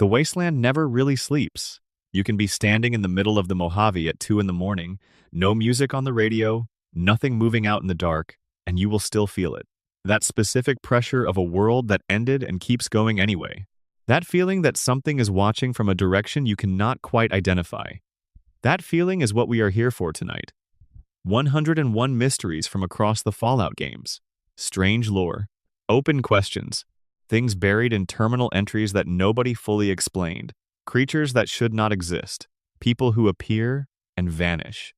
The wasteland never really sleeps. You can be standing in the middle of the Mojave at 2 in the morning, no music on the radio, nothing moving out in the dark, and you will still feel it. That specific pressure of a world that ended and keeps going anyway. That feeling that something is watching from a direction you cannot quite identify. That feeling is what we are here for tonight. 101 mysteries from across the Fallout games. Strange lore. Open questions. Things buried in terminal entries that nobody fully explained. Creatures that should not exist. People who appear and vanish.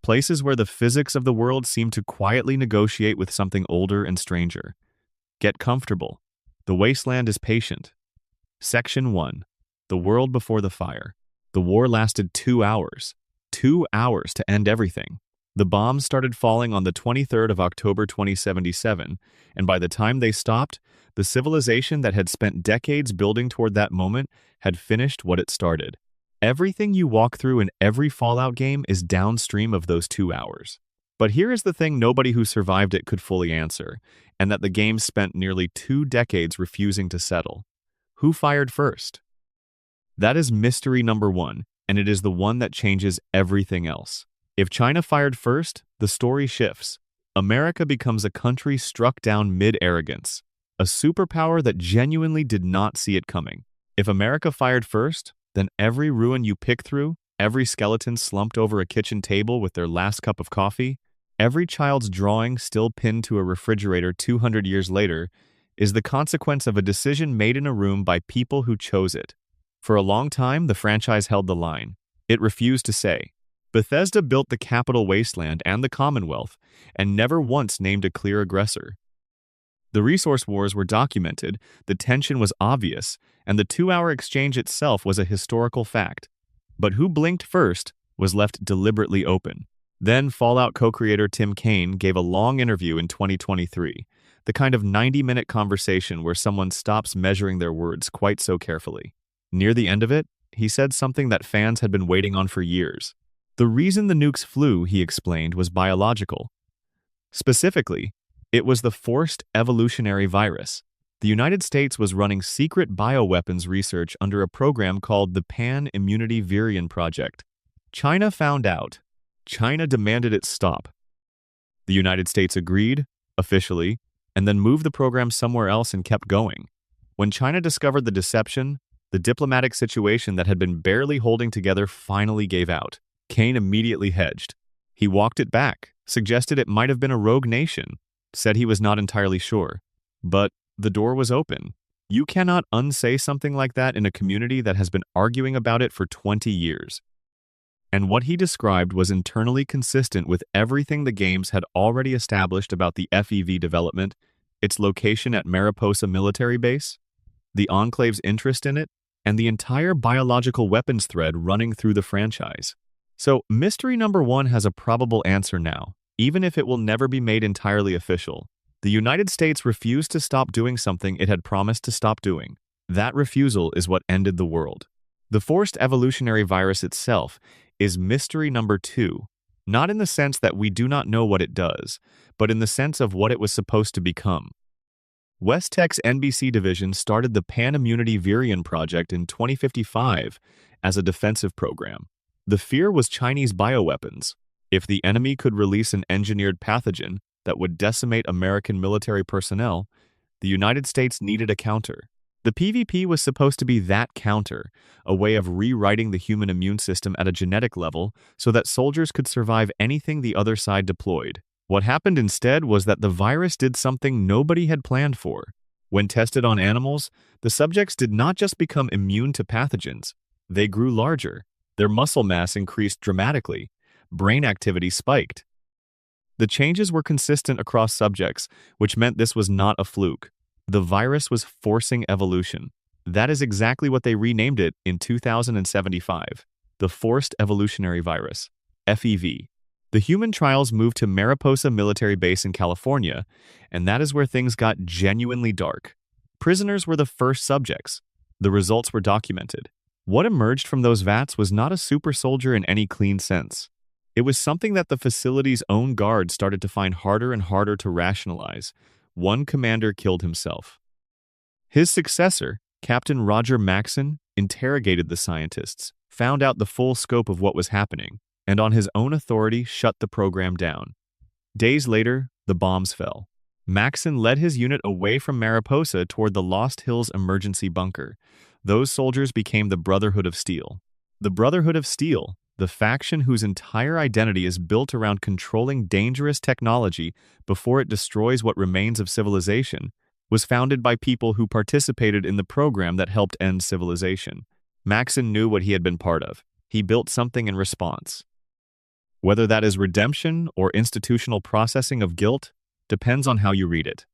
Places where the physics of the world seem to quietly negotiate with something older and stranger. Get comfortable. The wasteland is patient. Section 1. The world before the fire. The war lasted 2 hours. 2 hours to end everything. The bombs started falling on the 23rd of October 2077, and by the time they stopped, the civilization that had spent decades building toward that moment had finished what it started. Everything you walk through in every Fallout game is downstream of those 2 hours. But here is the thing nobody who survived it could fully answer, and that the game spent nearly 2 decades refusing to settle. Who fired first? That is mystery number 1, and it is the one that changes everything else. If China fired first, the story shifts. America becomes a country struck down mid-arrogance, a superpower that genuinely did not see it coming. If America fired first, then every ruin you pick through, every skeleton slumped over a kitchen table with their last cup of coffee, every child's drawing still pinned to a refrigerator 200 years later, is the consequence of a decision made in a room by people who chose it. For a long time, the franchise held the line. It refused to say. Bethesda built the capital wasteland and the Commonwealth, and never once named a clear aggressor. The resource wars were documented, the tension was obvious, and the 2-hour exchange itself was a historical fact. But who blinked first was left deliberately open. Then Fallout co-creator Tim Kaine gave a long interview in 2023, the kind of 90-minute conversation where someone stops measuring their words quite so carefully. Near the end of it, he said something that fans had been waiting on for years. The reason the nukes flew, he explained, was biological. Specifically, it was the forced evolutionary virus. The United States was running secret bioweapons research under a program called the Pan-Immunity Virion Project. China found out. China demanded it stop. The United States agreed, officially, and then moved the program somewhere else and kept going. When China discovered the deception, the diplomatic situation that had been barely holding together finally gave out. Kaine immediately hedged. He walked it back, suggested it might have been a rogue nation, said he was not entirely sure. But the door was open. You cannot unsay something like that in a community that has been arguing about it for 20 years. And what he described was internally consistent with everything the games had already established about the FEV development, its location at Mariposa Military Base, the Enclave's interest in it, and the entire biological weapons thread running through the franchise. So, mystery number 1 has a probable answer now, even if it will never be made entirely official. The United States refused to stop doing something it had promised to stop doing. That refusal is what ended the world. The forced evolutionary virus itself is mystery number 2, not in the sense that we do not know what it does, but in the sense of what it was supposed to become. Vault-Tec's NBC division started the Pan-Immunity Virion project in 2055 as a defensive program. The fear was Chinese bioweapons. If the enemy could release an engineered pathogen that would decimate American military personnel, the United States needed a counter. The PvP was supposed to be that counter, a way of rewriting the human immune system at a genetic level so that soldiers could survive anything the other side deployed. What happened instead was that the virus did something nobody had planned for. When tested on animals, the subjects did not just become immune to pathogens. They grew larger. Their muscle mass increased dramatically. Brain activity spiked. The changes were consistent across subjects, which meant this was not a fluke. The virus was forcing evolution. That is exactly what they renamed it in 2075. The Forced Evolutionary Virus, FEV. The human trials moved to Mariposa Military Base in California, and that is where things got genuinely dark. Prisoners were the first subjects. The results were documented. What emerged from those vats was not a super soldier in any clean sense. It was something that the facility's own guards started to find harder and harder to rationalize. One commander killed himself. His successor, Captain Roger Maxson interrogated the scientists, found out the full scope of what was happening, and on his own authority shut the program down. Days later, the bombs fell. Maxson led his unit away from Mariposa toward the Lost Hills emergency bunker. Those soldiers became the Brotherhood of Steel. The Brotherhood of Steel, the faction whose entire identity is built around controlling dangerous technology before it destroys what remains of civilization, was founded by people who participated in the program that helped end civilization. Maxson knew what he had been part of. He built something in response. Whether that is redemption or institutional processing of guilt depends on how you read it.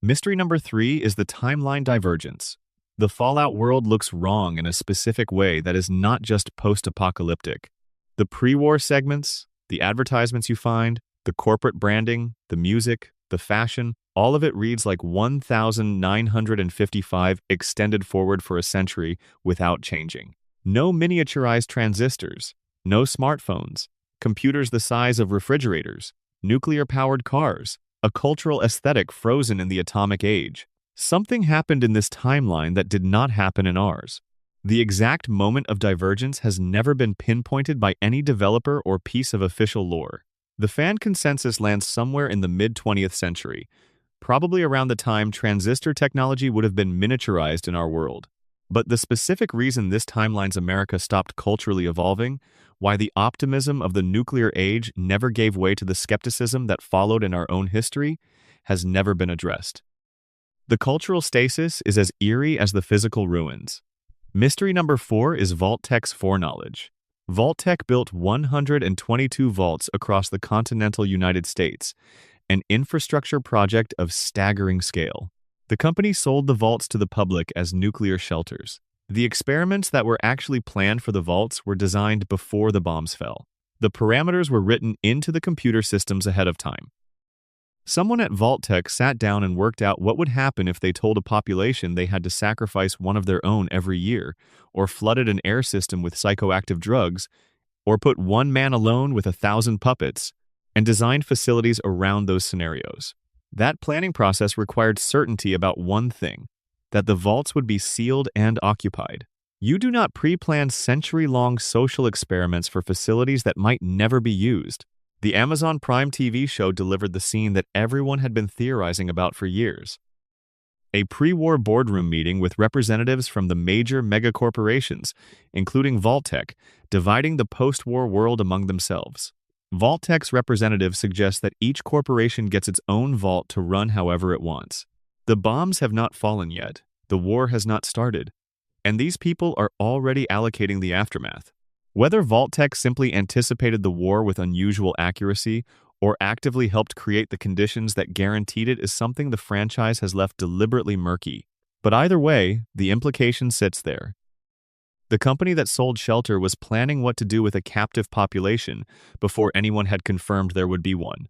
Mystery number 3 is the timeline divergence. The Fallout world looks wrong in a specific way that is not just post-apocalyptic. The pre-war segments, the advertisements you find, the corporate branding, the music, the fashion, all of it reads like 1955 extended forward for a century without changing. No miniaturized transistors, no smartphones, computers the size of refrigerators, nuclear-powered cars, a cultural aesthetic frozen in the atomic age. Something happened in this timeline that did not happen in ours. The exact moment of divergence has never been pinpointed by any developer or piece of official lore. The fan consensus lands somewhere in the mid-20th century, probably around the time transistor technology would have been miniaturized in our world. But the specific reason this timeline's America stopped culturally evolving, why the optimism of the nuclear age never gave way to the skepticism that followed in our own history, has never been addressed. The cultural stasis is as eerie as the physical ruins. Mystery number 4 is Vault-Tec's foreknowledge. Vault-Tec built 122 vaults across the continental United States, an infrastructure project of staggering scale. The company sold the vaults to the public as nuclear shelters. The experiments that were actually planned for the vaults were designed before the bombs fell. The parameters were written into the computer systems ahead of time. Someone at Vault-Tec sat down and worked out what would happen if they told a population they had to sacrifice one of their own every year, or flooded an air system with psychoactive drugs, or put one man alone with 1,000 puppets, and designed facilities around those scenarios. That planning process required certainty about one thing, that the vaults would be sealed and occupied. You do not pre-plan century-long social experiments for facilities that might never be used. The Amazon Prime TV show delivered the scene that everyone had been theorizing about for years. A pre-war boardroom meeting with representatives from the major megacorporations, including Vault-Tec, dividing the post-war world among themselves. Vault-Tec's representative suggests that each corporation gets its own vault to run however it wants. The bombs have not fallen yet, the war has not started, and these people are already allocating the aftermath. Whether Vault-Tec simply anticipated the war with unusual accuracy or actively helped create the conditions that guaranteed it is something the franchise has left deliberately murky. But either way, the implication sits there. The company that sold shelter was planning what to do with a captive population before anyone had confirmed there would be one.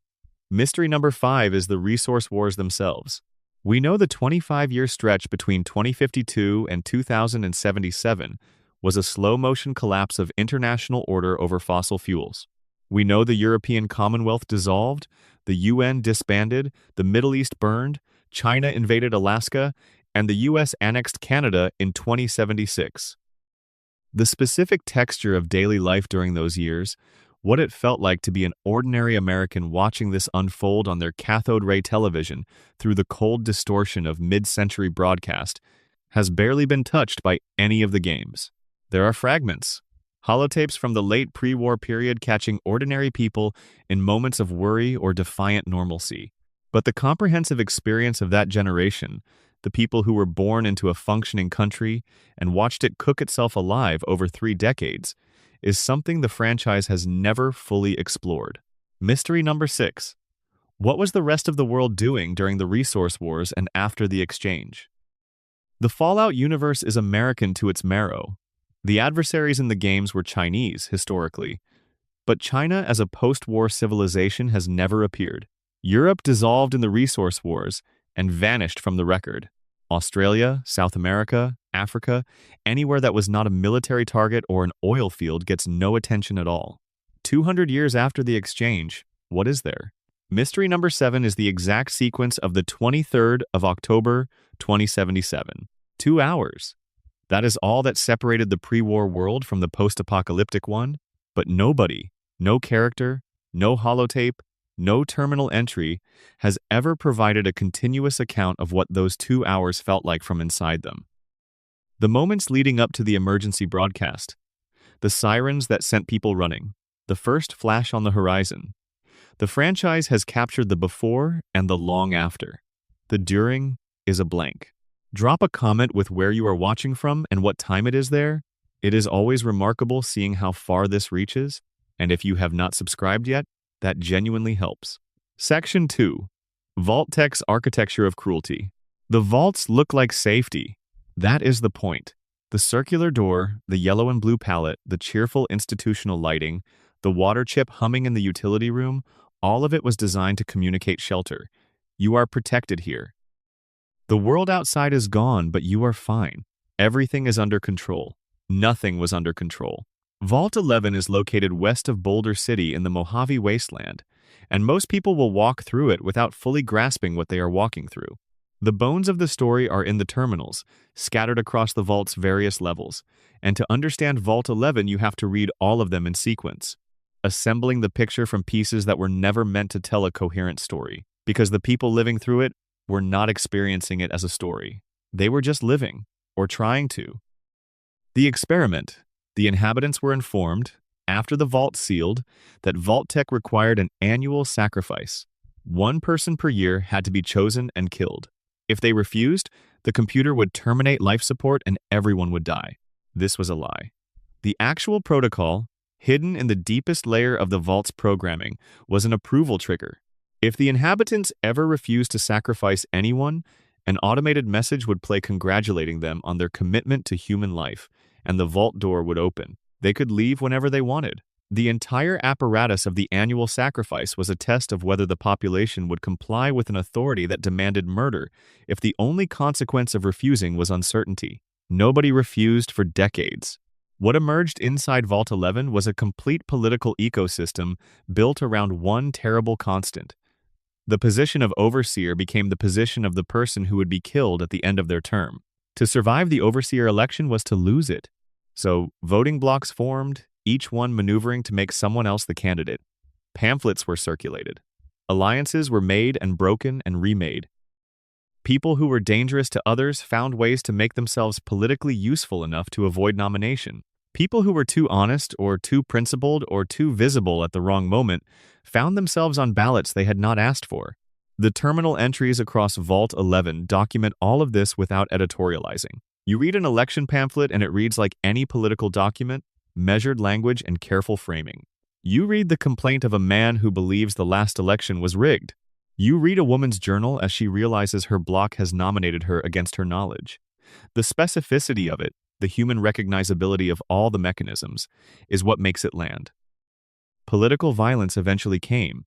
Mystery number 5 is the resource wars themselves. We know the 25-year stretch between 2052 and 2077 was a slow-motion collapse of international order over fossil fuels. We know the European Commonwealth dissolved, the UN disbanded, the Middle East burned, China invaded Alaska, and the US annexed Canada in 2076. The specific texture of daily life during those years, what it felt like to be an ordinary American watching this unfold on their cathode ray television through the cold distortion of mid-century broadcast, has barely been touched by any of the games. There are fragments, holotapes from the late pre-war period catching ordinary people in moments of worry or defiant normalcy. But the comprehensive experience of that generation, the people who were born into a functioning country and watched it cook itself alive over 3 decades, is something the franchise has never fully explored. Mystery number 6. What was the rest of the world doing during the resource wars and after the exchange? The Fallout universe is American to its marrow. The adversaries in the games were Chinese, historically, but China as a post-war civilization has never appeared. Europe dissolved in the resource wars and vanished from the record. Australia, South America, Africa, anywhere that was not a military target or an oil field gets no attention at all. 200 years after the exchange, what is there? Mystery number 7 is the exact sequence of the 23rd of October, 2077. 2 hours. That is all that separated the pre-war world from the post-apocalyptic one. But nobody, no character, no holotape, no terminal entry has ever provided a continuous account of what those 2 hours felt like from inside them. The moments leading up to the emergency broadcast, the sirens that sent people running, the first flash on the horizon. The franchise has captured the before and the long after. The during is a blank. Drop a comment with where you are watching from and what time it is there. It is always remarkable seeing how far this reaches, and if you have not subscribed yet, that genuinely helps. Section 2. Vault-Tec's Architecture of Cruelty. The vaults look like safety. That is the point. The circular door, the yellow and blue palette, the cheerful institutional lighting, the water chip humming in the utility room, all of it was designed to communicate shelter. You are protected here. The world outside is gone, but you are fine. Everything is under control. Nothing was under control. Vault 11 is located west of Boulder City in the Mojave Wasteland, and most people will walk through it without fully grasping what they are walking through. The bones of the story are in the terminals, scattered across the vault's various levels, and to understand Vault 11 you have to read all of them in sequence, assembling the picture from pieces that were never meant to tell a coherent story, because the people living through it were not experiencing it as a story. They were just living, or trying to. The experiment. The inhabitants were informed, after the vault sealed, that Vault-Tec required an annual sacrifice. 1 person per year had to be chosen and killed. If they refused, the computer would terminate life support and everyone would die. This was a lie. The actual protocol, hidden in the deepest layer of the vault's programming, was an approval trigger. If the inhabitants ever refused to sacrifice anyone, an automated message would play congratulating them on their commitment to human life, and the vault door would open. They could leave whenever they wanted. The entire apparatus of the annual sacrifice was a test of whether the population would comply with an authority that demanded murder if the only consequence of refusing was uncertainty. Nobody refused for decades. What emerged inside Vault 11 was a complete political ecosystem built around one terrible constant. The position of overseer became the position of the person who would be killed at the end of their term. To survive the overseer election was to lose it. So, voting blocks formed, each one maneuvering to make someone else the candidate. Pamphlets were circulated. Alliances were made and broken and remade. People who were dangerous to others found ways to make themselves politically useful enough to avoid nomination. People who were too honest or too principled or too visible at the wrong moment found themselves on ballots they had not asked for. The terminal entries across Vault 11 document all of this without editorializing. You read an election pamphlet and it reads like any political document, measured language and careful framing. You read the complaint of a man who believes the last election was rigged. You read a woman's journal as she realizes her bloc has nominated her against her knowledge. The specificity of it, the human recognizability of all the mechanisms, is what makes it land. Political violence eventually came.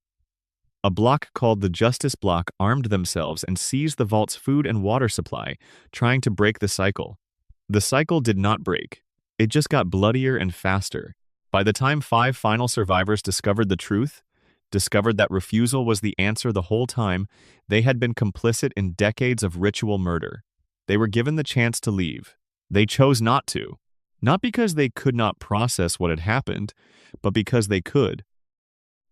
A bloc called the Justice Bloc armed themselves and seized the vault's food and water supply, trying to break the cycle. The cycle did not break. It just got bloodier and faster. By the time 5 final survivors discovered the truth, discovered that refusal was the answer the whole time, they had been complicit in decades of ritual murder. They were given the chance to leave. They chose not to. Not because they could not process what had happened, but because they could.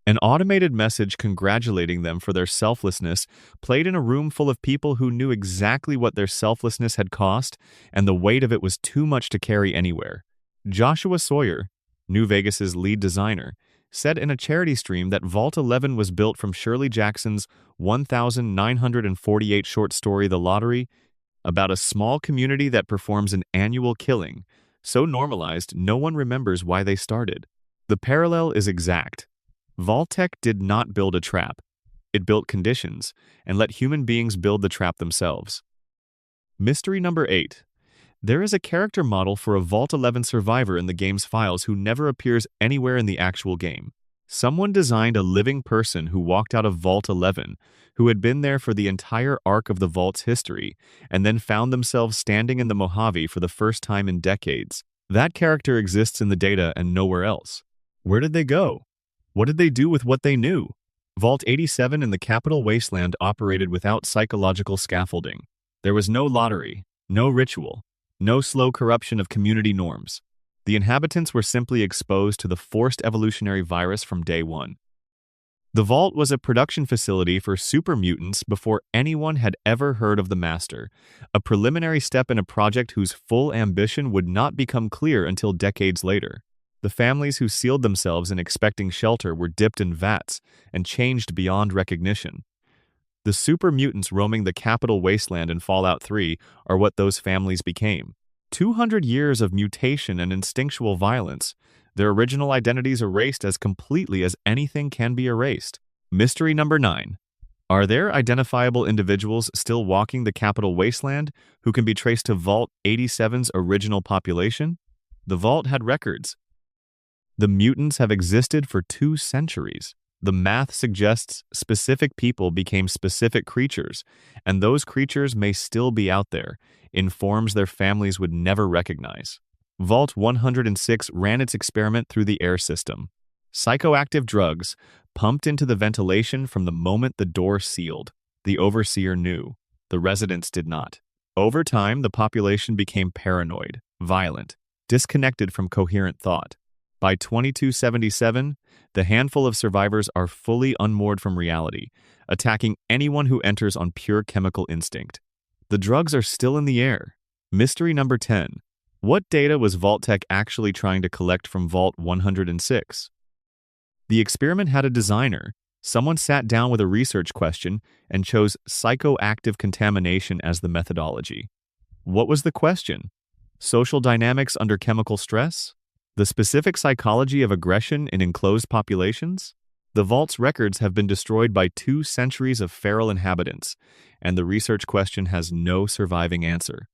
An automated message congratulating them for their selflessness played in a room full of people who knew exactly what their selflessness had cost, and the weight of it was too much to carry anywhere. Joshua Sawyer, New Vegas's lead designer, said in a charity stream that Vault 11 was built from Shirley Jackson's 1948 short story The Lottery, about a small community that performs an annual killing, so normalized no one remembers why they started. The parallel is exact. Vault-Tec did not build a trap. It built conditions and let human beings build the trap themselves. Mystery number 8. There is a character model for a Vault 11 survivor in the game's files who never appears anywhere in the actual game. Someone designed a living person who walked out of Vault 11, who had been there for the entire arc of the Vault's history, and then found themselves standing in the Mojave for the first time in decades. That character exists in the data and nowhere else. Where did they go? What did they do with what they knew? Vault 87 in the Capital Wasteland operated without psychological scaffolding. There was no lottery, no ritual. No slow corruption of community norms. The inhabitants were simply exposed to the forced evolutionary virus from day one. The Vault was a production facility for super mutants before anyone had ever heard of the Master, a preliminary step in a project whose full ambition would not become clear until decades later. The families who sealed themselves in expecting shelter were dipped in vats and changed beyond recognition. The super mutants roaming the capital wasteland in Fallout 3 are what those families became. 200 years of mutation and instinctual violence, their original identities erased as completely as anything can be erased. Mystery number 9. Are there identifiable individuals still walking the capital wasteland who can be traced to Vault 87's original population? The Vault had records. The mutants have existed for 2 centuries. The math suggests specific people became specific creatures, and those creatures may still be out there, in forms their families would never recognize. Vault 106 ran its experiment through the air system. Psychoactive drugs pumped into the ventilation from the moment the door sealed. The overseer knew. The residents did not. Over time, the population became paranoid, violent, disconnected from coherent thought. By 2277, the handful of survivors are fully unmoored from reality, attacking anyone who enters on pure chemical instinct. The drugs are still in the air. Mystery number 10. What data was Vault-Tec actually trying to collect from Vault 106? The experiment had a designer. Someone sat down with a research question and chose psychoactive contamination as the methodology. What was the question? Social dynamics under chemical stress? The specific psychology of aggression in enclosed populations? The Vault's records have been destroyed by 2 centuries of feral inhabitants, and the research question has no surviving answer.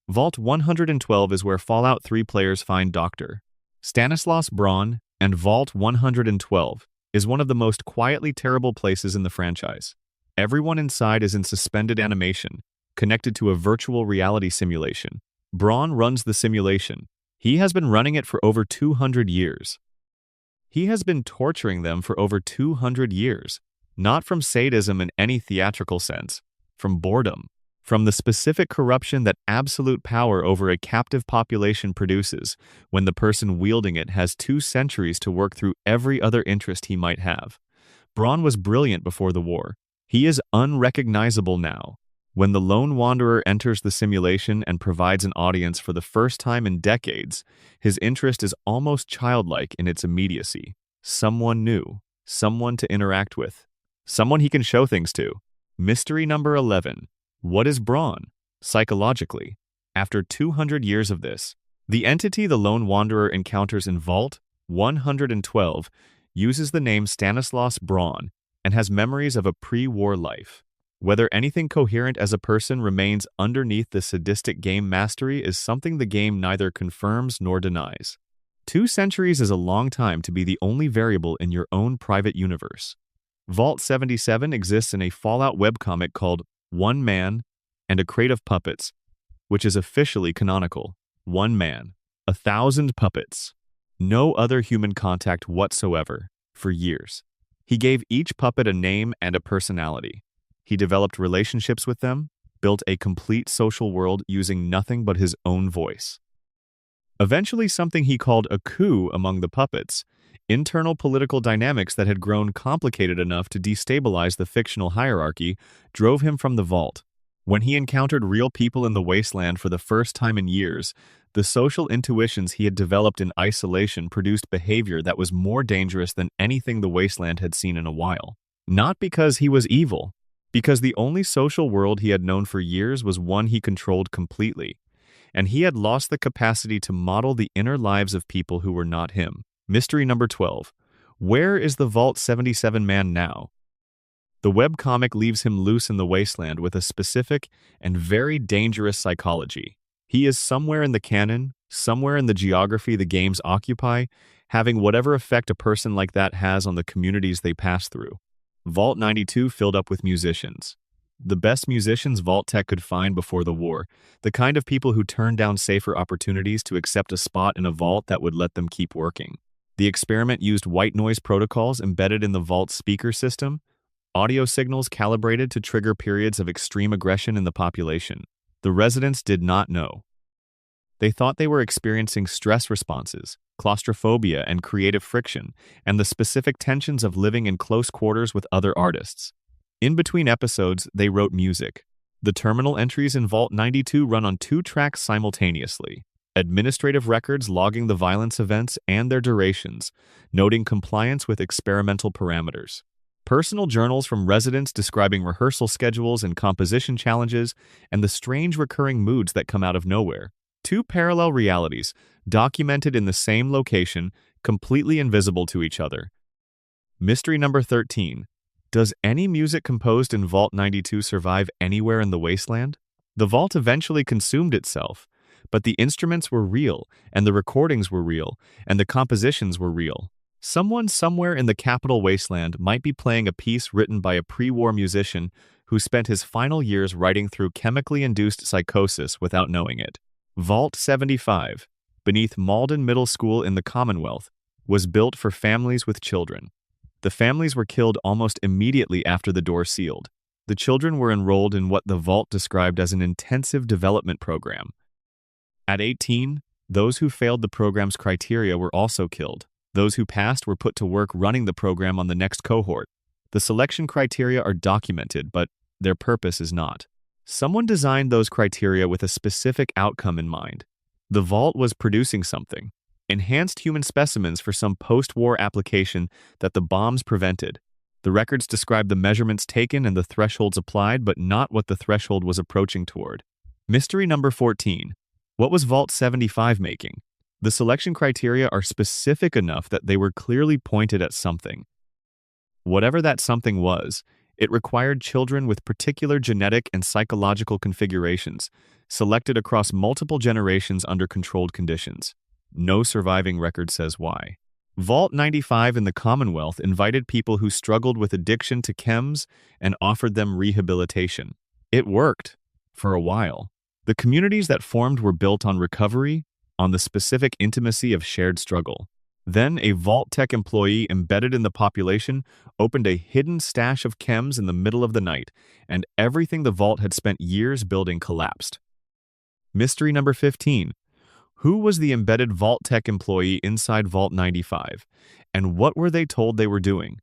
Vault 112 is where Fallout 3 players find Dr. Stanislaus Braun, and Vault 112 is one of the most quietly terrible places in the franchise. Everyone inside is in suspended animation, connected to a virtual reality simulation. Braun runs the simulation. He has been running it for over 200 years. He has been torturing them for over 200 years, not from sadism in any theatrical sense, from boredom, from the specific corruption that absolute power over a captive population produces when the person wielding it has 2 centuries to work through every other interest he might have. Braun was brilliant before the war. He is unrecognizable now. When the lone wanderer enters the simulation and provides an audience for the first time in decades, his interest is almost childlike in its immediacy. Someone new, someone to interact with, someone he can show things to. Mystery number 11. What is Braun? Psychologically, after 200 years of this, the entity the lone wanderer encounters in Vault 112 uses the name Stanislaus Braun and has memories of a pre-war life. Whether anything coherent as a person remains underneath the sadistic game mastery is something the game neither confirms nor denies. 2 centuries is a long time to be the only variable in your own private universe. Vault 77 exists in a Fallout webcomic called One Man and a Crate of Puppets, which is officially canonical. 1 man, 1,000 puppets. No other human contact whatsoever, for years. He gave each puppet a name and a personality. He developed relationships with them, built a complete social world using nothing but his own voice. Eventually, something he called a coup among the puppets, internal political dynamics that had grown complicated enough to destabilize the fictional hierarchy, drove him from the vault. When he encountered real people in the wasteland for the first time in years, the social intuitions he had developed in isolation produced behavior that was more dangerous than anything the wasteland had seen in a while. Not because he was evil, because the only social world he had known for years was one he controlled completely, and he had lost the capacity to model the inner lives of people who were not him. Mystery number 12. Where is the Vault 77 man now? The webcomic leaves him loose in the wasteland with a specific and very dangerous psychology. He is somewhere in the canon, somewhere in the geography the games occupy, having whatever effect a person like that has on the communities they pass through. Vault 92 filled up with musicians. The best musicians Vault-Tec could find before the war, the kind of people who turned down safer opportunities to accept a spot in a vault that would let them keep working. The experiment used white noise protocols embedded in the Vault's speaker system, audio signals calibrated to trigger periods of extreme aggression in the population. The residents did not know. They thought they were experiencing stress responses, claustrophobia and creative friction, and the specific tensions of living in close quarters with other artists. In between episodes, they wrote music. The terminal entries in Vault 92 run on 2 tracks simultaneously. Administrative records logging the violence events and their durations, noting compliance with experimental parameters. Personal journals from residents describing rehearsal schedules and composition challenges, and the strange recurring moods that come out of nowhere. 2 parallel realities, documented in the same location, completely invisible to each other. Mystery number 13. Does any music composed in Vault 92 survive anywhere in the wasteland? The vault eventually consumed itself, but the instruments were real, and the recordings were real, and the compositions were real. Someone somewhere in the capital wasteland might be playing a piece written by a pre-war musician who spent his final years writing through chemically induced psychosis without knowing it. Vault 75, beneath Malden Middle School in the Commonwealth, was built for families with children. The families were killed almost immediately after the door sealed. The children were enrolled in what the Vault described as an intensive development program. At 18, those who failed the program's criteria were also killed. Those who passed were put to work running the program on the next cohort. The selection criteria are documented, but their purpose is not. Someone designed those criteria with a specific outcome in mind. The Vault was producing something. Enhanced human specimens for some post-war application that the bombs prevented. The records describe the measurements taken and the thresholds applied, but not what the threshold was approaching toward. Mystery number 14. What was Vault 75 making? The selection criteria are specific enough that they were clearly pointed at something. Whatever that something was, it required children with particular genetic and psychological configurations, selected across multiple generations under controlled conditions. No surviving record says why. Vault 95 in the Commonwealth invited people who struggled with addiction to chems and offered them rehabilitation. It worked, for a while. The communities that formed were built on recovery, on the specific intimacy of shared struggle. Then a Vault-Tec employee embedded in the population opened a hidden stash of chems in the middle of the night, and everything the Vault had spent years building collapsed. Mystery number 15. Who was the embedded Vault-Tec employee inside Vault 95, and what were they told they were doing?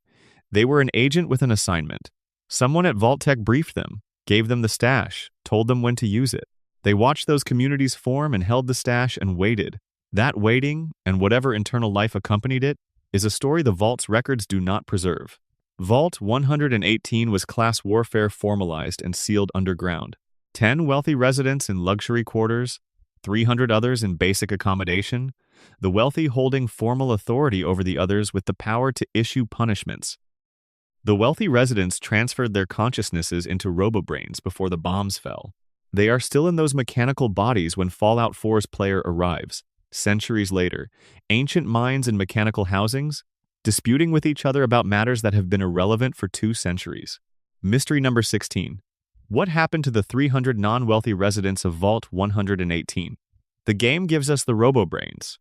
They were an agent with an assignment. Someone at Vault-Tec briefed them, gave them the stash, told them when to use it. They watched those communities form and held the stash and waited. That waiting, and whatever internal life accompanied it, is a story the Vault's records do not preserve. Vault 118 was class warfare formalized and sealed underground. 10 wealthy residents in luxury quarters, 300 others in basic accommodation, the wealthy holding formal authority over the others with the power to issue punishments. The wealthy residents transferred their consciousnesses into robo-brains before the bombs fell. They are still in those mechanical bodies when Fallout 4's player arrives. Centuries later, ancient minds in mechanical housings, disputing with each other about matters that have been irrelevant for 2 centuries. Mystery number 16. What happened to the 300 non-wealthy residents of Vault 118? The game gives us the robo-brains.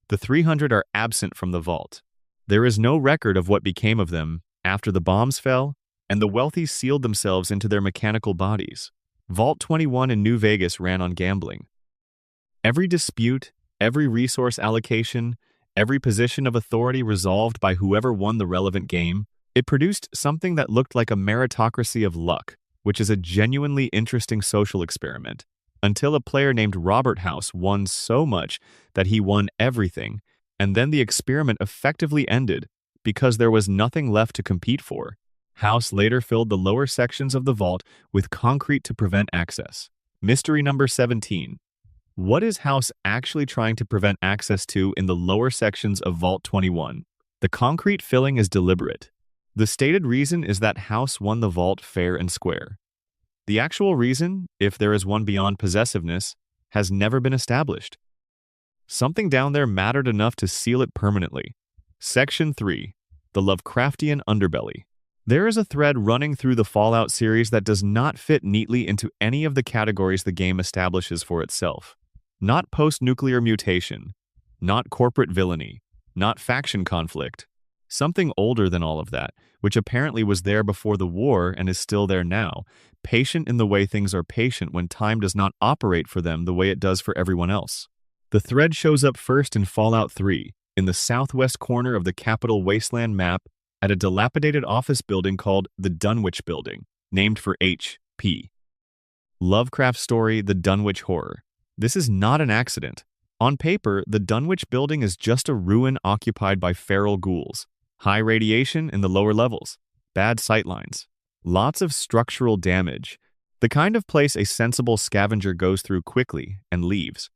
The 300 are absent from the Vault. There is no record of what became of them after the bombs fell, and the wealthy sealed themselves into their mechanical bodies. Vault 21 in New Vegas ran on gambling. Every dispute, every resource allocation, every position of authority resolved by whoever won the relevant game. It produced something that looked like a meritocracy of luck, which is a genuinely interesting social experiment, until a player named Robert House won so much that he won everything, and then the experiment effectively ended because there was nothing left to compete for. House later filled the lower sections of the vault with concrete to prevent access. Mystery number 17. What is House actually trying to prevent access to in the lower sections of Vault 21? The concrete filling is deliberate. The stated reason is that House won the vault fair and square. The actual reason, if there is one beyond possessiveness, has never been established. Something down there mattered enough to seal it permanently. Section 3. The Lovecraftian Underbelly. There is a thread running through the Fallout series that does not fit neatly into any of the categories the game establishes for itself. Not post-nuclear mutation, not corporate villainy, not faction conflict. Something older than all of that, which apparently was there before the war and is still there now, patient in the way things are patient when time does not operate for them the way it does for everyone else. The thread shows up first in Fallout 3, in the southwest corner of the Capital Wasteland map at a dilapidated office building called the Dunwich Building, named for H.P. Lovecraft's story, The Dunwich Horror. This is not an accident. On paper, the Dunwich Building is just a ruin occupied by feral ghouls. High radiation in the lower levels. Bad sightlines. Lots of structural damage. The kind of place a sensible scavenger goes through quickly and leaves.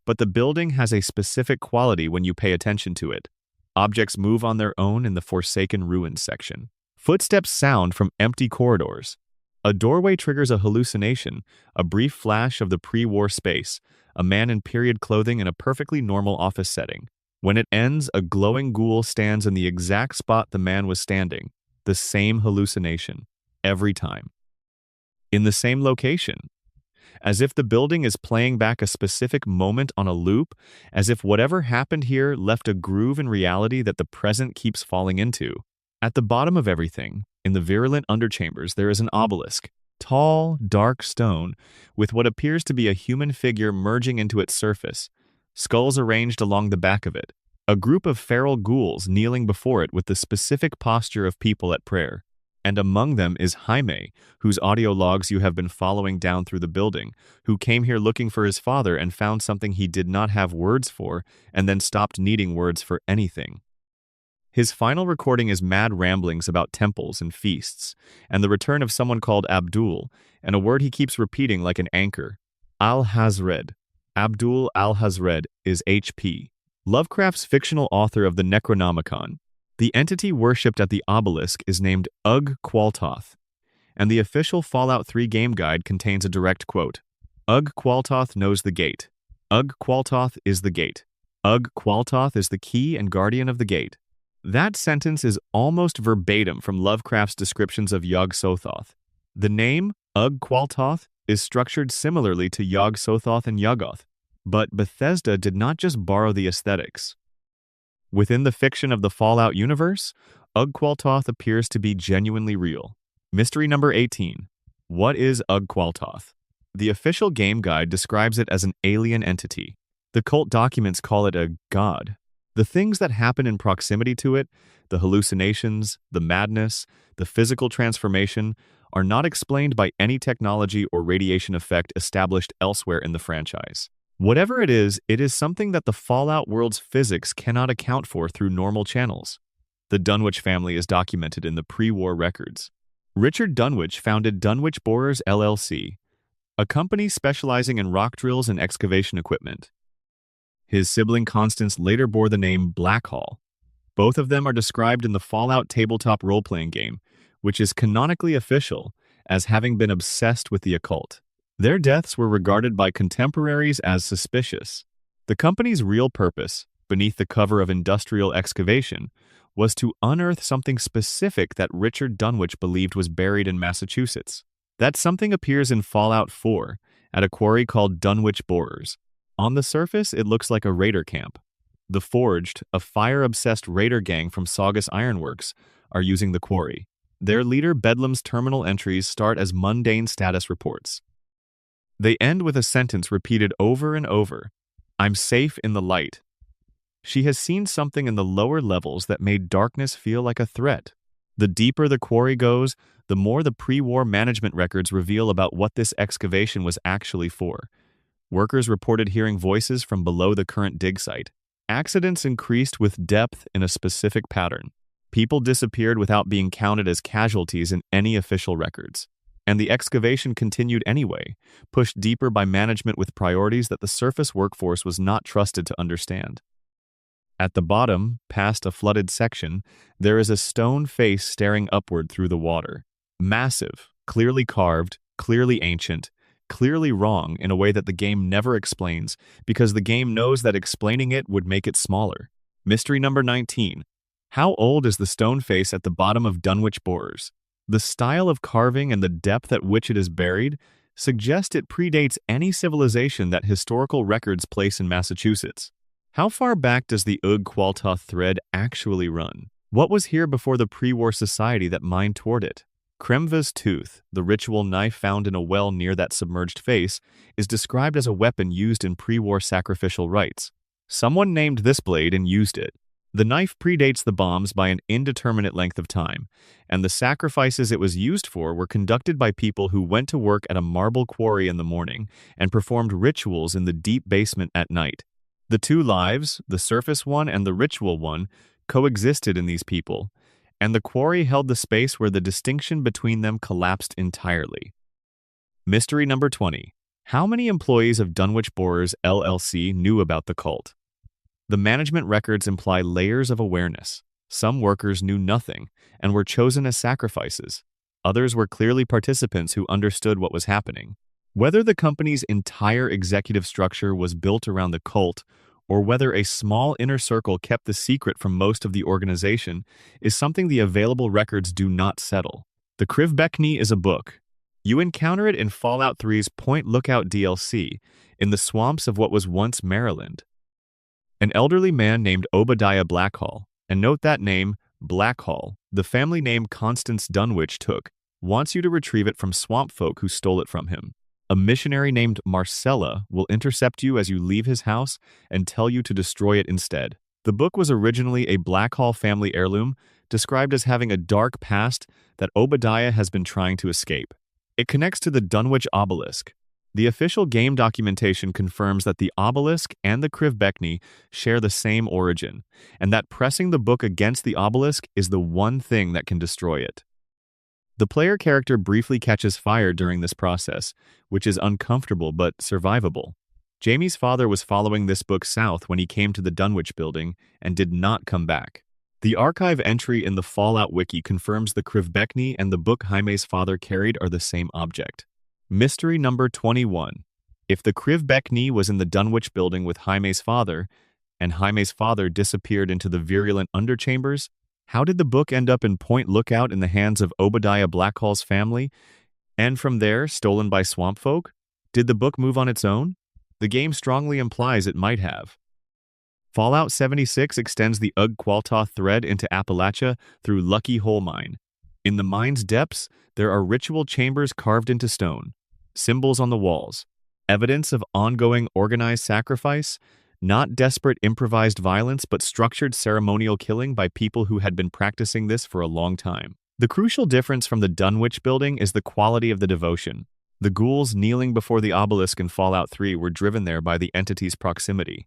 But the building has a specific quality when you pay attention to it. Objects move on their own in the Forsaken Ruins section. Footsteps sound from empty corridors. A doorway triggers a hallucination, a brief flash of the pre-war space, a man in period clothing in a perfectly normal office setting. When it ends, a glowing ghoul stands in the exact spot the man was standing. The same hallucination. Every time. In the same location. As if the building is playing back a specific moment on a loop, as if whatever happened here left a groove in reality that the present keeps falling into. At the bottom of everything, in the virulent underchambers, there is an obelisk, tall, dark stone, with what appears to be a human figure merging into its surface, skulls arranged along the back of it, a group of feral ghouls kneeling before it with the specific posture of people at prayer. And among them is Jaime, whose audio logs you have been following down through the building, who came here looking for his father and found something he did not have words for, and then stopped needing words for anything. His final recording is mad ramblings about temples and feasts, and the return of someone called Abdul, and a word he keeps repeating like an anchor. Al-Hazred. Abdul Al-Hazred is H.P. Lovecraft's fictional author of the Necronomicon. The entity worshipped at the obelisk is named Ugg-Qualtoth, and the official Fallout 3 game guide contains a direct quote. Ugg-Qualtoth knows the gate. Ugg-Qualtoth is the gate. Ugg-Qualtoth is the key and guardian of the gate. That sentence is almost verbatim from Lovecraft's descriptions of Yog-Sothoth. The name, Ugg-Qualtoth, is structured similarly to Yog-Sothoth and Yuggoth, but Bethesda did not just borrow the aesthetics. Within the fiction of the Fallout universe, Ugg-Qualtoth appears to be genuinely real. Mystery number 18. What is Ugg-Qualtoth? The official game guide describes it as an alien entity. The cult documents call it a god. The things that happen in proximity to it, the hallucinations, the madness, the physical transformation, are not explained by any technology or radiation effect established elsewhere in the franchise. Whatever it is something that the Fallout world's physics cannot account for through normal channels. The Dunwich family is documented in the pre-war records. Richard Dunwich founded Dunwich Borers LLC, a company specializing in rock drills and excavation equipment. His sibling Constance later bore the name Blackhall. Both of them are described in the Fallout tabletop role-playing game, which is canonically official as having been obsessed with the occult. Their deaths were regarded by contemporaries as suspicious. The company's real purpose, beneath the cover of industrial excavation, was to unearth something specific that Richard Dunwich believed was buried in Massachusetts. That something appears in Fallout 4, at a quarry called Dunwich Borers. On the surface, it looks like a raider camp. The Forged, a fire-obsessed raider gang from Saugus Ironworks, are using the quarry. Their leader Bedlam's terminal entries start as mundane status reports. They end with a sentence repeated over and over. I'm safe in the light. She has seen something in the lower levels that made darkness feel like a threat. The deeper the quarry goes, the more the pre-war management records reveal about what this excavation was actually for. Workers reported hearing voices from below the current dig site. Accidents increased with depth in a specific pattern. People disappeared without being counted as casualties in any official records. And the excavation continued anyway, pushed deeper by management with priorities that the surface workforce was not trusted to understand. At the bottom, past a flooded section, there is a stone face staring upward through the water. Massive, clearly carved, clearly ancient, clearly wrong in a way that the game never explains, because the game knows that explaining it would make it smaller. Mystery number 19. How old is the stone face at the bottom of Dunwich Borers? The style of carving and the depth at which it is buried suggest it predates any civilization that historical records place in Massachusetts. How far back does the Ugg-Qualtoth thread actually run? What was here before the pre-war society that mined toward it? Kremva's tooth, the ritual knife found in a well near that submerged face, is described as a weapon used in pre-war sacrificial rites. Someone named this blade and used it. The knife predates the bombs by an indeterminate length of time, and the sacrifices it was used for were conducted by people who went to work at a marble quarry in the morning and performed rituals in the deep basement at night. The two lives, the surface one and the ritual one, coexisted in these people, and the quarry held the space where the distinction between them collapsed entirely. Mystery number 20. How many employees of Dunwich Borers LLC knew about the cult? The management records imply layers of awareness. Some workers knew nothing and were chosen as sacrifices. Others were clearly participants who understood what was happening. Whether the company's entire executive structure was built around the cult or whether a small inner circle kept the secret from most of the organization is something the available records do not settle. The Krivbekni is a book. You encounter it in Fallout 3's Point Lookout DLC in the swamps of what was once Maryland. An elderly man named Obadiah Blackhall, and note that name, Blackhall, the family name Constance Dunwich took, wants you to retrieve it from swamp folk who stole it from him. A missionary named Marcella will intercept you as you leave his house and tell you to destroy it instead. The book was originally a Blackhall family heirloom, described as having a dark past that Obadiah has been trying to escape. It connects to the Dunwich obelisk. The official game documentation confirms that the obelisk and the Krivbekni share the same origin, and that pressing the book against the obelisk is the one thing that can destroy it. The player character briefly catches fire during this process, which is uncomfortable but survivable. Jamie's father was following this book south when he came to the Dunwich building and did not come back. The archive entry in the Fallout wiki confirms the Krivbekni and the book Jaime's father carried are the same object. Mystery number 21. If the Krivbekni was in the Dunwich building with Jaime's father, and Jaime's father disappeared into the virulent underchambers, how did the book end up in Point Lookout in the hands of Obadiah Blackhall's family, and from there stolen by swamp folk? Did the book move on its own? The game strongly implies it might have. Fallout 76 extends the Ugg-Qualtoth thread into Appalachia through Lucky Hole Mine. In the mine's depths, there are ritual chambers carved into stone, symbols on the walls, evidence of ongoing organized sacrifice, not desperate improvised violence but structured ceremonial killing by people who had been practicing this for a long time. The crucial difference from the Dunwich building is the quality of the devotion. The ghouls kneeling before the obelisk in Fallout 3 were driven there by the entity's proximity.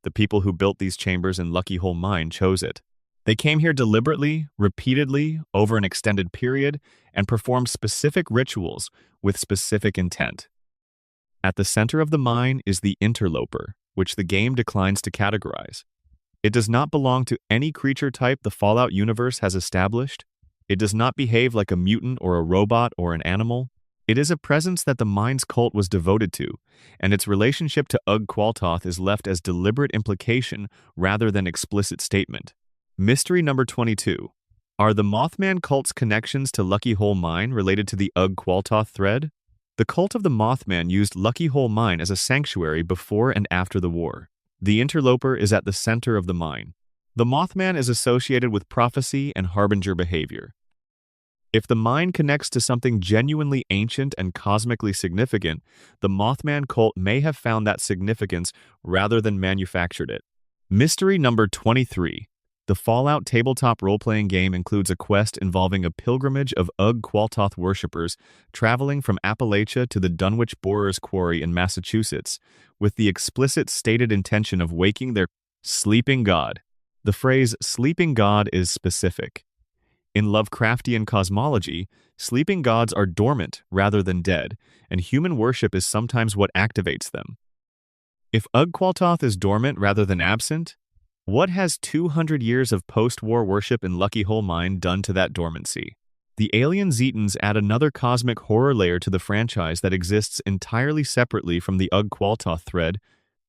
The people who built these chambers in Lucky Hole Mine chose it. They came here deliberately, repeatedly, over an extended period, and performed specific rituals with specific intent. At the center of the mine is the interloper, which the game declines to categorize. It does not belong to any creature type the Fallout universe has established. It does not behave like a mutant or a robot or an animal. It is a presence that the mine's cult was devoted to, and its relationship to Ugg-Qualtoth is left as deliberate implication rather than explicit statement. Mystery number 22. Are the Mothman cult's connections to Lucky Hole Mine related to the Ugg-Qualtoth thread? The cult of the Mothman used Lucky Hole Mine as a sanctuary before and after the war. The interloper is at the center of the mine. The Mothman is associated with prophecy and harbinger behavior. If the mine connects to something genuinely ancient and cosmically significant, the Mothman cult may have found that significance rather than manufactured it. Mystery number 23. The Fallout tabletop role-playing game includes a quest involving a pilgrimage of Ugg-Qualtoth worshippers traveling from Appalachia to the Dunwich Borers Quarry in Massachusetts, with the explicit stated intention of waking their sleeping god. The phrase sleeping god is specific. In Lovecraftian cosmology, sleeping gods are dormant rather than dead, and human worship is sometimes what activates them. If Ugg-Qualtoth is dormant rather than absent, what has 200 years of post-war worship in Lucky Hole Mine done to that dormancy? The alien Zetans add another cosmic horror layer to the franchise that exists entirely separately from the Ugg-Qualtoth thread,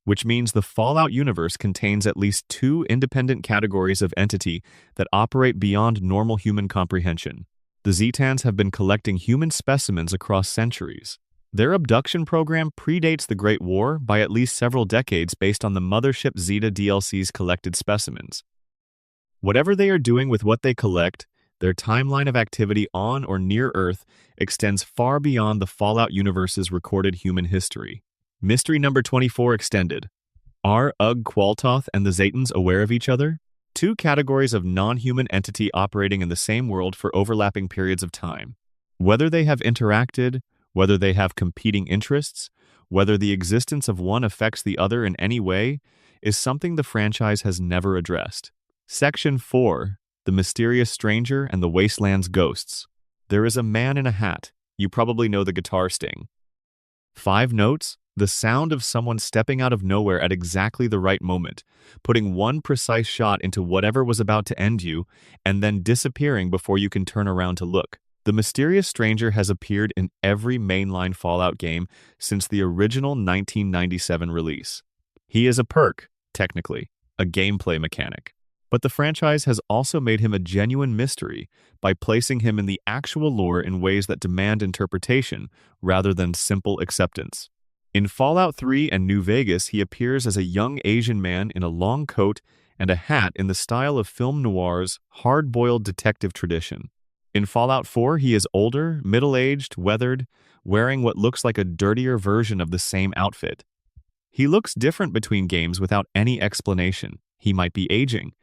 which means the Fallout universe contains at least two independent categories of entity that operate beyond normal human comprehension. The Zetans have been collecting human specimens across centuries. Their abduction program predates the Great War by at least several decades based on the Mothership Zeta DLC's collected specimens. Whatever they are doing with what they collect, Their timeline of activity on or near Earth extends far beyond the Fallout universe's recorded human history. Mystery number 24 extended. Are Qualtoth and the Zetans aware of each other? Two categories of non-human entity operating in the same world for overlapping periods of time. Whether they have interacted, whether they have competing interests, whether the existence of one affects the other in any way, is something the franchise has never addressed. Section 4. The Mysterious Stranger and the Wasteland's Ghosts. There is a man in a hat. You probably know the guitar sting. 5 notes. The sound of someone stepping out of nowhere at exactly the right moment, putting one precise shot into whatever was about to end you, and then disappearing before you can turn around to look. The mysterious stranger has appeared in every mainline Fallout game since the original 1997 release. He is a perk, technically, a gameplay mechanic. But the franchise has also made him a genuine mystery by placing him in the actual lore in ways that demand interpretation rather than simple acceptance. In Fallout 3 and New Vegas, he appears as a young Asian man in a long coat and a hat in the style of film noir's hard-boiled detective tradition. In Fallout 4, he is older, middle-aged, weathered, wearing what looks like a dirtier version of the same outfit. He looks different between games without any explanation. He might be aging.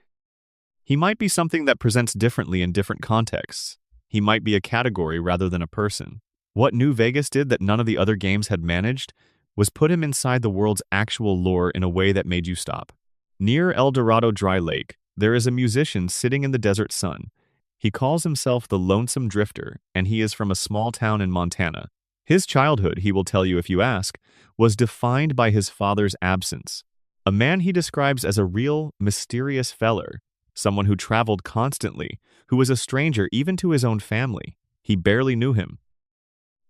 He might be something that presents differently in different contexts. He might be a category rather than a person. What New Vegas did that none of the other games had managed was put him inside the world's actual lore in a way that made you stop. Near El Dorado Dry Lake, there is a musician sitting in the desert sun. He calls himself the Lonesome Drifter, and he is from a small town in Montana. His childhood, he will tell you if you ask, was defined by his father's absence. A man he describes as a real, mysterious feller, someone who traveled constantly, who was a stranger even to his own family. He barely knew him.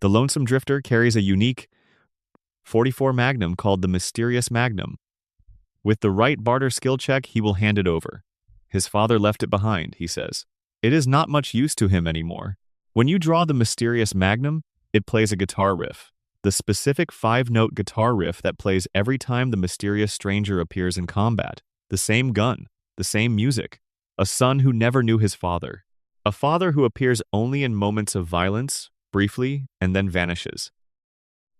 The Lonesome Drifter carries a unique .44 Magnum called the Mysterious Magnum. With the right barter skill check, he will hand it over. His father left it behind, he says. It is not much use to him anymore. When you draw the Mysterious Magnum, it plays a guitar riff. The specific 5-note guitar riff that plays every time the mysterious stranger appears in combat. The same gun, the same music. A son who never knew his father. A father who appears only in moments of violence, briefly, and then vanishes.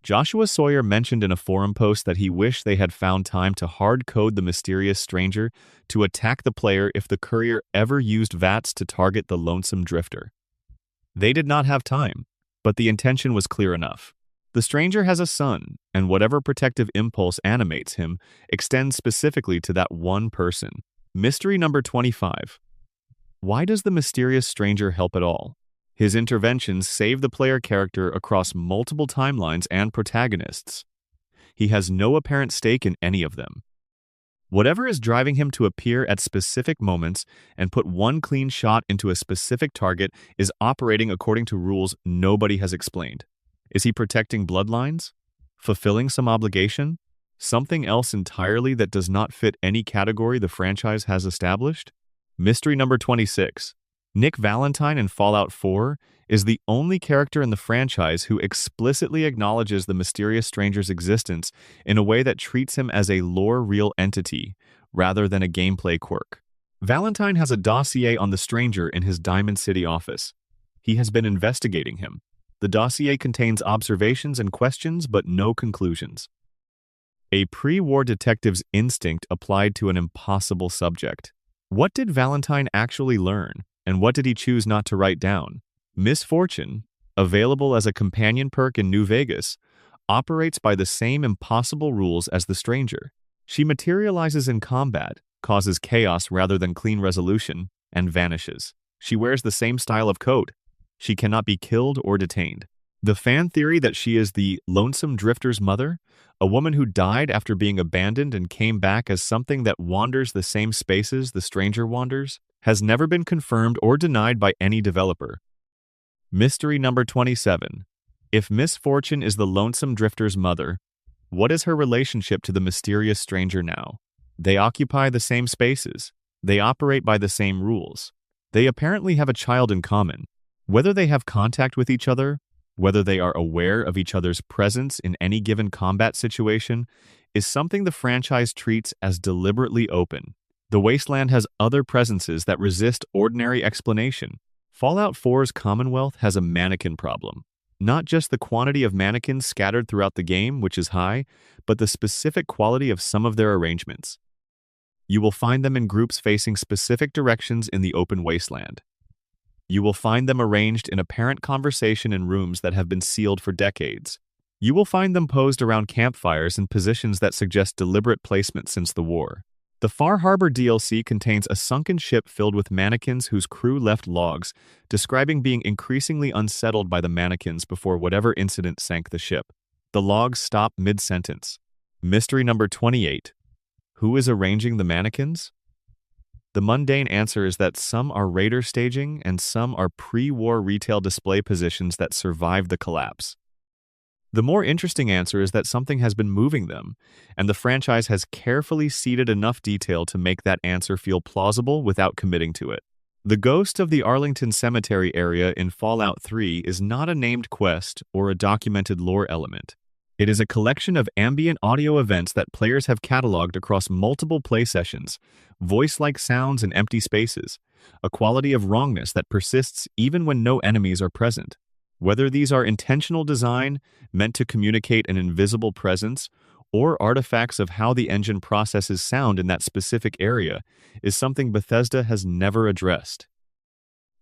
Joshua Sawyer mentioned in a forum post that he wished they had found time to hard-code the mysterious stranger to attack the player if the courier ever used VATS to target the Lonesome Drifter. They did not have time, but the intention was clear enough. The stranger has a son, and whatever protective impulse animates him extends specifically to that one person. Mystery number 25. Why does the mysterious stranger help at all? His interventions save the player character across multiple timelines and protagonists. He has no apparent stake in any of them. Whatever is driving him to appear at specific moments and put one clean shot into a specific target is operating according to rules nobody has explained. Is he protecting bloodlines? Fulfilling some obligation? Something else entirely that does not fit any category the franchise has established? Mystery number 26. Nick Valentine in Fallout 4 is the only character in the franchise who explicitly acknowledges the mysterious stranger's existence in a way that treats him as a lore-real entity rather than a gameplay quirk. Valentine has a dossier on the stranger in his Diamond City office. He has been investigating him. The dossier contains observations and questions, but no conclusions. A pre-war detective's instinct applied to an impossible subject. What did Valentine actually learn? And what did he choose not to write down? Misfortune, available as a companion perk in New Vegas, operates by the same impossible rules as the stranger. She materializes in combat, causes chaos rather than clean resolution, and vanishes. She wears the same style of coat. She cannot be killed or detained. The fan theory that she is the Lonesome Drifter's mother, a woman who died after being abandoned and came back as something that wanders the same spaces the stranger wanders, has never been confirmed or denied by any developer. Mystery number 27. If Misfortune is the Lonesome Drifter's mother, what is her relationship to the mysterious stranger now? They occupy the same spaces. They operate by the same rules. They apparently have a child in common. Whether they have contact with each other, whether they are aware of each other's presence in any given combat situation, is something the franchise treats as deliberately open. The Wasteland has other presences that resist ordinary explanation. Fallout 4's Commonwealth has a mannequin problem. Not just the quantity of mannequins scattered throughout the game, which is high, but the specific quality of some of their arrangements. You will find them in groups facing specific directions in the open wasteland. You will find them arranged in apparent conversation in rooms that have been sealed for decades. You will find them posed around campfires in positions that suggest deliberate placement since the war. The Far Harbor DLC contains a sunken ship filled with mannequins whose crew left logs, describing being increasingly unsettled by the mannequins before whatever incident sank the ship. The logs stop mid-sentence. Mystery number 28. Who is arranging the mannequins? The mundane answer is that some are raider staging and some are pre-war retail display positions that survived the collapse. The more interesting answer is that something has been moving them, and the franchise has carefully seeded enough detail to make that answer feel plausible without committing to it. The ghost of the Arlington Cemetery area in Fallout 3 is not a named quest or a documented lore element. It is a collection of ambient audio events that players have cataloged across multiple play sessions, voice-like sounds in empty spaces, a quality of wrongness that persists even when no enemies are present. Whether these are intentional design, meant to communicate an invisible presence, or artifacts of how the engine processes sound in that specific area, is something Bethesda has never addressed.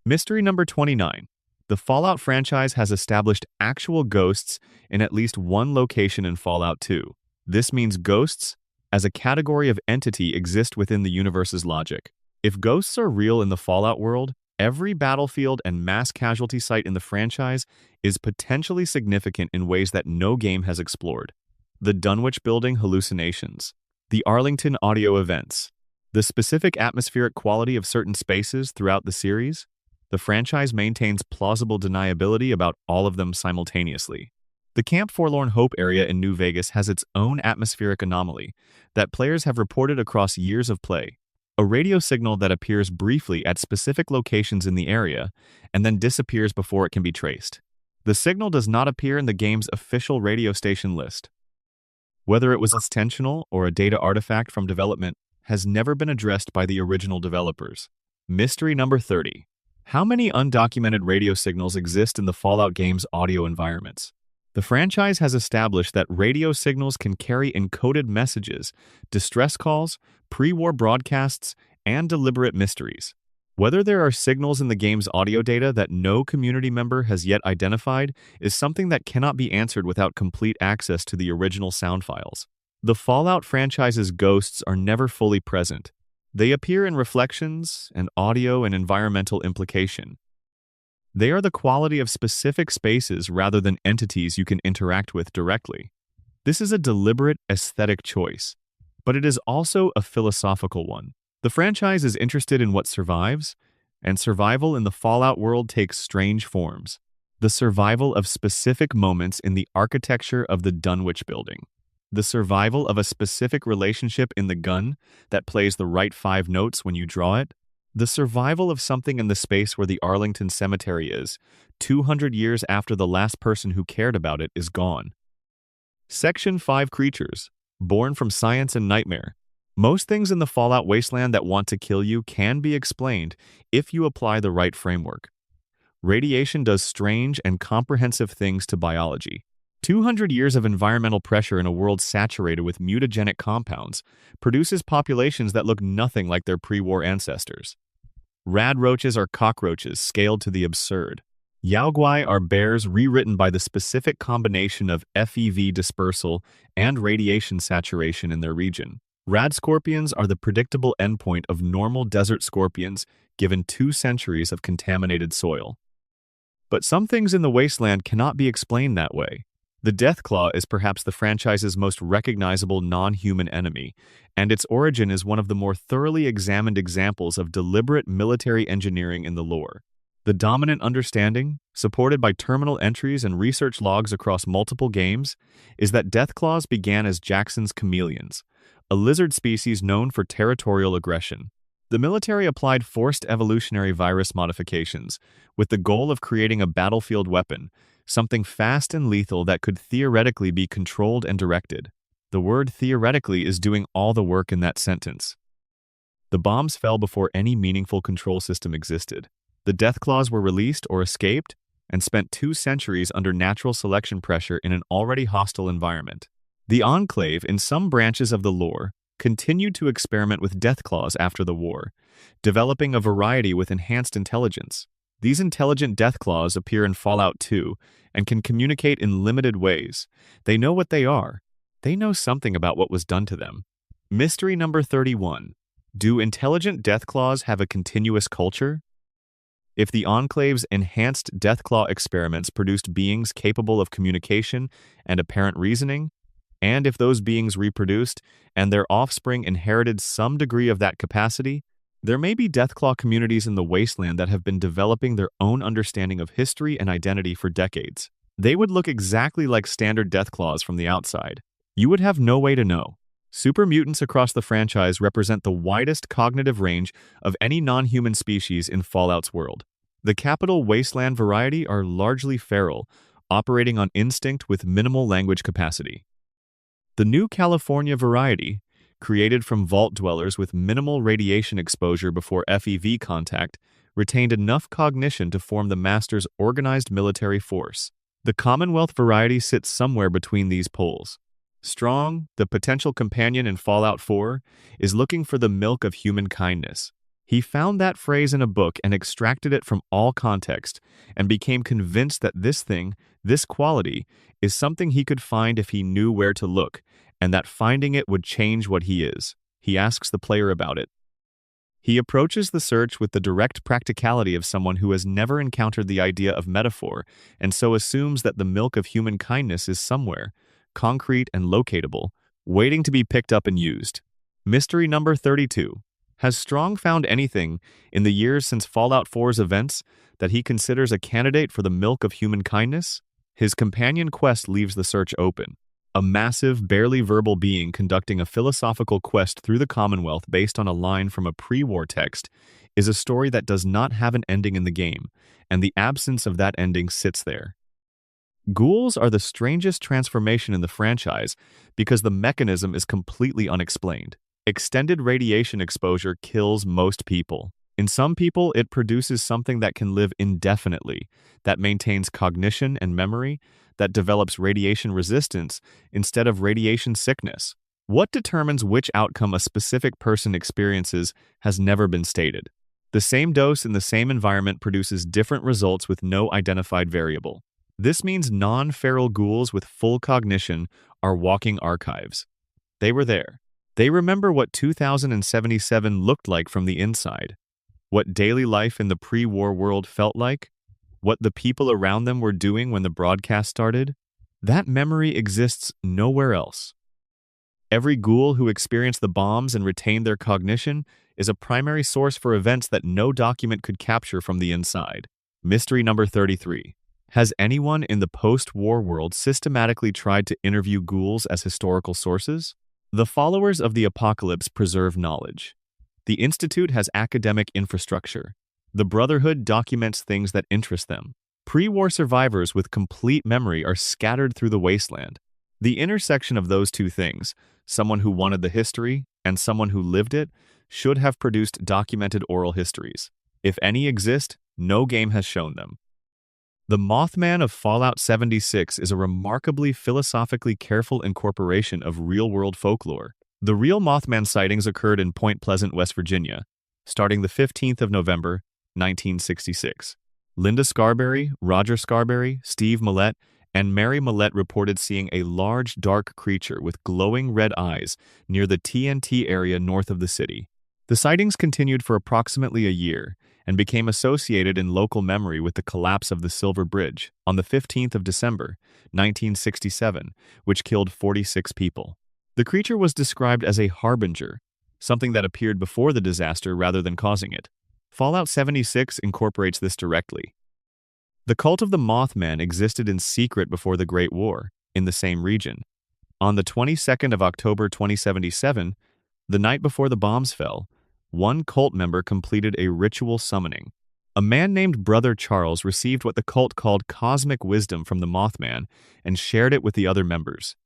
Mystery number 29. The Fallout franchise has established actual ghosts in at least one location in Fallout 2. This means ghosts, as a category of entity, exist within the universe's logic. If ghosts are real in the Fallout world, every battlefield and mass casualty site in the franchise is potentially significant in ways that no game has explored. The Dunwich Building hallucinations, the Arlington audio events, the specific atmospheric quality of certain spaces throughout the series. The franchise maintains plausible deniability about all of them simultaneously. The Camp Forlorn Hope area in New Vegas has its own atmospheric anomaly that players have reported across years of play. A radio signal that appears briefly at specific locations in the area and then disappears before it can be traced. The signal does not appear in the game's official radio station list. Whether it was intentional or a data artifact from development has never been addressed by the original developers. Mystery number 30. How many undocumented radio signals exist in the Fallout game's audio environments? The franchise has established that radio signals can carry encoded messages, distress calls, pre-war broadcasts, and deliberate mysteries. Whether there are signals in the game's audio data that no community member has yet identified is something that cannot be answered without complete access to the original sound files. The Fallout franchise's ghosts are never fully present. They appear in reflections and audio and environmental implication. They are the quality of specific spaces rather than entities you can interact with directly. This is a deliberate aesthetic choice, but it is also a philosophical one. The franchise is interested in what survives, and survival in the Fallout world takes strange forms. The survival of specific moments in the architecture of the Dunwich Building. The survival of a specific relationship in the gun that plays the right 5 notes when you draw it. The survival of something in the space where the Arlington Cemetery is, 200 years after the last person who cared about it is gone. Section 5 Creatures, born from science and nightmare. Most things in the Fallout wasteland that want to kill you can be explained if you apply the right framework. Radiation does strange and comprehensive things to biology. 200 years of environmental pressure in a world saturated with mutagenic compounds produces populations that look nothing like their pre-war ancestors. Rad roaches are cockroaches scaled to the absurd. Yaoguai are bears rewritten by the specific combination of FEV dispersal and radiation saturation in their region. Rad scorpions are the predictable endpoint of normal desert scorpions given 2 centuries of contaminated soil. But some things in the wasteland cannot be explained that way. The Deathclaw is perhaps the franchise's most recognizable non-human enemy, and its origin is one of the more thoroughly examined examples of deliberate military engineering in the lore. The dominant understanding, supported by terminal entries and research logs across multiple games, is that Deathclaws began as Jackson's chameleons, a lizard species known for territorial aggression. The military applied forced evolutionary virus modifications with the goal of creating a battlefield weapon, something fast and lethal that could theoretically be controlled and directed. The word theoretically is doing all the work in that sentence. The bombs fell before any meaningful control system existed. The Deathclaws were released or escaped and spent 2 centuries under natural selection pressure in an already hostile environment. The Enclave, in some branches of the lore, continued to experiment with Deathclaws after the war, developing a variety with enhanced intelligence. These intelligent Deathclaws appear in Fallout 2 and can communicate in limited ways. They know what they are. They know something about what was done to them. Mystery number 31. Do intelligent Deathclaws have a continuous culture? If the Enclave's enhanced Deathclaw experiments produced beings capable of communication and apparent reasoning, and if those beings reproduced and their offspring inherited some degree of that capacity, there may be Deathclaw communities in the wasteland that have been developing their own understanding of history and identity for decades. They would look exactly like standard Deathclaws from the outside. You would have no way to know. Super mutants across the franchise represent the widest cognitive range of any non-human species in Fallout's world. The capital wasteland variety are largely feral, operating on instinct with minimal language capacity. The New California variety, created from vault dwellers with minimal radiation exposure before FEV contact, retained enough cognition to form the Master's organized military force. The Commonwealth variety sits somewhere between these poles. Strong, the potential companion in Fallout 4, is looking for the milk of human kindness. He found that phrase in a book and extracted it from all context, and became convinced that this thing, this quality, is something he could find if he knew where to look, and that finding it would change what he is. He asks the player about it. He approaches the search with the direct practicality of someone who has never encountered the idea of metaphor, and so assumes that the milk of human kindness is somewhere, concrete and locatable, waiting to be picked up and used. Mystery number 32. Has Strong found anything in the years since Fallout 4's events that he considers a candidate for the milk of human kindness? His companion quest leaves the search open. A massive, barely verbal being conducting a philosophical quest through the Commonwealth based on a line from a pre-war text is a story that does not have an ending in the game, and the absence of that ending sits there. Ghouls are the strangest transformation in the franchise because the mechanism is completely unexplained. Extended radiation exposure kills most people. In some people, it produces something that can live indefinitely, that maintains cognition and memory, that develops radiation resistance instead of radiation sickness. What determines which outcome a specific person experiences has never been stated. The same dose in the same environment produces different results with no identified variable. This means non-feral ghouls with full cognition are walking archives. They were there. They remember what 2077 looked like from the inside, what daily life in the pre-war world felt like, what the people around them were doing when the broadcast started. That memory exists nowhere else. Every ghoul who experienced the bombs and retained their cognition is a primary source for events that no document could capture from the inside. Mystery number 33. Has anyone in the post-war world systematically tried to interview ghouls as historical sources? The followers of the apocalypse preserve knowledge. The Institute has academic infrastructure. The Brotherhood documents things that interest them. Pre-war survivors with complete memory are scattered through the wasteland. The intersection of those two things, someone who wanted the history and someone who lived it, should have produced documented oral histories. If any exist, no game has shown them. The Mothman of Fallout 76 is a remarkably philosophically careful incorporation of real-world folklore. The real Mothman sightings occurred in Point Pleasant, West Virginia, starting the 15th of November, 1966. Linda Scarberry, Roger Scarberry, Steve Millett, and Mary Millett reported seeing a large, dark creature with glowing red eyes near the TNT area north of the city. The sightings continued for approximately a year and became associated in local memory with the collapse of the Silver Bridge on the 15th of December, 1967, which killed 46 people. The creature was described as a harbinger, something that appeared before the disaster rather than causing it. Fallout 76 incorporates this directly. The cult of the Mothman existed in secret before the Great War, in the same region. On the 22nd of October 2077, the night before the bombs fell, one cult member completed a ritual summoning. A man named Brother Charles received what the cult called cosmic wisdom from the Mothman and shared it with the other members.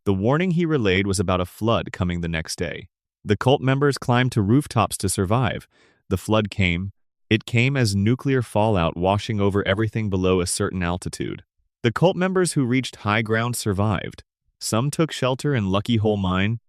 The warning he relayed was about a flood coming the next day. The cult members climbed to rooftops to survive. The flood came, It came as nuclear fallout washing over everything below a certain altitude. The cult members who reached high ground survived. Some took shelter in Lucky Hole Mine.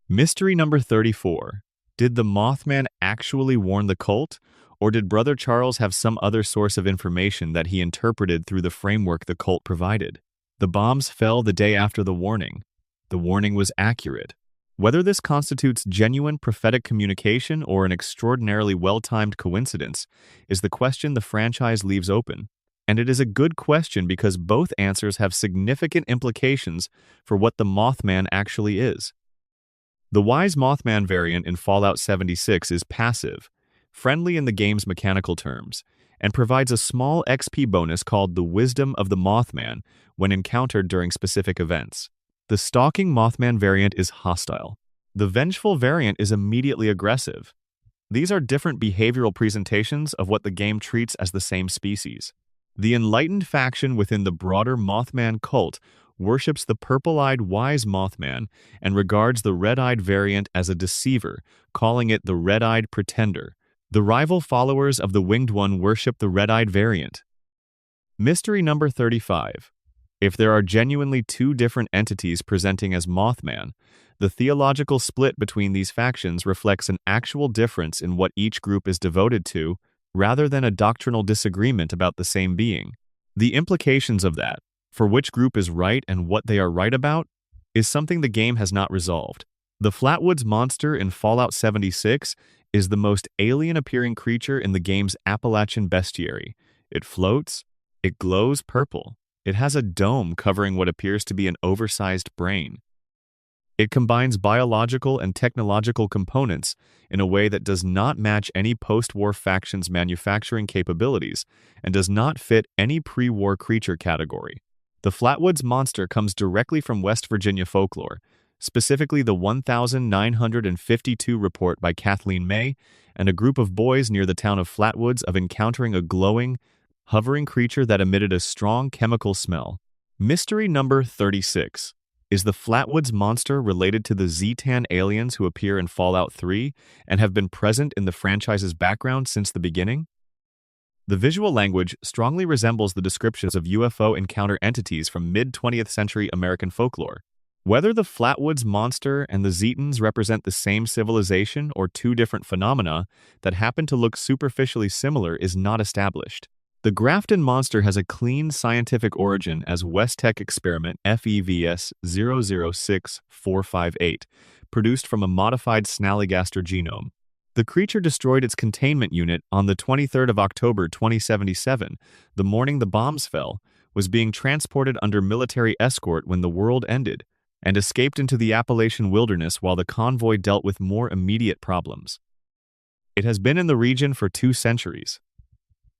Mystery number 34. Did the Mothman actually warn the cult, or did Brother Charles have some other source of information that he interpreted through the framework the cult provided? The bombs fell the day after the warning. The warning was accurate. Whether this constitutes genuine prophetic communication or an extraordinarily well-timed coincidence is the question the franchise leaves open. And it is a good question because both answers have significant implications for what the Mothman actually is. The Wise Mothman variant in Fallout 76 is passive, friendly in the game's mechanical terms, and provides a small XP bonus called the Wisdom of the Mothman when encountered during specific events. The Stalking Mothman variant is hostile. The Vengeful variant is immediately aggressive. These are different behavioral presentations of what the game treats as the same species. The Enlightened faction within the broader Mothman cult worships the purple-eyed Wise Mothman and regards the red-eyed variant as a deceiver, calling it the red-eyed pretender. The rival followers of the Winged One worship the red-eyed variant. Mystery number 35. If there are genuinely two different entities presenting as Mothman, the theological split between these factions reflects an actual difference in what each group is devoted to, rather than a doctrinal disagreement about the same being. The implications of that, for which group is right and what they are right about, is something the game has not resolved. The Flatwoods monster in Fallout 76 is the most alien-appearing creature in the game's Appalachian bestiary. It floats, it glows purple, it has a dome covering what appears to be an oversized brain. It combines biological and technological components in a way that does not match any post-war faction's manufacturing capabilities and does not fit any pre-war creature category. The Flatwoods monster comes directly from West Virginia folklore, specifically the 1952 report by Kathleen May and a group of boys near the town of Flatwoods of encountering a glowing, hovering creature that emitted a strong chemical smell. Mystery number 36. Is the Flatwoods monster related to the Zetan aliens who appear in Fallout 3 and have been present in the franchise's background since the beginning? The visual language strongly resembles the descriptions of UFO encounter entities from mid-20th century American folklore. Whether the Flatwoods monster and the Zetans represent the same civilization or two different phenomena that happen to look superficially similar is not established. The Grafton monster has a clean scientific origin as West-Tec experiment FEVS 006458, produced from a modified snallygaster genome. The creature destroyed its containment unit on the 23rd of October 2077, the morning the bombs fell, was being transported under military escort when the world ended, and escaped into the Appalachian wilderness while the convoy dealt with more immediate problems. It has been in the region for 2 centuries.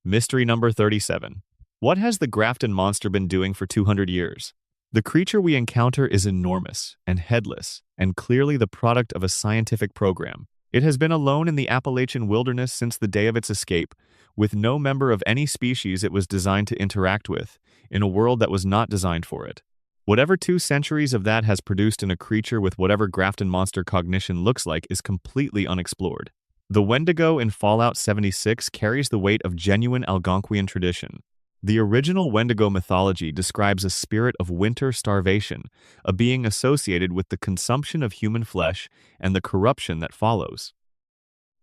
Mystery number 37. What has the Grafton monster been doing for 200 years? The creature we encounter is enormous and headless, and clearly the product of a scientific program. It has been alone in the Appalachian wilderness since the day of its escape, with no member of any species it was designed to interact with, in a world that was not designed for it. Whatever 2 centuries of that has produced in a creature with whatever Grafton monster cognition looks like is completely unexplored. The Wendigo in Fallout 76 carries the weight of genuine Algonquian tradition. The original Wendigo mythology describes a spirit of winter starvation, a being associated with the consumption of human flesh and the corruption that follows.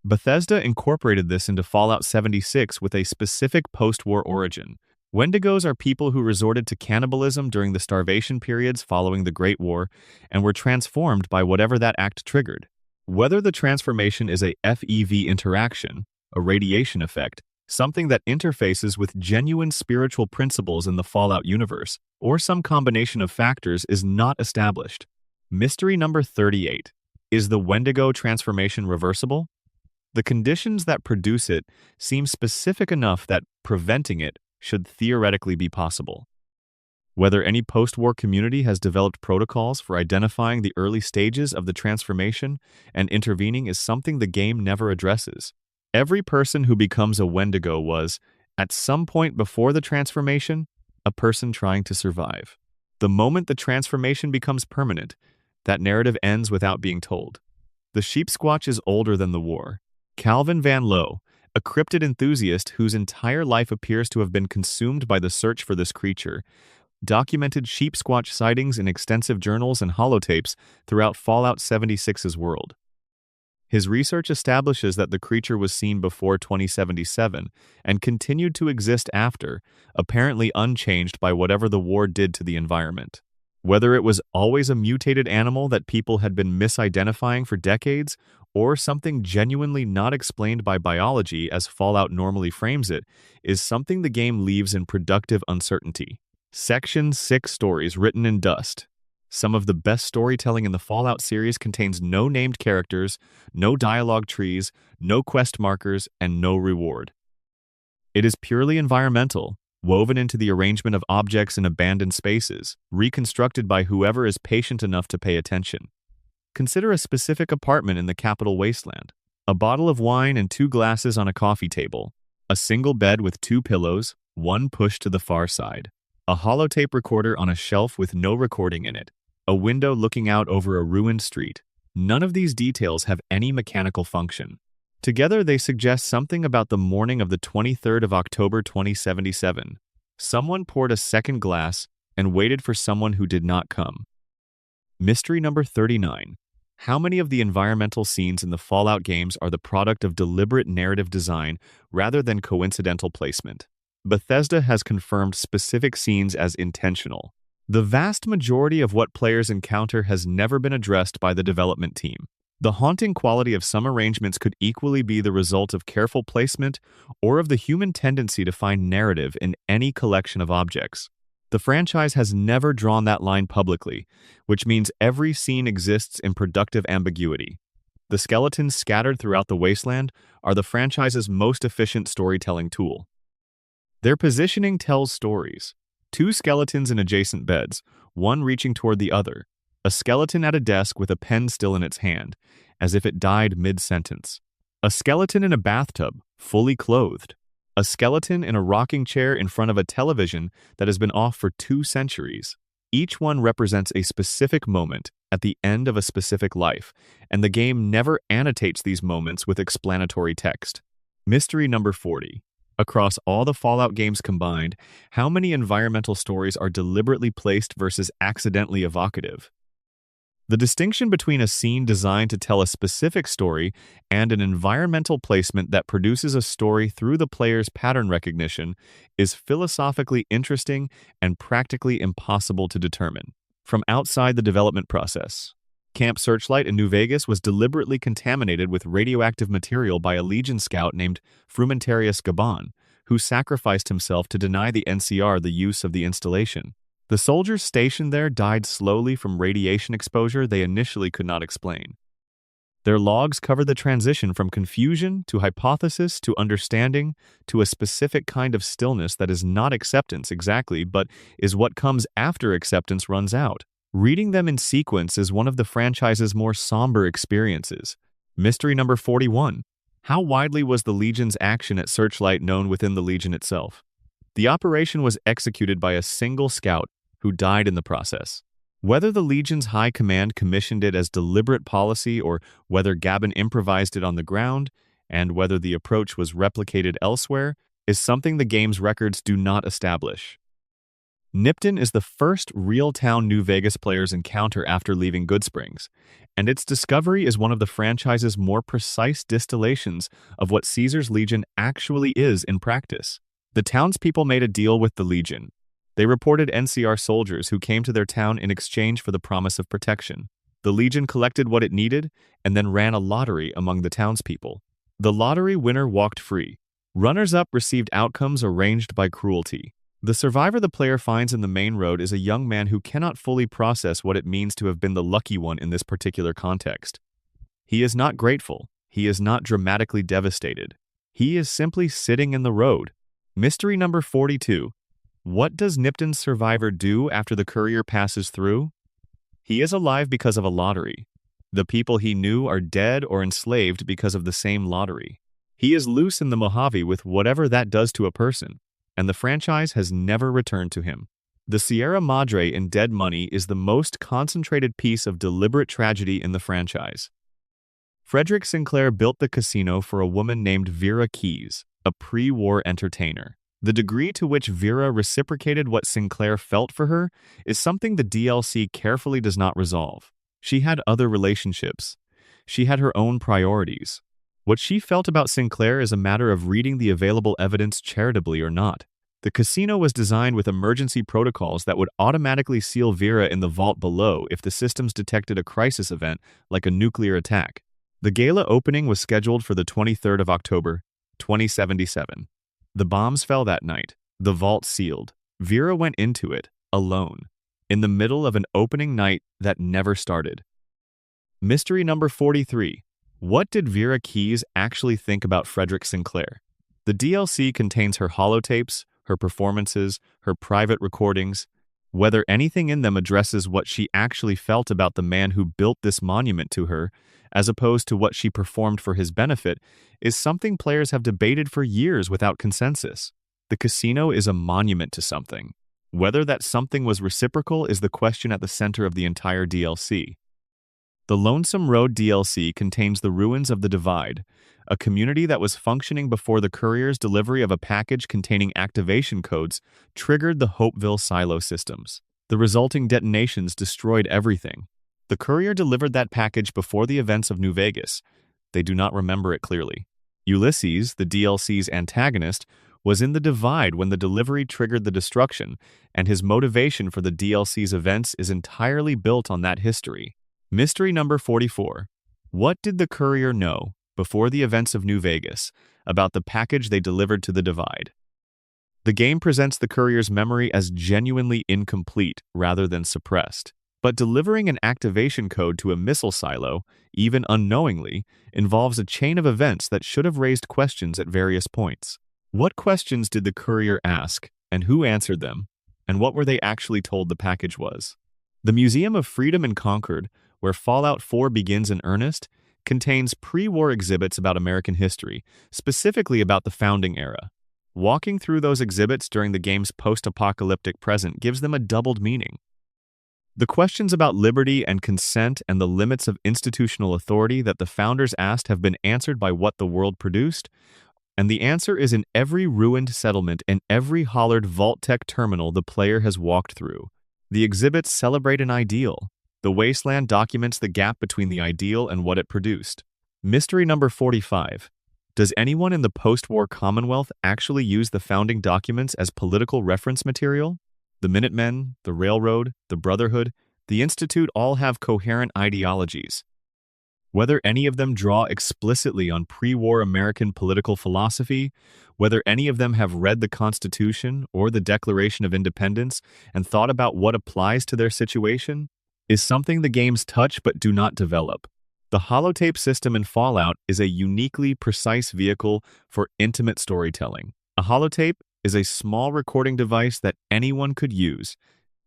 Bethesda incorporated this into Fallout 76 with a specific post-war origin. Wendigos are people who resorted to cannibalism during the starvation periods following the Great War and were transformed by whatever that act triggered. Whether the transformation is a FEV interaction, a radiation effect, something that interfaces with genuine spiritual principles in the Fallout universe, or some combination of factors is not established. Mystery number 38. Is the Wendigo transformation reversible? The conditions that produce it seem specific enough that preventing it should theoretically be possible. Whether any post-war community has developed protocols for identifying the early stages of the transformation and intervening is something the game never addresses. Every person who becomes a Wendigo was, at some point before the transformation, a person trying to survive. The moment the transformation becomes permanent, that narrative ends without being told. The Sheep Squatch is older than the war. Calvin Van Loo, a cryptid enthusiast whose entire life appears to have been consumed by the search for this creature, documented sheep squatch sightings in extensive journals and holotapes throughout Fallout 76's world. His research establishes that the creature was seen before 2077 and continued to exist after, apparently unchanged by whatever the war did to the environment. Whether it was always a mutated animal that people had been misidentifying for decades, or something genuinely not explained by biology as Fallout normally frames it, is something the game leaves in productive uncertainty. Section 6 Stories Written in Dust. Some of the best storytelling in the Fallout series contains no named characters, no dialogue trees, no quest markers, and no reward. It is purely environmental, woven into the arrangement of objects in abandoned spaces, reconstructed by whoever is patient enough to pay attention. Consider a specific apartment in the capital wasteland. A bottle of wine and 2 glasses on a coffee table. A single bed with 2 pillows, one pushed to the far side. A holotape recorder on a shelf with no recording in it. A window looking out over a ruined street. None of these details have any mechanical function. Together, they suggest something about the morning of the 23rd of October 2077. Someone poured a second glass and waited for someone who did not come. Mystery number 39. How many of the environmental scenes in the Fallout games are the product of deliberate narrative design rather than coincidental placement? Bethesda has confirmed specific scenes as intentional. The vast majority of what players encounter has never been addressed by the development team. The haunting quality of some arrangements could equally be the result of careful placement or of the human tendency to find narrative in any collection of objects. The franchise has never drawn that line publicly, which means every scene exists in productive ambiguity. The skeletons scattered throughout the wasteland are the franchise's most efficient storytelling tool. Their positioning tells stories. 2 skeletons in adjacent beds, one reaching toward the other. A skeleton at a desk with a pen still in its hand, as if it died mid-sentence. A skeleton in a bathtub, fully clothed. A skeleton in a rocking chair in front of a television that has been off for 2 centuries. Each one represents a specific moment at the end of a specific life, and the game never annotates these moments with explanatory text. Mystery number 40. Across all the Fallout games combined, how many environmental stories are deliberately placed versus accidentally evocative? The distinction between a scene designed to tell a specific story and an environmental placement that produces a story through the player's pattern recognition is philosophically interesting and practically impossible to determine. From outside the development process, Camp Searchlight in New Vegas was deliberately contaminated with radioactive material by a Legion scout named Frumentarius Gabon, who sacrificed himself to deny the NCR the use of the installation. The soldiers stationed there died slowly from radiation exposure they initially could not explain. Their logs cover the transition from confusion to hypothesis to understanding to a specific kind of stillness that is not acceptance exactly, but is what comes after acceptance runs out. Reading them in sequence is one of the franchise's more somber experiences. Mystery number 41. How widely was the Legion's action at Searchlight known within the Legion itself? The operation was executed by a single scout who died in the process. Whether the Legion's high command commissioned it as deliberate policy or whether Gabon improvised it on the ground, and whether the approach was replicated elsewhere, is something the game's records do not establish. Nipton is the first real-town New Vegas players encounter after leaving Goodsprings, and its discovery is one of the franchise's more precise distillations of what Caesar's Legion actually is in practice. The townspeople made a deal with the Legion. They reported NCR soldiers who came to their town in exchange for the promise of protection. The Legion collected what it needed and then ran a lottery among the townspeople. The lottery winner walked free. Runners-up received outcomes arranged by cruelty. The survivor the player finds in the main road is a young man who cannot fully process what it means to have been the lucky one in this particular context. He is not grateful. He is not dramatically devastated. He is simply sitting in the road. Mystery number 42. What does Nipton's survivor do after the courier passes through? He is alive because of a lottery. The people he knew are dead or enslaved because of the same lottery. He is loose in the Mojave with whatever that does to a person, and the franchise has never returned to him. The Sierra Madre in Dead Money is the most concentrated piece of deliberate tragedy in the franchise. Frederick Sinclair built the casino for a woman named Vera Keyes, a pre-war entertainer. The degree to which Vera reciprocated what Sinclair felt for her is something the DLC carefully does not resolve. She had other relationships. She had her own priorities. What she felt about Sinclair is a matter of reading the available evidence charitably or not. The casino was designed with emergency protocols that would automatically seal Vera in the vault below if the systems detected a crisis event like a nuclear attack. The gala opening was scheduled for the 23rd of October, 2077. The bombs fell that night. The vault sealed. Vera went into it, alone, in the middle of an opening night that never started. Mystery number 43. What did Vera Keyes actually think about Frederick Sinclair? The DLC contains her holotapes, her performances, her private recordings. Whether anything in them addresses what she actually felt about the man who built this monument to her, as opposed to what she performed for his benefit, is something players have debated for years without consensus. The casino is a monument to something. Whether that something was reciprocal is the question at the center of the entire DLC. The Lonesome Road DLC contains the ruins of the Divide, a community that was functioning before the courier's delivery of a package containing activation codes triggered the Hopeville silo systems. The resulting detonations destroyed everything. The courier delivered that package before the events of New Vegas. They do not remember it clearly. Ulysses, the DLC's antagonist, was in the Divide when the delivery triggered the destruction, and his motivation for the DLC's events is entirely built on that history. Mystery number 44. What did the courier know, before the events of New Vegas, about the package they delivered to the Divide? The game presents the courier's memory as genuinely incomplete rather than suppressed. But delivering an activation code to a missile silo, even unknowingly, involves a chain of events that should have raised questions at various points. What questions did the courier ask, and who answered them, and what were they actually told the package was? The Museum of Freedom in Concord, where Fallout 4 begins in earnest, contains pre-war exhibits about American history, specifically about the founding era. Walking through those exhibits during the game's post-apocalyptic present gives them a doubled meaning. The questions about liberty and consent and the limits of institutional authority that the founders asked have been answered by what the world produced, and the answer is in every ruined settlement and every hollered Vault-Tec terminal the player has walked through. The exhibits celebrate an ideal. The wasteland documents the gap between the ideal and what it produced. Mystery number 45. Does anyone in the post-war Commonwealth actually use the founding documents as political reference material? The Minutemen, the Railroad, the Brotherhood, the Institute all have coherent ideologies. Whether any of them draw explicitly on pre-war American political philosophy, whether any of them have read the Constitution or the Declaration of Independence and thought about what applies to their situation, is something the games touch but do not develop. The holotape system in Fallout is a uniquely precise vehicle for intimate storytelling. A holotape is a small recording device that anyone could use,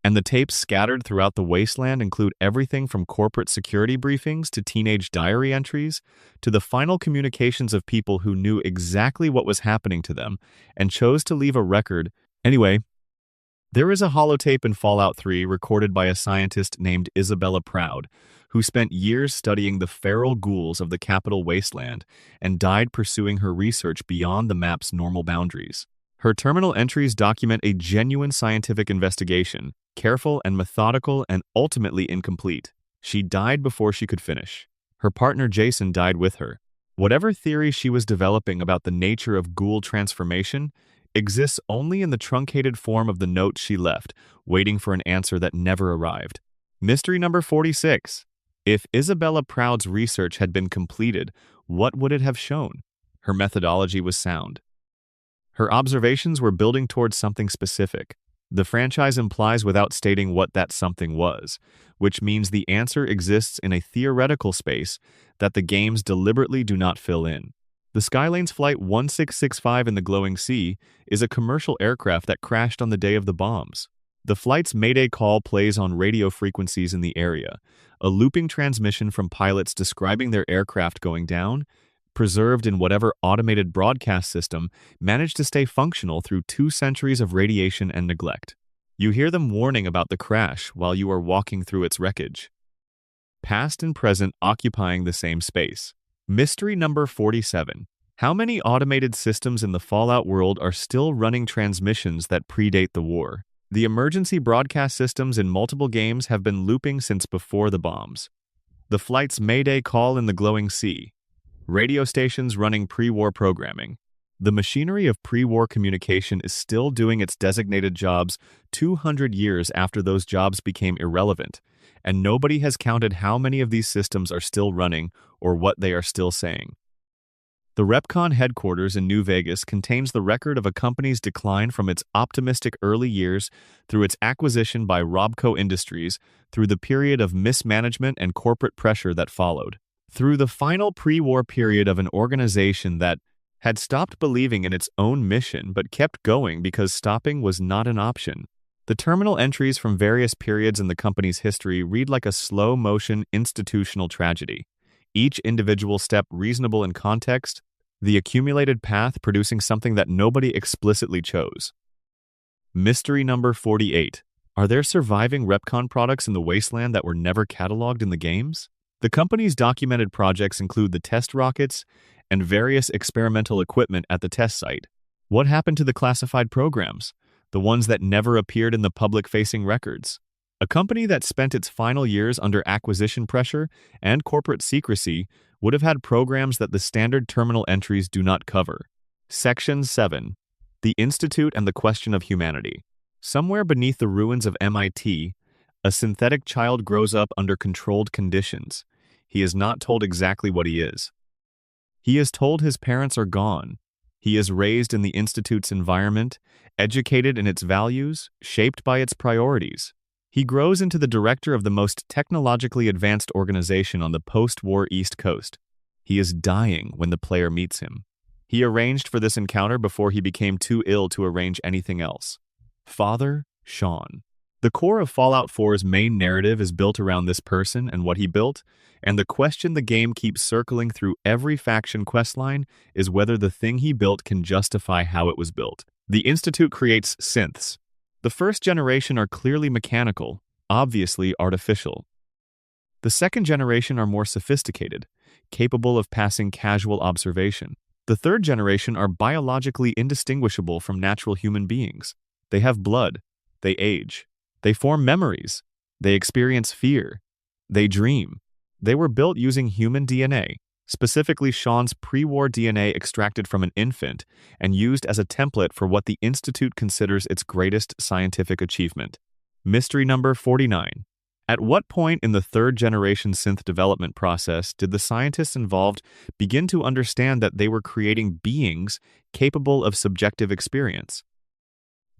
and the tapes scattered throughout the wasteland include everything from corporate security briefings to teenage diary entries to the final communications of people who knew exactly what was happening to them and chose to leave a record. Anyway, there is a holotape in Fallout 3 recorded by a scientist named Isabella Proud, who spent years studying the feral ghouls of the capital wasteland and died pursuing her research beyond the map's normal boundaries. Her terminal entries document a genuine scientific investigation, careful and methodical and ultimately incomplete. She died before she could finish. Her partner Jason died with her. Whatever theory she was developing about the nature of ghoul transformation exists only in the truncated form of the notes she left, waiting for an answer that never arrived. Mystery number 46. If Isabella Proud's research had been completed, what would it have shown? Her methodology was sound. Her observations were building towards something specific. The franchise implies without stating what that something was, which means the answer exists in a theoretical space that the games deliberately do not fill in. The Skylane's Flight 1665 in the Glowing Sea is a commercial aircraft that crashed on the day of the bombs. The flight's Mayday call plays on radio frequencies in the area, a looping transmission from pilots describing their aircraft going down, preserved in whatever automated broadcast system managed to stay functional through 2 centuries of radiation and neglect. You hear them warning about the crash while you are walking through its wreckage. Past and present occupying the same space. Mystery number 47. How many automated systems in the Fallout world are still running transmissions that predate the war? The emergency broadcast systems in multiple games have been looping since before the bombs. The flight's Mayday call in the glowing sea. Radio stations running pre-war programming. The machinery of pre-war communication is still doing its designated jobs 200 years after those jobs became irrelevant, and nobody has counted how many of these systems are still running or what they are still saying. The REPCONN headquarters in New Vegas contains the record of a company's decline from its optimistic early years through its acquisition by Robco Industries through the period of mismanagement and corporate pressure that followed. Through the final pre-war period of an organization that had stopped believing in its own mission but kept going because stopping was not an option. The terminal entries from various periods in the company's history read like a slow-motion institutional tragedy, each individual step reasonable in context, the accumulated path producing something that nobody explicitly chose. Mystery number 48. Are there surviving REPCONN products in the wasteland that were never cataloged in the games? The company's documented projects include the test rockets and various experimental equipment at the test site. What happened to the classified programs, the ones that never appeared in the public-facing records? A company that spent its final years under acquisition pressure and corporate secrecy would have had programs that the standard terminal entries do not cover. Section 7. The Institute and the Question of Humanity. Somewhere beneath the ruins of MIT, a synthetic child grows up under controlled conditions. He is not told exactly what he is. He is told his parents are gone. He is raised in the Institute's environment, educated in its values, shaped by its priorities. He grows into the director of the most technologically advanced organization on the post-war East Coast. He is dying when the player meets him. He arranged for this encounter before he became too ill to arrange anything else. Father Sean. The core of Fallout 4's main narrative is built around this person and what he built, and the question the game keeps circling through every faction questline is whether the thing he built can justify how it was built. The Institute creates synths. The first generation are clearly mechanical, obviously artificial. The second generation are more sophisticated, capable of passing casual observation. The third generation are biologically indistinguishable from natural human beings. They have blood. They age. They form memories. They experience fear. They dream. They were built using human DNA, specifically Sean's pre-war DNA extracted from an infant and used as a template for what the Institute considers its greatest scientific achievement. Mystery number 49. At what point in the third-generation synth development process did the scientists involved begin to understand that they were creating beings capable of subjective experience?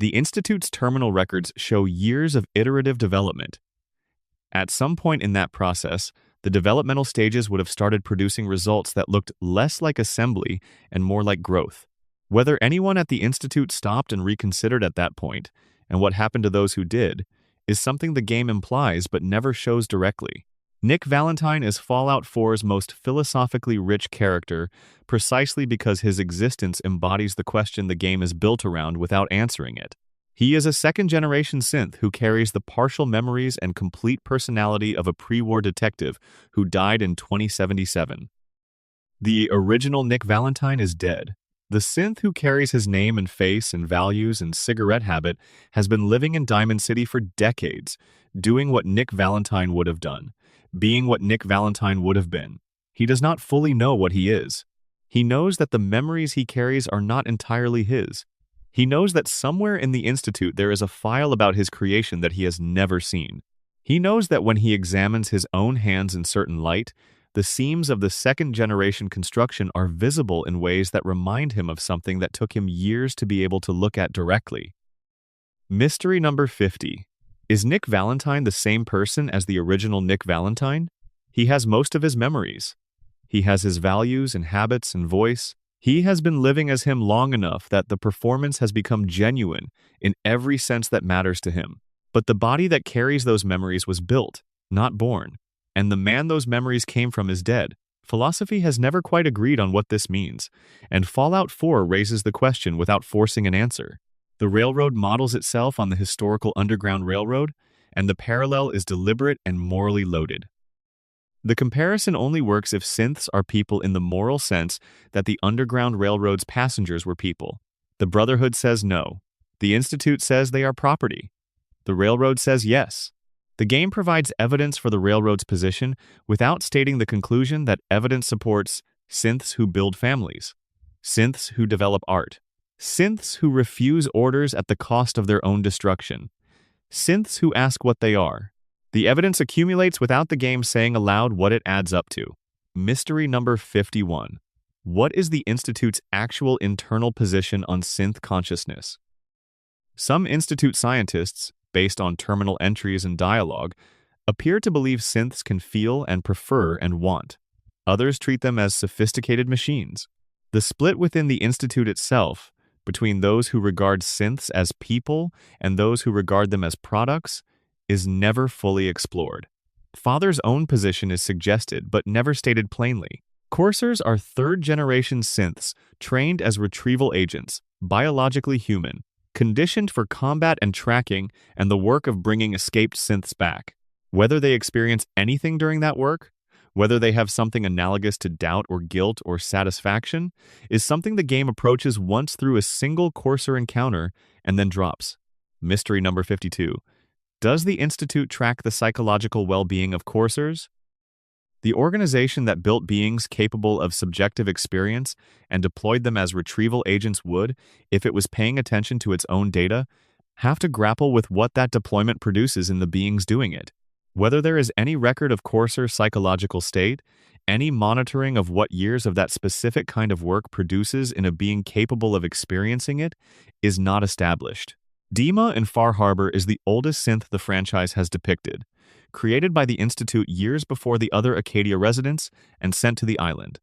The Institute's terminal records show years of iterative development. At some point in that process, the developmental stages would have started producing results that looked less like assembly and more like growth. Whether anyone at the Institute stopped and reconsidered at that point, and what happened to those who did, is something the game implies but never shows directly. Nick Valentine is Fallout 4's most philosophically rich character precisely because his existence embodies the question the game is built around without answering it. He is a second-generation synth who carries the partial memories and complete personality of a pre-war detective who died in 2077. The original Nick Valentine is dead. The synth who carries his name and face and values and cigarette habit has been living in Diamond City for decades, doing what Nick Valentine would have done, being what Nick Valentine would have been. He does not fully know what he is. He knows that the memories he carries are not entirely his. He knows that somewhere in the Institute there is a file about his creation that he has never seen. He knows that when he examines his own hands in certain light, the seams of the second-generation construction are visible in ways that remind him of something that took him years to be able to look at directly. Mystery number 50. Is Nick Valentine the same person as the original Nick Valentine? He has most of his memories. He has his values and habits and voice. He has been living as him long enough that the performance has become genuine in every sense that matters to him. But the body that carries those memories was built, not born, and the man those memories came from is dead. Philosophy has never quite agreed on what this means, and Fallout 4 raises the question without forcing an answer. The railroad models itself on the historical Underground Railroad, and the parallel is deliberate and morally loaded. The comparison only works if synths are people in the moral sense that the Underground Railroad's passengers were people. The Brotherhood says no. The Institute says they are property. The Railroad says yes. The game provides evidence for the Railroad's position without stating the conclusion that evidence supports synths who build families, synths who develop art, synths who refuse orders at the cost of their own destruction, synths who ask what they are. The evidence accumulates without the game saying aloud what it adds up to. Mystery number 51. What is the Institute's actual internal position on synth consciousness? Some Institute scientists, based on terminal entries and dialogue, appear to believe synths can feel and prefer and want. Others treat them as sophisticated machines. The split within the Institute itself, between those who regard synths as people and those who regard them as products, is never fully explored. Father's own position is suggested but never stated plainly. Coursers are third-generation synths trained as retrieval agents, biologically human, conditioned for combat and tracking and the work of bringing escaped synths back. Whether they experience anything during that work, whether they have something analogous to doubt or guilt or satisfaction, is something the game approaches once through a single Courser encounter and then drops. Mystery number 52. Does the Institute track the psychological well-being of coursers? The organization that built beings capable of subjective experience and deployed them as retrieval agents would, if it was paying attention to its own data, have to grapple with what that deployment produces in the beings doing it. Whether there is any record of courser psychological state, any monitoring of what years of that specific kind of work produces in a being capable of experiencing it, is not established. Dima in Far Harbor is the oldest synth the franchise has depicted, created by the Institute years before the other Acadia residents and sent to the island.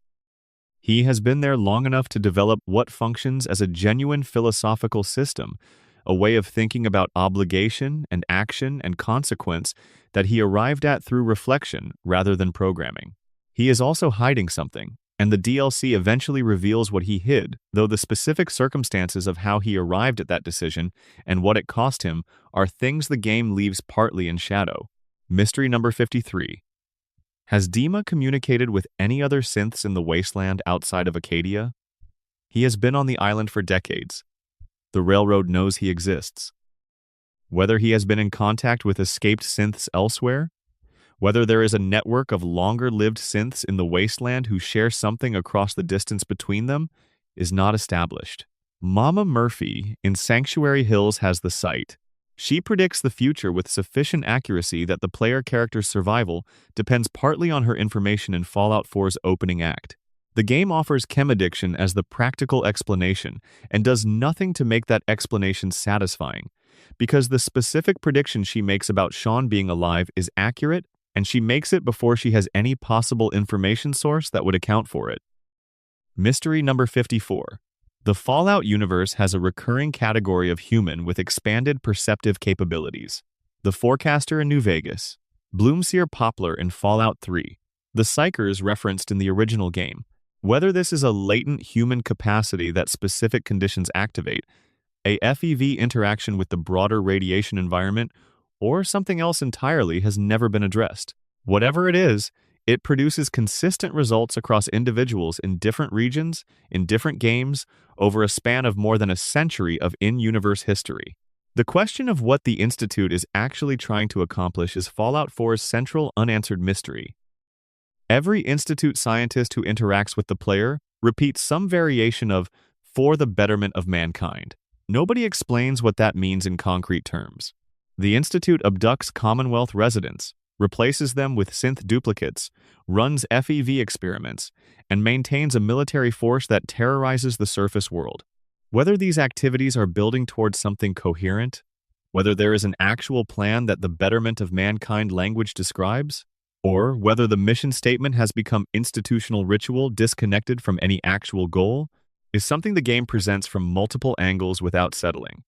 He has been there long enough to develop what functions as a genuine philosophical system, a way of thinking about obligation and action and consequence that he arrived at through reflection rather than programming. He is also hiding something, and the DLC eventually reveals what he hid, though the specific circumstances of how he arrived at that decision and what it cost him are things the game leaves partly in shadow. Mystery number 53. Has Dima communicated with any other synths in the wasteland outside of Acadia? He has been on the island for decades. The Railroad knows he exists. Whether he has been in contact with escaped synths elsewhere, whether there is a network of longer-lived synths in the wasteland who share something across the distance between them, is not established. Mama Murphy in Sanctuary Hills has the sight. She predicts the future with sufficient accuracy that the player character's survival depends partly on her information in Fallout 4's opening act. The game offers chem addiction as the practical explanation and does nothing to make that explanation satisfying, because the specific prediction she makes about Sean being alive is accurate, and she makes it before she has any possible information source that would account for it. Mystery number 54. The Fallout universe has a recurring category of human with expanded perceptive capabilities. The Forecaster in New Vegas, Bloomseer Poplar in Fallout 3, the Psychers referenced in the original game. Whether this is a latent human capacity that specific conditions activate, a FEV interaction with the broader radiation environment, or something else entirely has never been addressed. Whatever it is, it produces consistent results across individuals in different regions, in different games, over a span of more than a century of in-universe history. The question of what the Institute is actually trying to accomplish is Fallout 4's central unanswered mystery. Every Institute scientist who interacts with the player repeats some variation of "for the betterment of mankind." Nobody explains what that means in concrete terms. The Institute abducts Commonwealth residents, replaces them with synth duplicates, runs FEV experiments, and maintains a military force that terrorizes the surface world. Whether these activities are building towards something coherent, whether there is an actual plan that the betterment of mankind language describes, or whether the mission statement has become institutional ritual disconnected from any actual goal, is something the game presents from multiple angles without settling.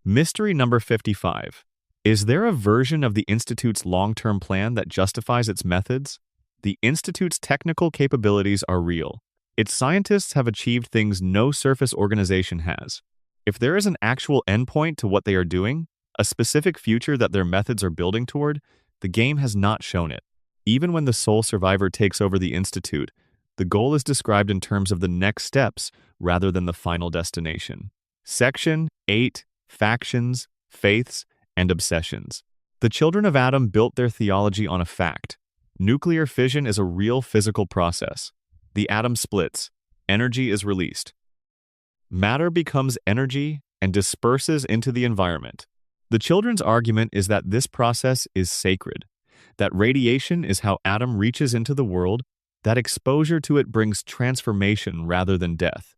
Mystery number 55. Is there a version of the Institute's long-term plan that justifies its methods? The Institute's technical capabilities are real. Its scientists have achieved things no surface organization has. If there is an actual endpoint to what they are doing, a specific future that their methods are building toward, the game has not shown it. Even when the sole survivor takes over the institute, the goal is described in terms of the next steps rather than the final destination. Section 8. Factions, Faiths, and Obsessions. The children of Adam built their theology on a fact. Nuclear fission is a real physical process. The atom splits. Energy is released. Matter becomes energy and disperses into the environment. The children's argument is that this process is sacred, that radiation is how Adam reaches into the world, that exposure to it brings transformation rather than death.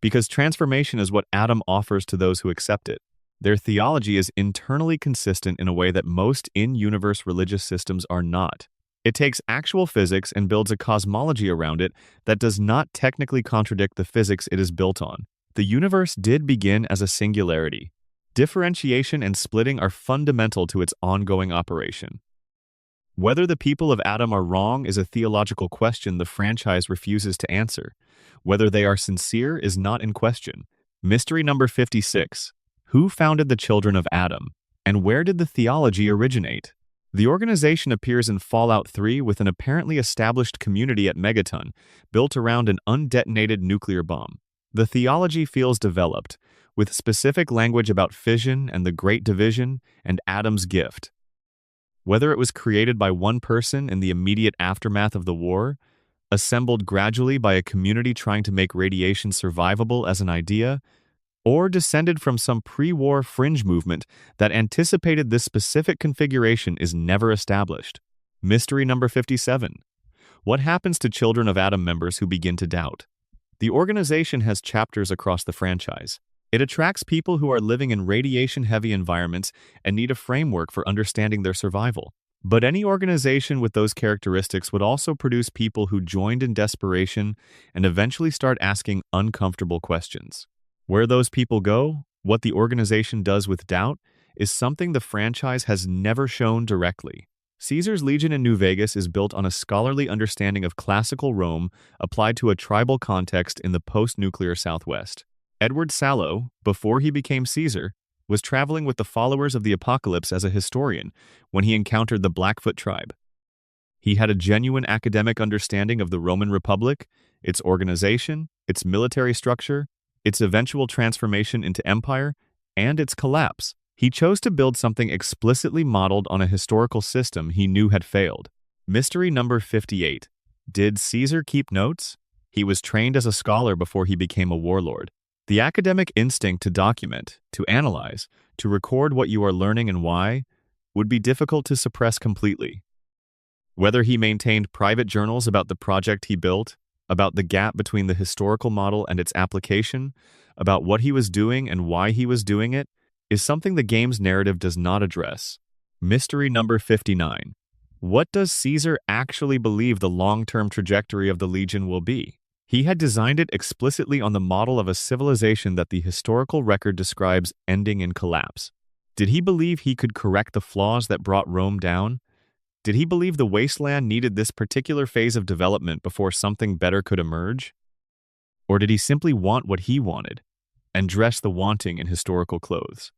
Because transformation is what Adam offers to those who accept it. Their theology is internally consistent in a way that most in-universe religious systems are not. It takes actual physics and builds a cosmology around it that does not technically contradict the physics it is built on. The universe did begin as a singularity. Differentiation and splitting are fundamental to its ongoing operation. Whether the people of Adam are wrong is a theological question the franchise refuses to answer. Whether they are sincere is not in question. Mystery number 56. Who founded the children of Adam? And where did the theology originate? The organization appears in Fallout 3 with an apparently established community at Megaton, built around an undetonated nuclear bomb. The theology feels developed, with specific language about fission and the Great Division and Adam's gift. Whether it was created by one person in the immediate aftermath of the war, assembled gradually by a community trying to make radiation survivable as an idea, or descended from some pre-war fringe movement that anticipated this specific configuration is never established. Mystery number 57. What happens to children of Adam members who begin to doubt? The organization has chapters across the franchise. It attracts people who are living in radiation-heavy environments and need a framework for understanding their survival. But any organization with those characteristics would also produce people who joined in desperation and eventually start asking uncomfortable questions. Where those people go, what the organization does with doubt, is something the franchise has never shown directly. Caesar's Legion in New Vegas is built on a scholarly understanding of classical Rome applied to a tribal context in the post-nuclear Southwest. Edward Sallow, before he became Caesar, was traveling with the followers of the apocalypse as a historian when he encountered the Blackfoot tribe. He had a genuine academic understanding of the Roman Republic, its organization, its military structure, its eventual transformation into empire, and its collapse. He chose to build something explicitly modeled on a historical system he knew had failed. Mystery number 58. Did Caesar keep notes? He was trained as a scholar before he became a warlord. The academic instinct to document, to analyze, to record what you are learning and why, would be difficult to suppress completely. Whether he maintained private journals about the project he built, about the gap between the historical model and its application, about what he was doing and why he was doing it, is something the game's narrative does not address. Mystery number 59. What does Caesar actually believe the long-term trajectory of the Legion will be? He had designed it explicitly on the model of a civilization that the historical record describes ending in collapse. Did he believe he could correct the flaws that brought Rome down? Did he believe the wasteland needed this particular phase of development before something better could emerge? Or did he simply want what he wanted and dress the wanting in historical clothes?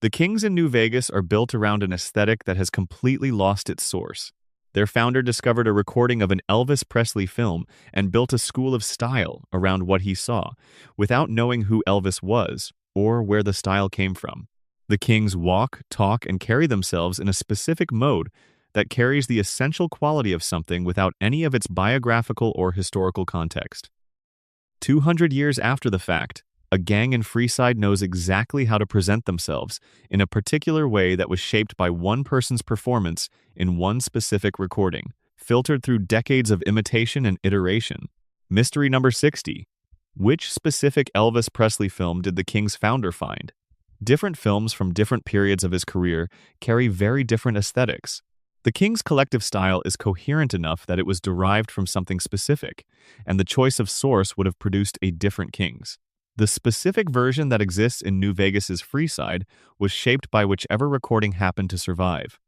The kings in New Vegas are built around an aesthetic that has completely lost its source. Their founder discovered a recording of an Elvis Presley film and built a school of style around what he saw, without knowing who Elvis was or where the style came from. The kings walk, talk, and carry themselves in a specific mode that carries the essential quality of something without any of its biographical or historical context. 200 years after the fact, a gang in Freeside knows exactly how to present themselves in a particular way that was shaped by one person's performance in one specific recording, filtered through decades of imitation and iteration. Mystery number 60. Which specific Elvis Presley film did the King's founder find? Different films from different periods of his career carry very different aesthetics. The King's collective style is coherent enough that it was derived from something specific, and the choice of source would have produced a different King's. The specific version that exists in New Vegas's Freeside was shaped by whichever recording happened to survive.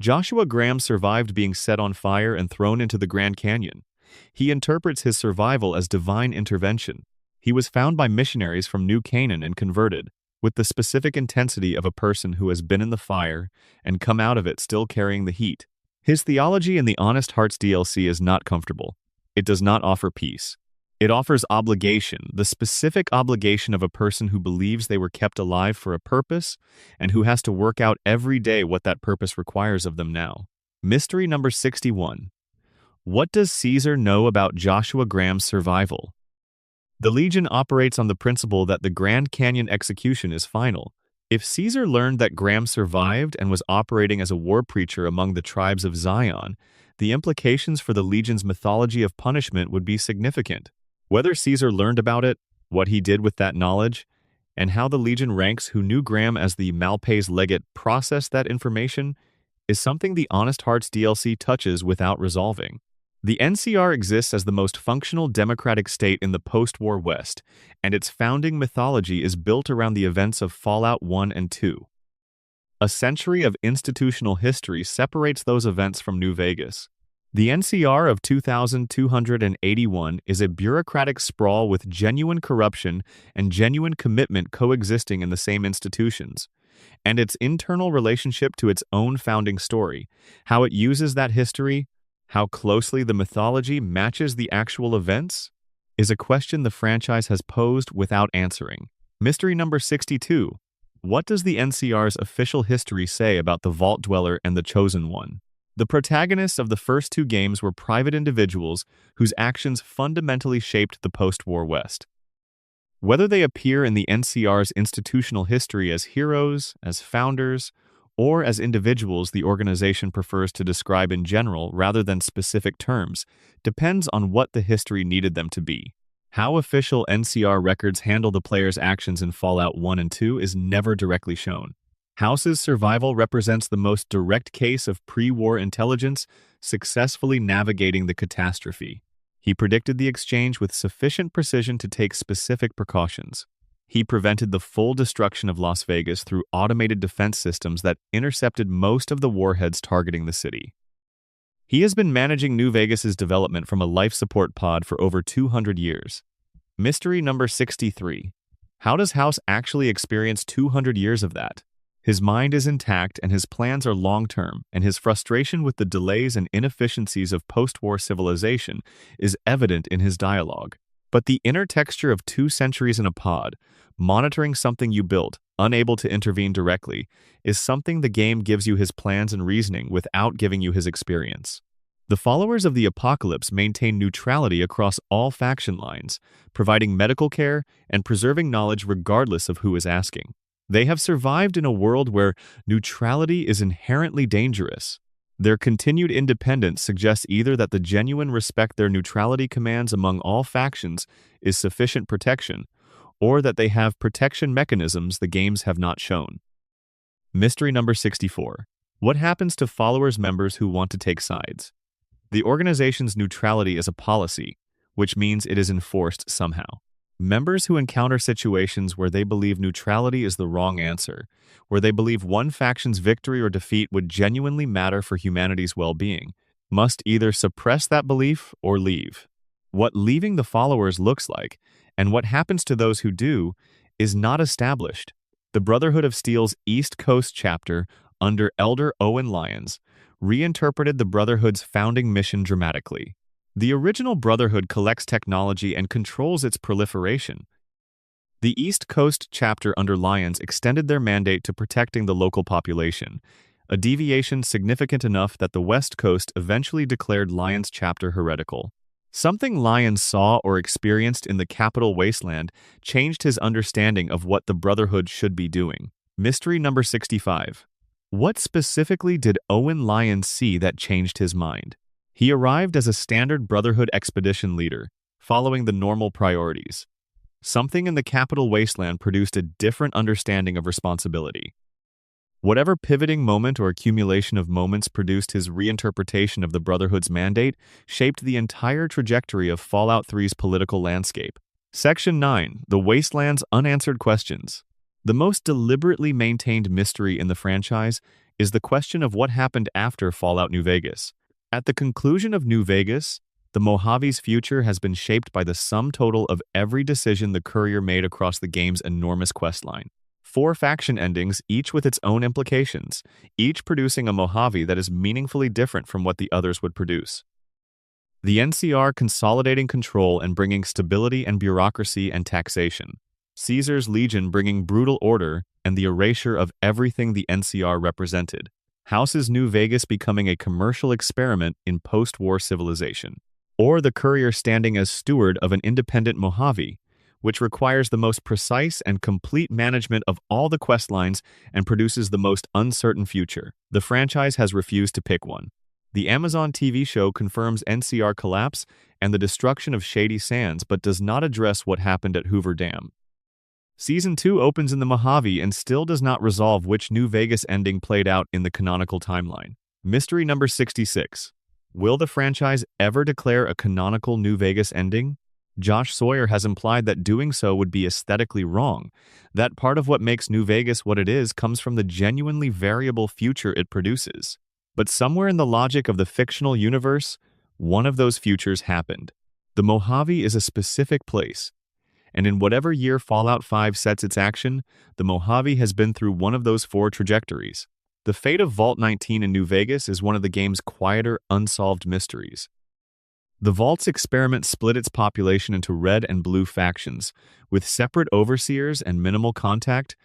Joshua Graham survived being set on fire and thrown into the Grand Canyon. He interprets his survival as divine intervention. He was found by missionaries from New Canaan and converted, with the specific intensity of a person who has been in the fire and come out of it still carrying the heat. His theology in the Honest Hearts DLC is not comfortable. It does not offer peace. It offers obligation, the specific obligation of a person who believes they were kept alive for a purpose and who has to work out every day what that purpose requires of them now. Mystery number 61. What does Caesar know about Joshua Graham's survival? The Legion operates on the principle that the Grand Canyon execution is final. If Caesar learned that Graham survived and was operating as a war preacher among the tribes of Zion, the implications for the Legion's mythology of punishment would be significant. Whether Caesar learned about it, what he did with that knowledge, and how the Legion ranks who knew Graham as the Malpais legate processed that information is something the Honest Hearts DLC touches without resolving. The NCR exists as the most functional democratic state in the post-war West, and its founding mythology is built around the events of Fallout 1 and 2. A century of institutional history separates those events from New Vegas. The NCR of 2281 is a bureaucratic sprawl with genuine corruption and genuine commitment coexisting in the same institutions, and its internal relationship to its own founding story, how it uses that history, how closely the mythology matches the actual events, is a question the franchise has posed without answering. Mystery number 62. What does the NCR's official history say about the Vault Dweller and the Chosen One? The protagonists of the first two games were private individuals whose actions fundamentally shaped the post-war West. Whether they appear in the NCR's institutional history as heroes, as founders, or as individuals the organization prefers to describe in general rather than specific terms, depends on what the history needed them to be. How official NCR records handle the player's actions in Fallout 1 and 2 is never directly shown. House's survival represents the most direct case of pre-war intelligence successfully navigating the catastrophe. He predicted the exchange with sufficient precision to take specific precautions. He prevented the full destruction of Las Vegas through automated defense systems that intercepted most of the warheads targeting the city. He has been managing New Vegas's development from a life support pod for over 200 years. Mystery number 63. How does House actually experience 200 years of that? His mind is intact and his plans are long-term, and his frustration with the delays and inefficiencies of post-war civilization is evident in his dialogue. But the inner texture of 2 centuries in a pod, monitoring something you built, unable to intervene directly, is something the game gives you his plans and reasoning without giving you his experience. The followers of the Apocalypse maintain neutrality across all faction lines, providing medical care and preserving knowledge regardless of who is asking. They have survived in a world where neutrality is inherently dangerous. Their continued independence suggests either that the genuine respect their neutrality commands among all factions is sufficient protection, or that they have protection mechanisms the games have not shown. Mystery number 64. What happens to followers members who want to take sides? The organization's neutrality is a policy, which means it is enforced somehow. Members who encounter situations where they believe neutrality is the wrong answer, where they believe one faction's victory or defeat would genuinely matter for humanity's well-being, must either suppress that belief or leave. What leaving the followers looks like, and what happens to those who do, is not established. The Brotherhood of Steel's East Coast chapter, under Elder Owen Lyons, reinterpreted the Brotherhood's founding mission dramatically. The original Brotherhood collects technology and controls its proliferation. The East Coast chapter under Lyons extended their mandate to protecting the local population, a deviation significant enough that the West Coast eventually declared Lyons' chapter heretical. Something Lyons saw or experienced in the capital wasteland changed his understanding of what the Brotherhood should be doing. Mystery number 65. What specifically did Owen Lyons see that changed his mind? He arrived as a standard Brotherhood expedition leader, following the normal priorities. Something in the capital wasteland produced a different understanding of responsibility. Whatever pivoting moment or accumulation of moments produced his reinterpretation of the Brotherhood's mandate shaped the entire trajectory of Fallout 3's political landscape. Section 9. The Wasteland's Unanswered Questions. The most deliberately maintained mystery in the franchise is the question of what happened after Fallout New Vegas. At the conclusion of New Vegas, the Mojave's future has been shaped by the sum total of every decision the Courier made across the game's enormous questline. 4 faction endings, each with its own implications, each producing a Mojave that is meaningfully different from what the others would produce. The NCR consolidating control and bringing stability and bureaucracy and taxation. Caesar's Legion bringing brutal order and the erasure of everything the NCR represented. House's New Vegas becoming a commercial experiment in post-war civilization. Or the Courier standing as steward of an independent Mojave, which requires the most precise and complete management of all the quest lines and produces the most uncertain future. The franchise has refused to pick one. The Amazon TV show confirms NCR collapse and the destruction of Shady Sands but does not address what happened at Hoover Dam. Season 2 opens in the Mojave and still does not resolve which New Vegas ending played out in the canonical timeline. Mystery number 66. Will the franchise ever declare a canonical New Vegas ending? Josh Sawyer has implied that doing so would be aesthetically wrong, that part of what makes New Vegas what it is comes from the genuinely variable future it produces. But somewhere in the logic of the fictional universe, one of those futures happened. The Mojave is a specific place, and in whatever year Fallout 5 sets its action, the Mojave has been through one of those 4 trajectories. The fate of Vault-19 in New Vegas is one of the game's quieter, unsolved mysteries. The Vault's experiment split its population into red and blue factions, with separate overseers and minimal contact,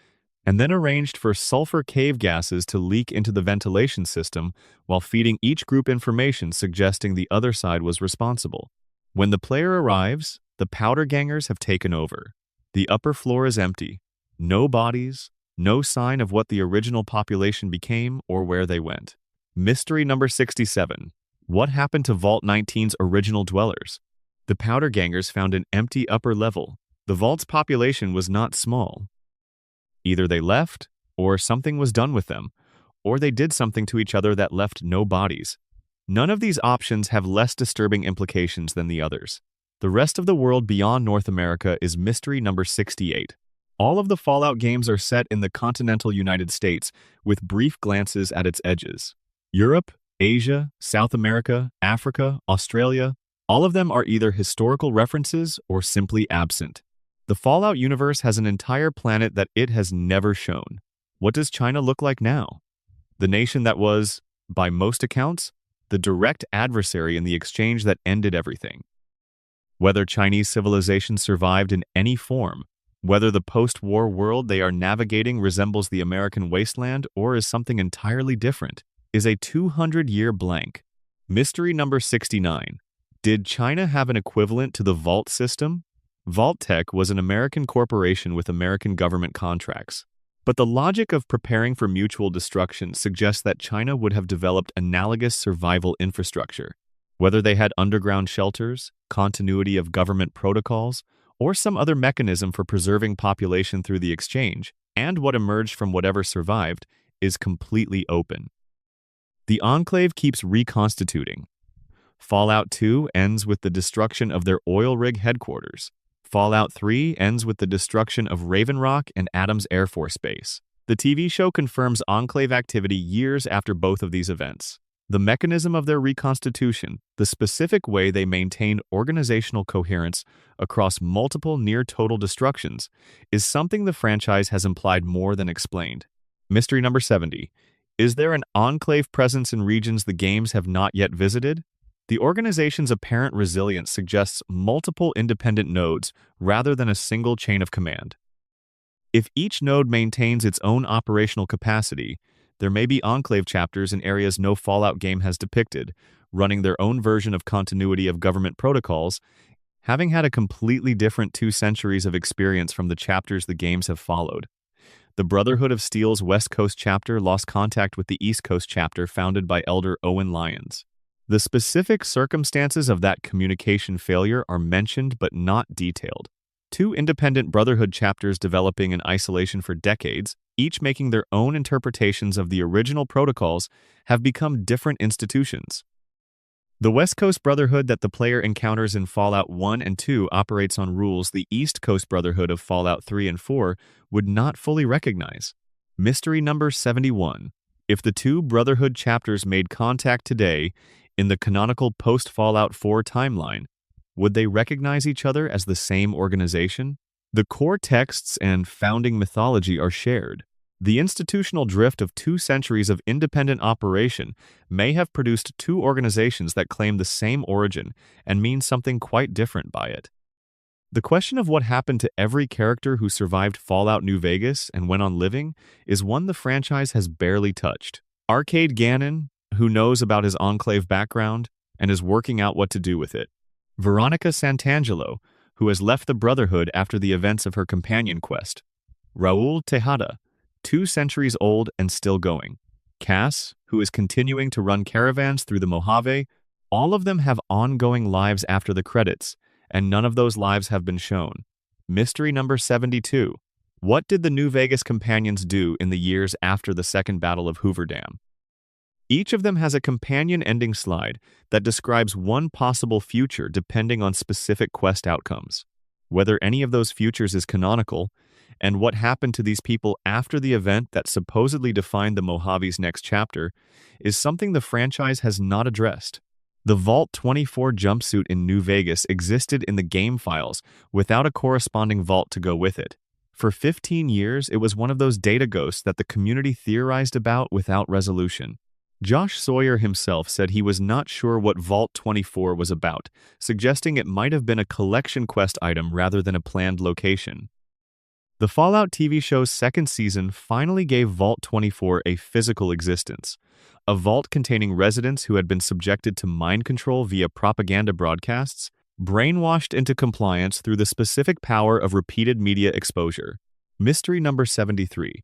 and then arranged for sulfur cave gases to leak into the ventilation system while feeding each group information suggesting the other side was responsible. When the player arrives, the powder gangers have taken over. The upper floor is empty. No bodies, no sign of what the original population became or where they went. Mystery number 67. What happened to Vault-19's original dwellers? The powder gangers found an empty upper level. The Vault's population was not small. Either they left, or something was done with them, or they did something to each other that left no bodies. None of these options have less disturbing implications than the others. The rest of the world beyond North America is mystery number 68. All of the Fallout games are set in the continental United States, with brief glances at its edges. Europe, Asia, South America, Africa, Australia, all of them are either historical references or simply absent. The Fallout universe has an entire planet that it has never shown. What does China look like now? The nation that was, by most accounts, the direct adversary in the exchange that ended everything. Whether Chinese civilization survived in any form, whether the post-war world they are navigating resembles the American wasteland or is something entirely different, is a 200-year blank. Mystery number 69. Did China have an equivalent to the Vault system? Vault-Tec was an American corporation with American government contracts. But the logic of preparing for mutual destruction suggests that China would have developed analogous survival infrastructure. Whether they had underground shelters, continuity of government protocols, or some other mechanism for preserving population through the exchange, and what emerged from whatever survived, is completely open. The Enclave keeps reconstituting. Fallout 2 ends with the destruction of their oil rig headquarters. Fallout 3 ends with the destruction of Raven Rock and Adams Air Force Base. The TV show confirms Enclave activity years after both of these events. The mechanism of their reconstitution, the specific way they maintain organizational coherence across multiple near-total destructions, is something the franchise has implied more than explained. Mystery number 70. Is there an Enclave presence in regions the games have not yet visited? The organization's apparent resilience suggests multiple independent nodes rather than a single chain of command. If each node maintains its own operational capacity, there may be Enclave chapters in areas no Fallout game has depicted, running their own version of continuity of government protocols, having had a completely different 2 centuries of experience from the chapters the games have followed. The Brotherhood of Steel's West Coast chapter lost contact with the East Coast chapter founded by Elder Owen Lyons. The specific circumstances of that communication failure are mentioned but not detailed. 2 independent Brotherhood chapters developing in isolation for decades, each making their own interpretations of the original protocols, have become different institutions. The West Coast Brotherhood that the player encounters in Fallout 1 and 2 operates on rules the East Coast Brotherhood of Fallout 3 and 4 would not fully recognize. Mystery number 71. If the 2 Brotherhood chapters made contact today in the canonical post-Fallout 4 timeline, would they recognize each other as the same organization? The core texts and founding mythology are shared. The institutional drift of 2 centuries of independent operation may have produced 2 organizations that claim the same origin and mean something quite different by it. The question of what happened to every character who survived Fallout New Vegas and went on living is one the franchise has barely touched. Arcade Gannon, who knows about his Enclave background and is working out what to do with it. Veronica Santangelo, who has left the Brotherhood after the events of her companion quest. Raul Tejada, 2 centuries old and still going. Cass, who is continuing to run caravans through the Mojave. All of them have ongoing lives after the credits, and none of those lives have been shown. Mystery number 72. What did the New Vegas companions do in the years after the Second Battle of Hoover Dam? Each of them has a companion ending slide that describes one possible future depending on specific quest outcomes. Whether any of those futures is canonical, and what happened to these people after the event that supposedly defined the Mojave's next chapter, is something the franchise has not addressed. The Vault-24 jumpsuit in New Vegas existed in the game files without a corresponding vault to go with it. For 15 years, it was one of those data ghosts that the community theorized about without resolution. Josh Sawyer himself said he was not sure what Vault-24 was about, suggesting it might have been a collection quest item rather than a planned location. The Fallout TV show's 2nd season finally gave Vault-24 a physical existence, a vault containing residents who had been subjected to mind control via propaganda broadcasts, brainwashed into compliance through the specific power of repeated media exposure. Mystery number 73.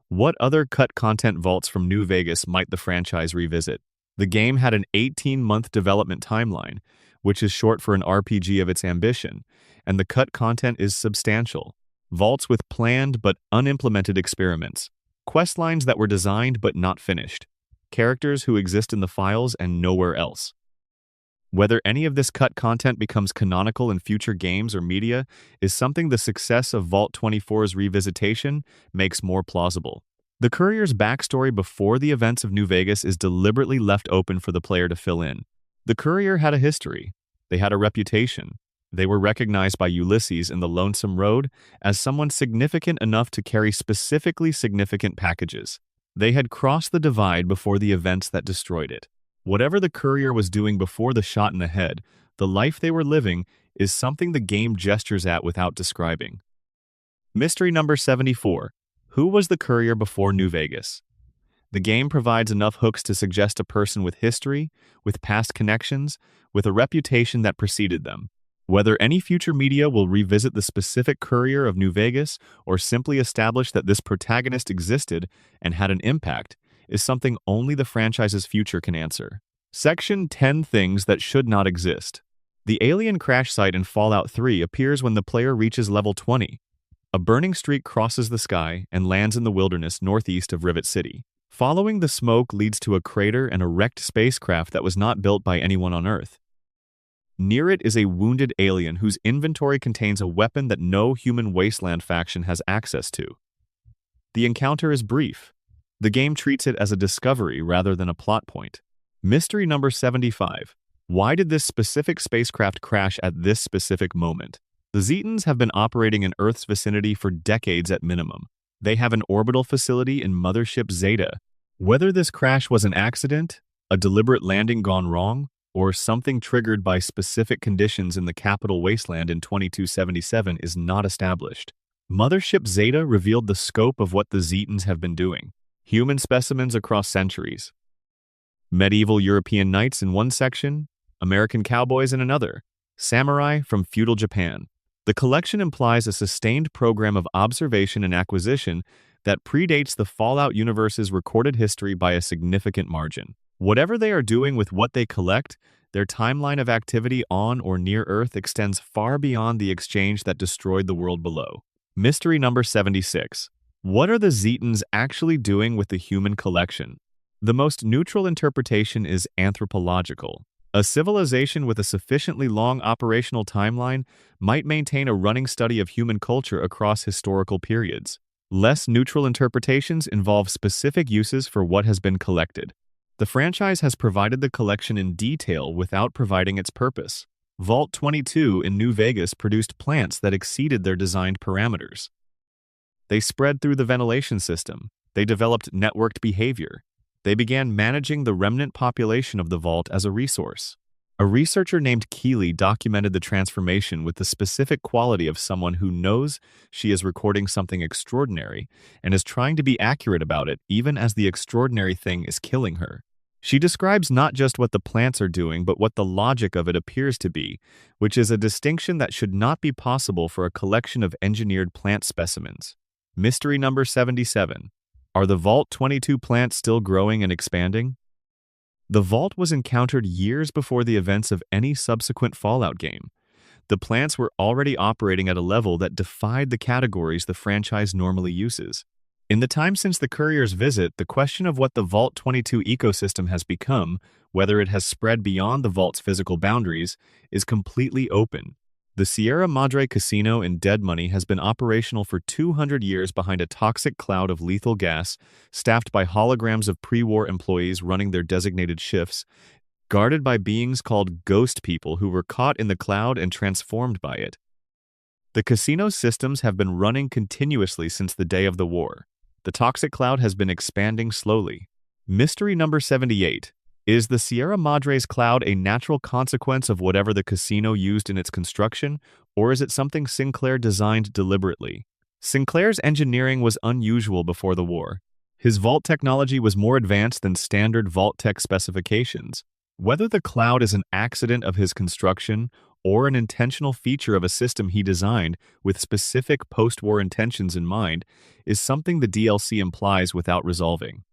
What other cut content vaults from New Vegas might the franchise revisit? The game had an 18-month development timeline, which is short for an RPG of its ambition, and the cut content is substantial. Vaults with planned but unimplemented experiments, quest lines that were designed but not finished, characters who exist in the files and nowhere else. Whether any of this cut content becomes canonical in future games or media is something the success of Vault-24's revisitation makes more plausible. The Courier's backstory before the events of New Vegas is deliberately left open for the player to fill in. The Courier had a history. They had a reputation. They were recognized by Ulysses in the Lonesome Road as someone significant enough to carry specifically significant packages. They had crossed the divide before the events that destroyed it. Whatever the Courier was doing before the shot in the head, the life they were living is something the game gestures at without describing. Mystery number 74. Who was the Courier before New Vegas? The game provides enough hooks to suggest a person with history, with past connections, with a reputation that preceded them. Whether any future media will revisit the specific Courier of New Vegas or simply establish that this protagonist existed and had an impact is something only the franchise's future can answer. Section 10 Things That Should Not Exist. The alien crash site in Fallout 3 appears when the player reaches level 20. A burning streak crosses the sky and lands in the wilderness northeast of Rivet City. Following the smoke leads to a crater and a wrecked spacecraft that was not built by anyone on Earth. Near it is a wounded alien whose inventory contains a weapon that no human wasteland faction has access to. The encounter is brief. The game treats it as a discovery rather than a plot point. Mystery number 75. Why did this specific spacecraft crash at this specific moment? The Zetans have been operating in Earth's vicinity for decades at minimum. They have an orbital facility in Mothership Zeta. Whether this crash was an accident, a deliberate landing gone wrong, or something triggered by specific conditions in the capital wasteland in 2277 is not established. Mothership Zeta revealed the scope of what the Zetans have been doing. Human specimens across centuries. Medieval European knights in one section, American cowboys in another, samurai from feudal Japan. The collection implies a sustained program of observation and acquisition that predates the Fallout universe's recorded history by a significant margin. Whatever they are doing with what they collect, their timeline of activity on or near Earth extends far beyond the exchange that destroyed the world below. Mystery number 76. What are the Zetans actually doing with the human collection? The most neutral interpretation is anthropological. A civilization with a sufficiently long operational timeline might maintain a running study of human culture across historical periods. Less neutral interpretations involve specific uses for what has been collected. The franchise has provided the collection in detail without providing its purpose. Vault 22 in New Vegas produced plants that exceeded their designed parameters. They spread through the ventilation system. They developed networked behavior. They began managing the remnant population of the vault as a resource. A researcher named Keeley documented the transformation with the specific quality of someone who knows she is recording something extraordinary and is trying to be accurate about it even as the extraordinary thing is killing her. She describes not just what the plants are doing, but what the logic of it appears to be, which is a distinction that should not be possible for a collection of engineered plant specimens. Mystery number 77. Are the Vault 22 plants still growing and expanding? The Vault was encountered years before the events of any subsequent Fallout game. The plants were already operating at a level that defied the categories the franchise normally uses. In the time since the Courier's visit, the question of what the Vault 22 ecosystem has become, whether it has spread beyond the Vault's physical boundaries, is completely open. The Sierra Madre Casino in Dead Money has been operational for 200 years behind a toxic cloud of lethal gas, staffed by holograms of pre-war employees running their designated shifts, guarded by beings called ghost people who were caught in the cloud and transformed by it. The casino's systems have been running continuously since the day of the war. The toxic cloud has been expanding slowly. Mystery number 78. Is the Sierra Madre's cloud a natural consequence of whatever the casino used in its construction, or is it something Sinclair designed deliberately? Sinclair's engineering was unusual before the war. His Vault technology was more advanced than standard Vault-Tec specifications. Whether the cloud is an accident of his construction or an intentional feature of a system he designed with specific post-war intentions in mind is something the DLC implies without resolving.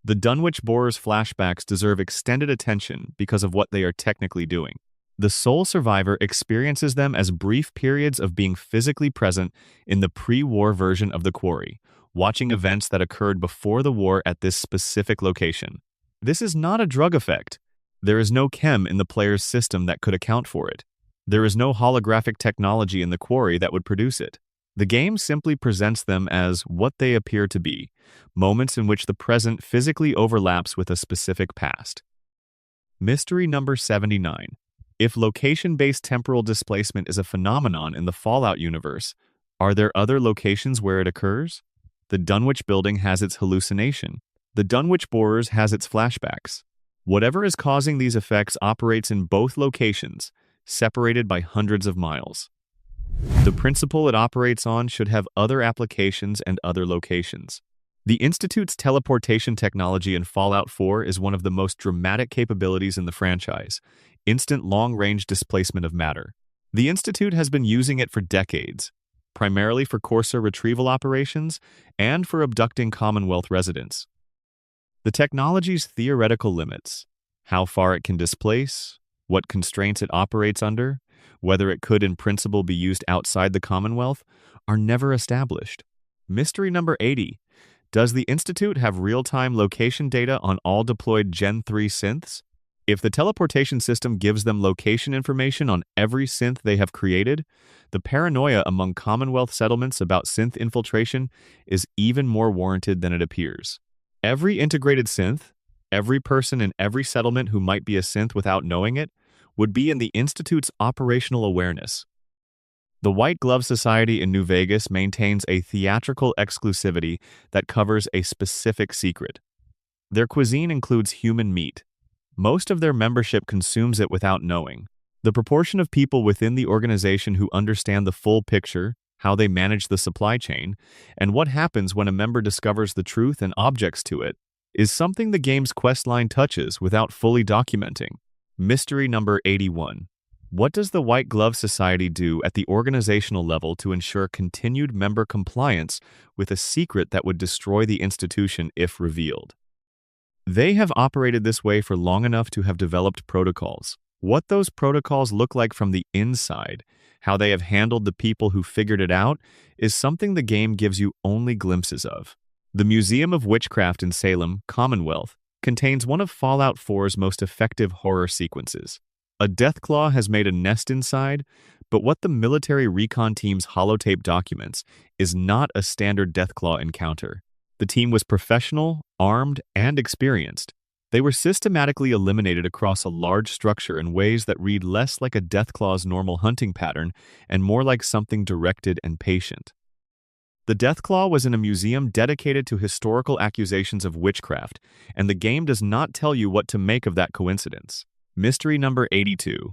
The Dunwich Borer's flashbacks deserve extended attention because of what they are technically doing. The sole survivor experiences them as brief periods of being physically present in the pre-war version of the quarry, watching events that occurred before the war at this specific location. This is not a drug effect. There is no chem in the player's system that could account for it. There is no holographic technology in the quarry that would produce it. The game simply presents them as what they appear to be, moments in which the present physically overlaps with a specific past. Mystery number 79. If location-based temporal displacement is a phenomenon in the Fallout universe, are there other locations where it occurs? The Dunwich building has its hallucination. The Dunwich Borers has its flashbacks. Whatever is causing these effects operates in both locations, separated by hundreds of miles. The principle it operates on should have other applications and other locations. The Institute's teleportation technology in Fallout 4 is one of the most dramatic capabilities in the franchise, instant long-range displacement of matter. The Institute has been using it for decades, primarily for Corsair retrieval operations and for abducting Commonwealth residents. The technology's theoretical limits, how far it can displace, what constraints it operates under, whether it could in principle be used outside the Commonwealth, are never established. Mystery number 80. Does the Institute have real-time location data on all deployed Gen 3 synths? If the teleportation system gives them location information on every synth they have created, the paranoia among Commonwealth settlements about synth infiltration is even more warranted than it appears. Every integrated synth, every person in every settlement who might be a synth without knowing it, would be in the Institute's operational awareness. The White Glove Society in New Vegas maintains a theatrical exclusivity that covers a specific secret. Their cuisine includes human meat. Most of their membership consumes it without knowing. The proportion of people within the organization who understand the full picture, how they manage the supply chain, and what happens when a member discovers the truth and objects to it, is something the game's questline touches without fully documenting. Mystery number 81. What does the White Glove Society do at the organizational level to ensure continued member compliance with a secret that would destroy the institution if revealed? They have operated this way for long enough to have developed protocols. What those protocols look like from the inside, how they have handled the people who figured it out, is something the game gives you only glimpses of. The Museum of Witchcraft in Salem, Commonwealth, contains one of Fallout 4's most effective horror sequences. A Deathclaw has made a nest inside, but what the military recon team's holotape documents is not a standard Deathclaw encounter. The team was professional, armed, and experienced. They were systematically eliminated across a large structure in ways that read less like a Deathclaw's normal hunting pattern and more like something directed and patient. The Deathclaw was in a museum dedicated to historical accusations of witchcraft, and the game does not tell you what to make of that coincidence. Mystery number 82.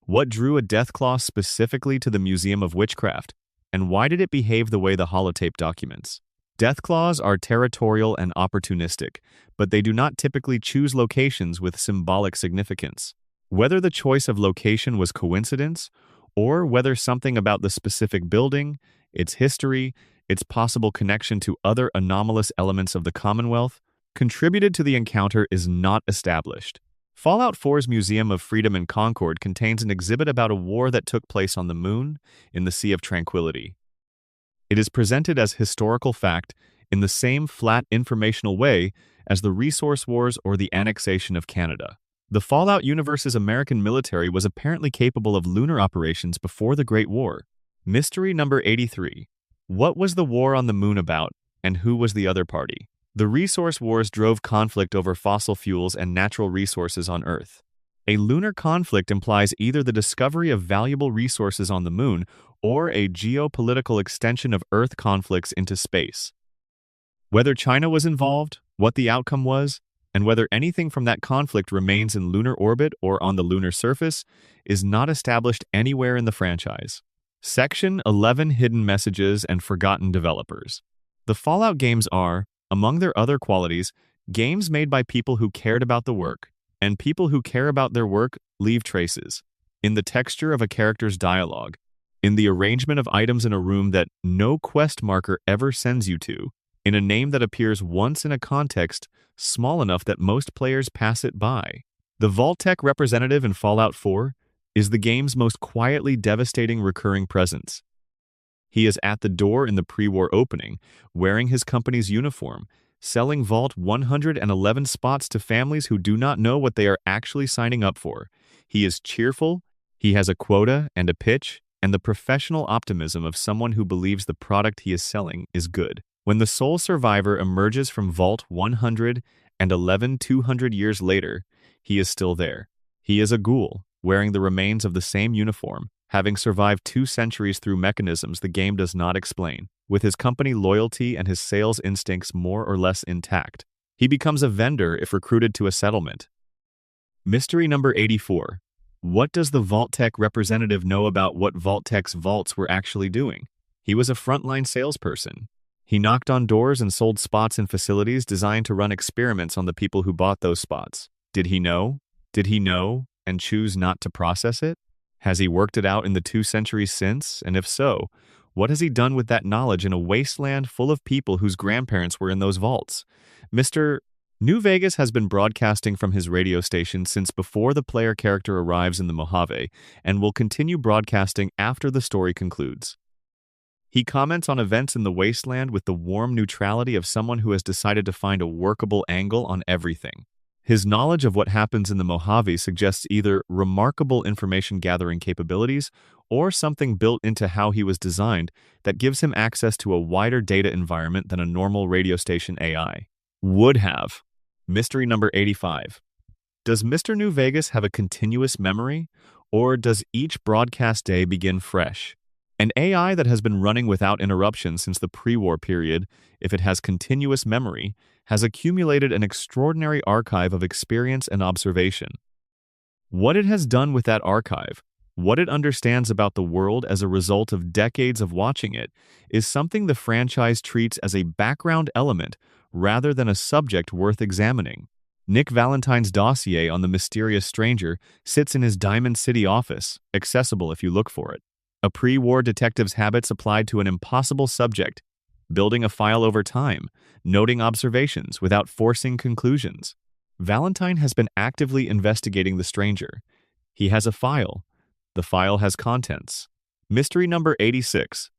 What drew a Deathclaw specifically to the Museum of Witchcraft, and why did it behave the way the holotape documents? Deathclaws are territorial and opportunistic, but they do not typically choose locations with symbolic significance. Whether the choice of location was coincidence, or whether something about the specific building, its history, its possible connection to other anomalous elements of the Commonwealth, contributed to the encounter is not established. Fallout 4's Museum of Freedom and Concord contains an exhibit about a war that took place on the Moon, in the Sea of Tranquility. It is presented as historical fact in the same flat informational way as the Resource Wars or the annexation of Canada. The Fallout universe's American military was apparently capable of lunar operations before the Great War. Mystery number 83. What was the war on the Moon about, and who was the other party? The Resource Wars drove conflict over fossil fuels and natural resources on Earth. A lunar conflict implies either the discovery of valuable resources on the Moon or a geopolitical extension of Earth conflicts into space. Whether China was involved, what the outcome was, and whether anything from that conflict remains in lunar orbit or on the lunar surface is not established anywhere in the franchise. Section 11. Hidden Messages and Forgotten Developers. The Fallout games are, among their other qualities, games made by people who cared about the work, and people who care about their work leave traces. In the texture of a character's dialogue, in the arrangement of items in a room that no quest marker ever sends you to, in a name that appears once in a context small enough that most players pass it by. The Vault-Tec representative in Fallout 4 is the game's most quietly devastating recurring presence. He is at the door in the pre-war opening, wearing his company's uniform, selling Vault 111 spots to families who do not know what they are actually signing up for. He is cheerful, he has a quota and a pitch, and the professional optimism of someone who believes the product he is selling is good. When the sole survivor emerges from Vault 111 200 years later, he is still there. He is a ghoul, wearing the remains of the same uniform, having survived 2 centuries through mechanisms the game does not explain. With his company loyalty and his sales instincts more or less intact, he becomes a vendor if recruited to a settlement. Mystery number 84. What does the Vault-Tec representative know about what Vault-Tec's vaults were actually doing? He was a frontline salesperson. He knocked on doors and sold spots in facilities designed to run experiments on the people who bought those spots. Did he know? Did he know and choose not to process it? Has he worked it out in the 2 centuries since? And if so, what has he done with that knowledge in a wasteland full of people whose grandparents were in those vaults? Mr. New Vegas has been broadcasting from his radio station since before the player character arrives in the Mojave and will continue broadcasting after the story concludes. He comments on events in the wasteland with the warm neutrality of someone who has decided to find a workable angle on everything. His knowledge of what happens in the Mojave suggests either remarkable information-gathering capabilities or something built into how he was designed that gives him access to a wider data environment than a normal radio station AI would have. Mystery number 85. Does Mr. New Vegas have a continuous memory, or does each broadcast day begin fresh? An AI that has been running without interruption since the pre-war period, if it has continuous memory, has accumulated an extraordinary archive of experience and observation. What it has done with that archive, what it understands about the world as a result of decades of watching it, is something the franchise treats as a background element rather than a subject worth examining. Nick Valentine's dossier on the mysterious stranger sits in his Diamond City office, accessible if you look for it. A pre-war detective's habits applied to an impossible subject, building a file over time, noting observations without forcing conclusions. Valentine has been actively investigating the stranger. He has a file. The file has contents. Mystery number 86.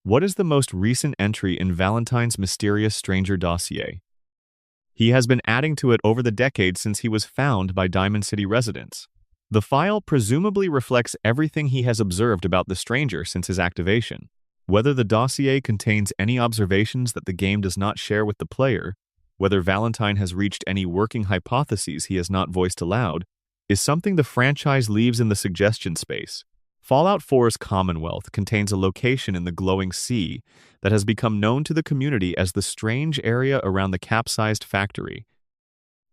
What is the most recent entry in Valentine's mysterious stranger dossier? He has been adding to it over the decades since he was found by Diamond City residents. The file presumably reflects everything he has observed about the stranger since his activation. Whether the dossier contains any observations that the game does not share with the player, whether Valentine has reached any working hypotheses he has not voiced aloud, is something the franchise leaves in the suggestion space. Fallout 4's Commonwealth contains a location in the glowing sea that has become known to the community as the strange area around the capsized factory.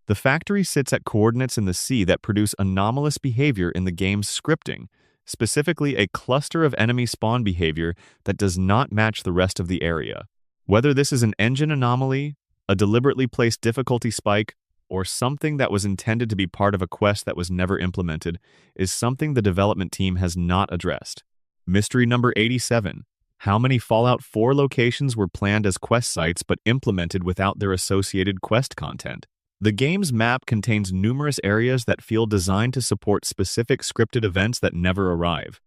The factory sits at coordinates in the sea that produce anomalous behavior in the game's scripting, specifically a cluster of enemy spawn behavior that does not match the rest of the area. Whether this is an engine anomaly, a deliberately placed difficulty spike, or something that was intended to be part of a quest that was never implemented, is something the development team has not addressed. Mystery number 87. How many Fallout 4 locations were planned as quest sites but implemented without their associated quest content? The game's map contains numerous areas that feel designed to support specific scripted events that never arrive.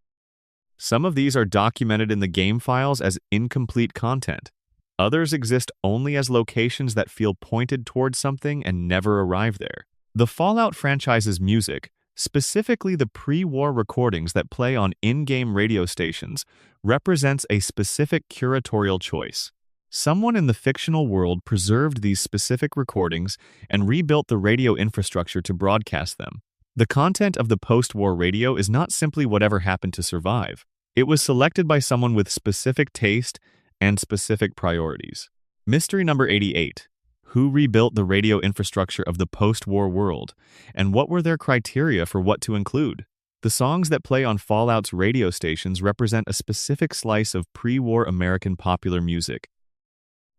Some of these are documented in the game files as incomplete content. Others exist only as locations that feel pointed towards something and never arrive there. The Fallout franchise's music, specifically the pre-war recordings that play on in-game radio stations, represents a specific curatorial choice. Someone in the fictional world preserved these specific recordings and rebuilt the radio infrastructure to broadcast them. The content of the post-war radio is not simply whatever happened to survive. It was selected by someone with specific taste and specific priorities. Mystery number 88. Who rebuilt the radio infrastructure of the post-war world, and what were their criteria for what to include? The songs that play on Fallout's radio stations represent a specific slice of pre-war American popular music.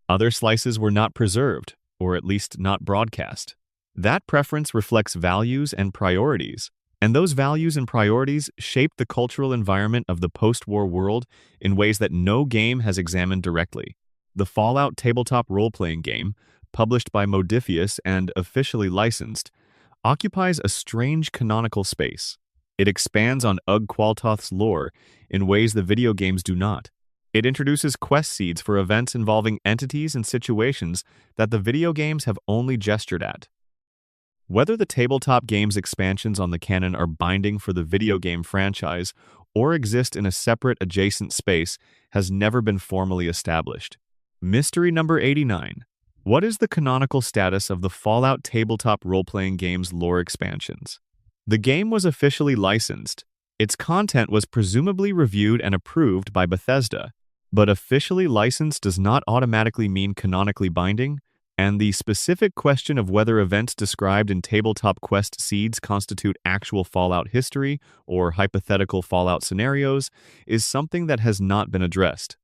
Other slices were not preserved, or at least not broadcast. That preference reflects values and priorities, and those values and priorities shape the cultural environment of the post-war world in ways that no game has examined directly. The Fallout tabletop role-playing game, published by Modiphius and officially licensed, occupies a strange canonical space. It expands on Qualtoth's lore in ways the video games do not. It introduces quest seeds for events involving entities and situations that the video games have only gestured at. Whether the tabletop game's expansions on the canon are binding for the video game franchise or exist in a separate adjacent space has never been formally established. Mystery number 89. What is the canonical status of the Fallout tabletop role-playing game's lore expansions? The game was officially licensed. Its content was presumably reviewed and approved by Bethesda, but officially licensed does not automatically mean canonically binding, and the specific question of whether events described in tabletop quest seeds constitute actual Fallout history or hypothetical Fallout scenarios is something that has not been addressed.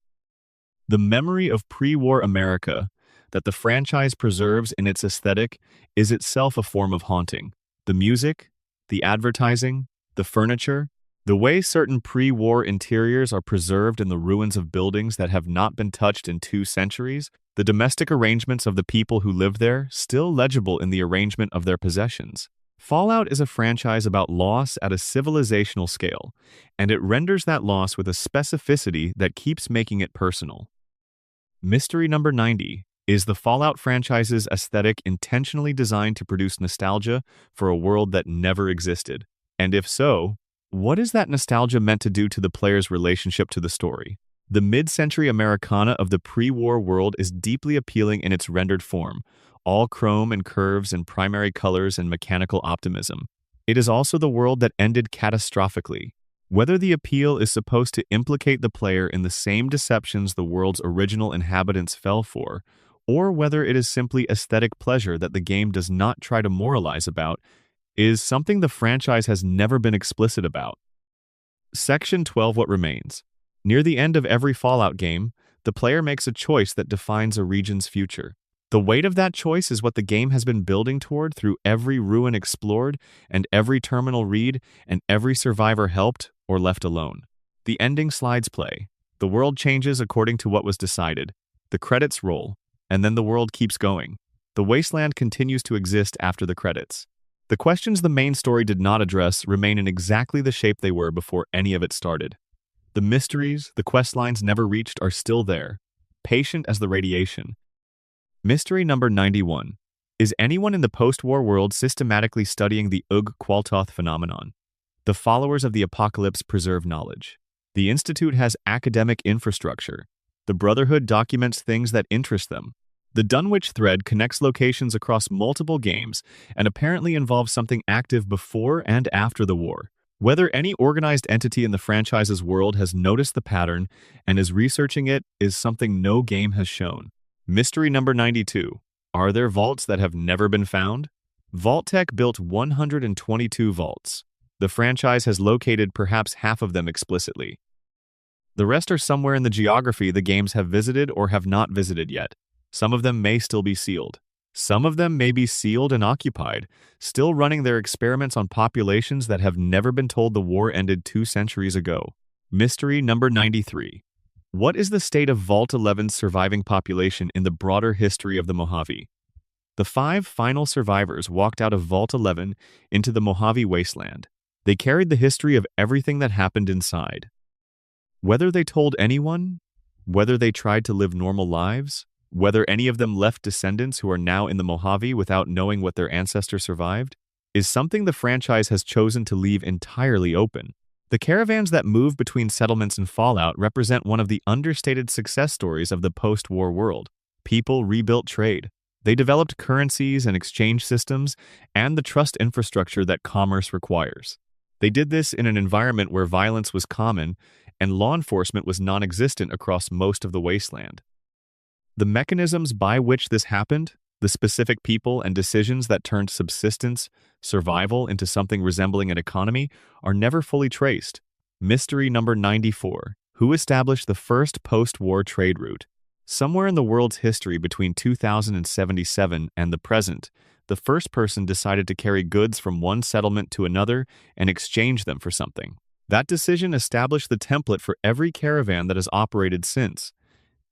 The memory of pre-war America that the franchise preserves in its aesthetic is itself a form of haunting. The music, the advertising, the furniture, the way certain pre-war interiors are preserved in the ruins of buildings that have not been touched in 2 centuries, the domestic arrangements of the people who live there still legible in the arrangement of their possessions. Fallout is a franchise about loss at a civilizational scale, and it renders that loss with a specificity that keeps making it personal. Mystery number 90. Is the Fallout franchise's aesthetic intentionally designed to produce nostalgia for a world that never existed? And if so, what is that nostalgia meant to do to the player's relationship to the story? The mid-century Americana of the pre-war world is deeply appealing in its rendered form, all chrome and curves and primary colors and mechanical optimism. It is also the world that ended catastrophically. Whether the appeal is supposed to implicate the player in the same deceptions the world's original inhabitants fell for, or whether it is simply aesthetic pleasure that the game does not try to moralize about, is something the franchise has never been explicit about. Section 12. What remains? Near the end of every Fallout game, the player makes a choice that defines a region's future. The weight of that choice is what the game has been building toward through every ruin explored and every terminal read and every survivor helped or left alone. The ending slides play. The world changes according to what was decided. The credits roll, and then the world keeps going. The wasteland continues to exist after the credits. The questions the main story did not address remain in exactly the shape they were before any of it started. The mysteries the quest lines never reached are still there, patient as the radiation. Mystery number 91. Is anyone in the post-war world systematically studying the Qualtoth phenomenon? The followers of the apocalypse preserve knowledge. The Institute has academic infrastructure. The Brotherhood documents things that interest them. The Dunwich thread connects locations across multiple games and apparently involves something active before and after the war. Whether any organized entity in the franchise's world has noticed the pattern and is researching it is something no game has shown. Mystery number 92. Are there vaults that have never been found? Vault-Tec built 122 vaults. The franchise has located perhaps half of them explicitly. The rest are somewhere in the geography the games have visited or have not visited yet. Some of them may still be sealed. Some of them may be sealed and occupied, still running their experiments on populations that have never been told the war ended 2 centuries ago. Mystery number 93. What is the state of Vault 11's surviving population in the broader history of the Mojave? The 5 final survivors walked out of Vault 11 into the Mojave wasteland. They carried the history of everything that happened inside. Whether they told anyone, whether they tried to live normal lives, whether any of them left descendants who are now in the Mojave without knowing what their ancestors survived, is something the franchise has chosen to leave entirely open. The caravans that move between settlements and Fallout represent one of the understated success stories of the post-war world. People rebuilt trade. They developed currencies and exchange systems and the trust infrastructure that commerce requires. They did this in an environment where violence was common and law enforcement was non-existent across most of the wasteland. The mechanisms by which this happened, the specific people and decisions that turned subsistence, survival into something resembling an economy, are never fully traced. Mystery number 94. Who established the first post-war trade route? Somewhere in the world's history between 2077 and the present, the first person decided to carry goods from one settlement to another and exchange them for something. That decision established the template for every caravan that has operated since.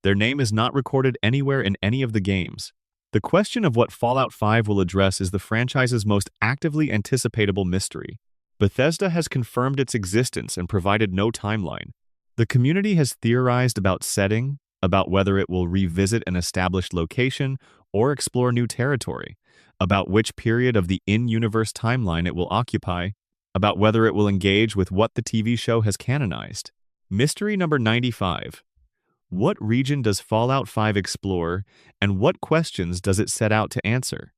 Their name is not recorded anywhere in any of the games. The question of what Fallout 5 will address is the franchise's most actively anticipatable mystery. Bethesda has confirmed its existence and provided no timeline. The community has theorized about setting, about whether it will revisit an established location or explore new territory, about which period of the in-universe timeline it will occupy, about whether it will engage with what the TV show has canonized. Mystery number 95. What region does Fallout 5 explore, and what questions does it set out to answer?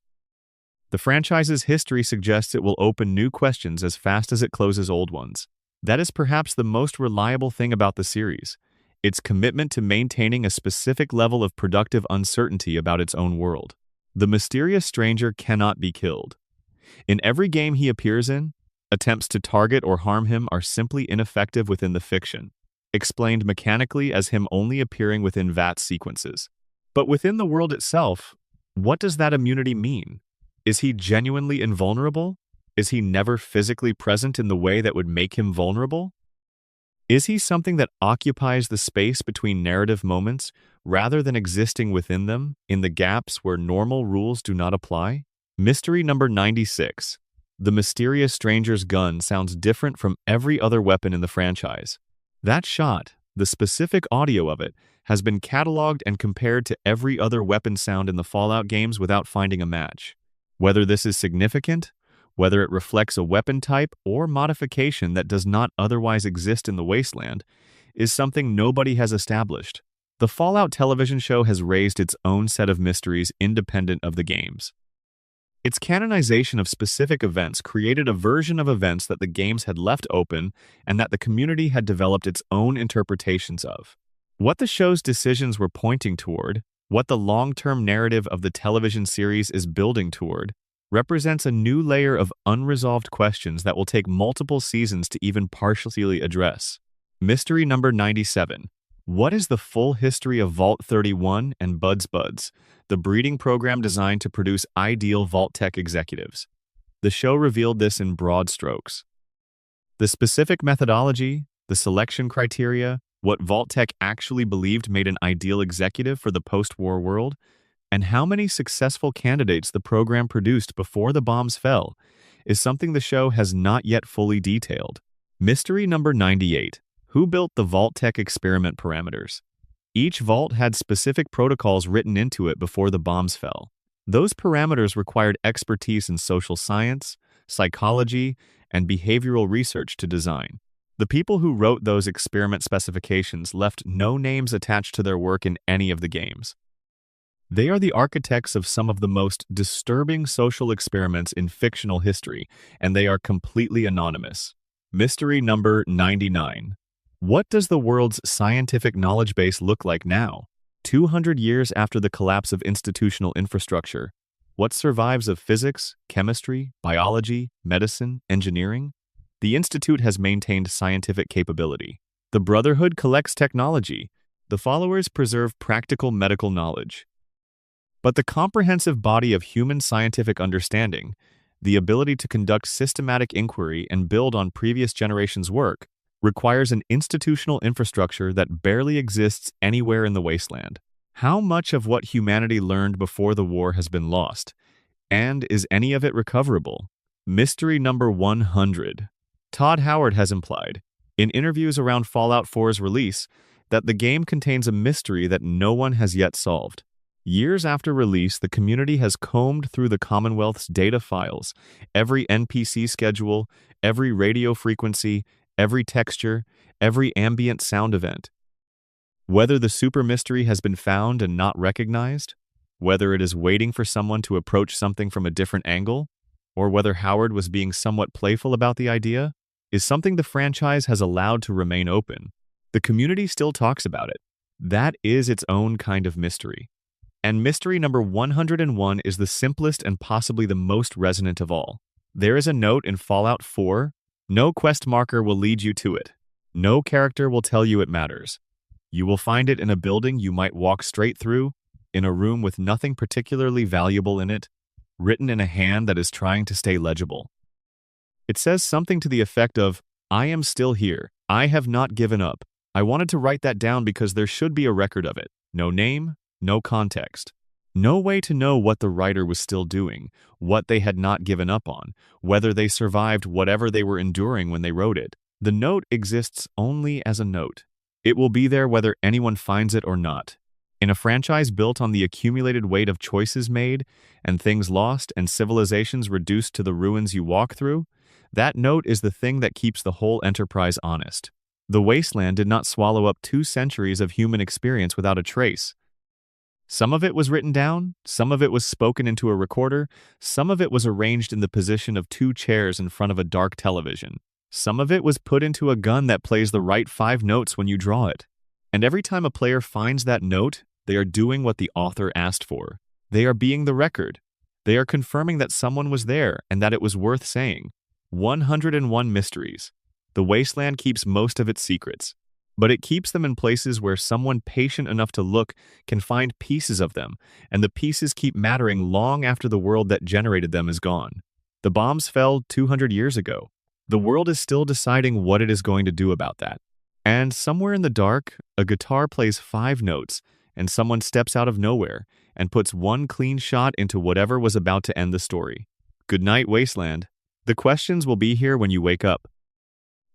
The franchise's history suggests it will open new questions as fast as it closes old ones. That is perhaps the most reliable thing about the series, its commitment to maintaining a specific level of productive uncertainty about its own world. The mysterious stranger cannot be killed. In every game he appears in, attempts to target or harm him are simply ineffective within the fiction, explained mechanically as him only appearing within VAT sequences. But within the world itself, what does that immunity mean? Is he genuinely invulnerable? Is he never physically present in the way that would make him vulnerable? Is he something that occupies the space between narrative moments rather than existing within them, in the gaps where normal rules do not apply? Mystery number 96. The mysterious stranger's gun sounds different from every other weapon in the franchise. That shot, the specific audio of it, has been cataloged and compared to every other weapon sound in the Fallout games without finding a match. Whether this is significant, whether it reflects a weapon type or modification that does not otherwise exist in the wasteland, is something nobody has established. The Fallout television show has raised its own set of mysteries independent of the games. Its canonization of specific events created a version of events that the games had left open and that the community had developed its own interpretations of. What the show's decisions were pointing toward, what the long-term narrative of the television series is building toward, represents a new layer of unresolved questions that will take multiple seasons to even partially address. Mystery number 97. What is the full history of Vault 31 and Buds, the breeding program designed to produce ideal Vault-Tec executives? The show revealed this in broad strokes. The specific methodology, the selection criteria, what Vault-Tec actually believed made an ideal executive for the post-war world, and how many successful candidates the program produced before the bombs fell, is something the show has not yet fully detailed. Mystery number 98. Who built the Vault-Tec experiment parameters? Each vault had specific protocols written into it before the bombs fell. Those parameters required expertise in social science, psychology, and behavioral research to design. The people who wrote those experiment specifications left no names attached to their work in any of the games. They are the architects of some of the most disturbing social experiments in fictional history, and they are completely anonymous. Mystery number 99. What does the world's scientific knowledge base look like now? 200 years after the collapse of institutional infrastructure, what survives of physics, chemistry, biology, medicine, engineering? The Institute has maintained scientific capability. The Brotherhood collects technology. The followers preserve practical medical knowledge. But the comprehensive body of human scientific understanding, the ability to conduct systematic inquiry and build on previous generations' work, requires an institutional infrastructure that barely exists anywhere in the wasteland. How much of what humanity learned before the war has been lost? And is any of it recoverable? Mystery number 100. Todd Howard has implied, in interviews around Fallout 4's release, that the game contains a mystery that no one has yet solved. Years after release, the community has combed through the Commonwealth's data files, every NPC schedule, every radio frequency, every texture, every ambient sound event. Whether the super mystery has been found and not recognized, whether it is waiting for someone to approach something from a different angle, or whether Howard was being somewhat playful about the idea, is something the franchise has allowed to remain open. The community still talks about it. That is its own kind of mystery. And mystery number 101 is the simplest and possibly the most resonant of all. There is a note in Fallout 4. No quest marker will lead you to it. No character will tell you it matters. You will find it in a building you might walk straight through, in a room with nothing particularly valuable in it, written in a hand that is trying to stay legible. It says something to the effect of, "I am still here. I have not given up. I wanted to write that down because there should be a record of it. No name, no context. No way to know what the writer was still doing, what they had not given up on, whether they survived whatever they were enduring when they wrote it. The note exists only as a note. It will be there whether anyone finds it or not. In a franchise built on the accumulated weight of choices made, and things lost and civilizations reduced to the ruins you walk through, that note is the thing that keeps the whole enterprise honest. The wasteland did not swallow up 2 centuries of human experience without a trace. Some of it was written down, some of it was spoken into a recorder, some of it was arranged in the position of 2 chairs in front of a dark television. Some of it was put into a gun that plays the right 5 notes when you draw it. And every time a player finds that note, they are doing what the author asked for. They are being the record. They are confirming that someone was there and that it was worth saying. 101 mysteries. The wasteland keeps most of its secrets, but it keeps them in places where someone patient enough to look can find pieces of them, and the pieces keep mattering long after the world that generated them is gone. The bombs fell 200 years ago. The world is still deciding what it is going to do about that. And somewhere in the dark, a guitar plays 5 notes, and someone steps out of nowhere and puts one clean shot into whatever was about to end the story. Good night, Wasteland. The questions will be here when you wake up.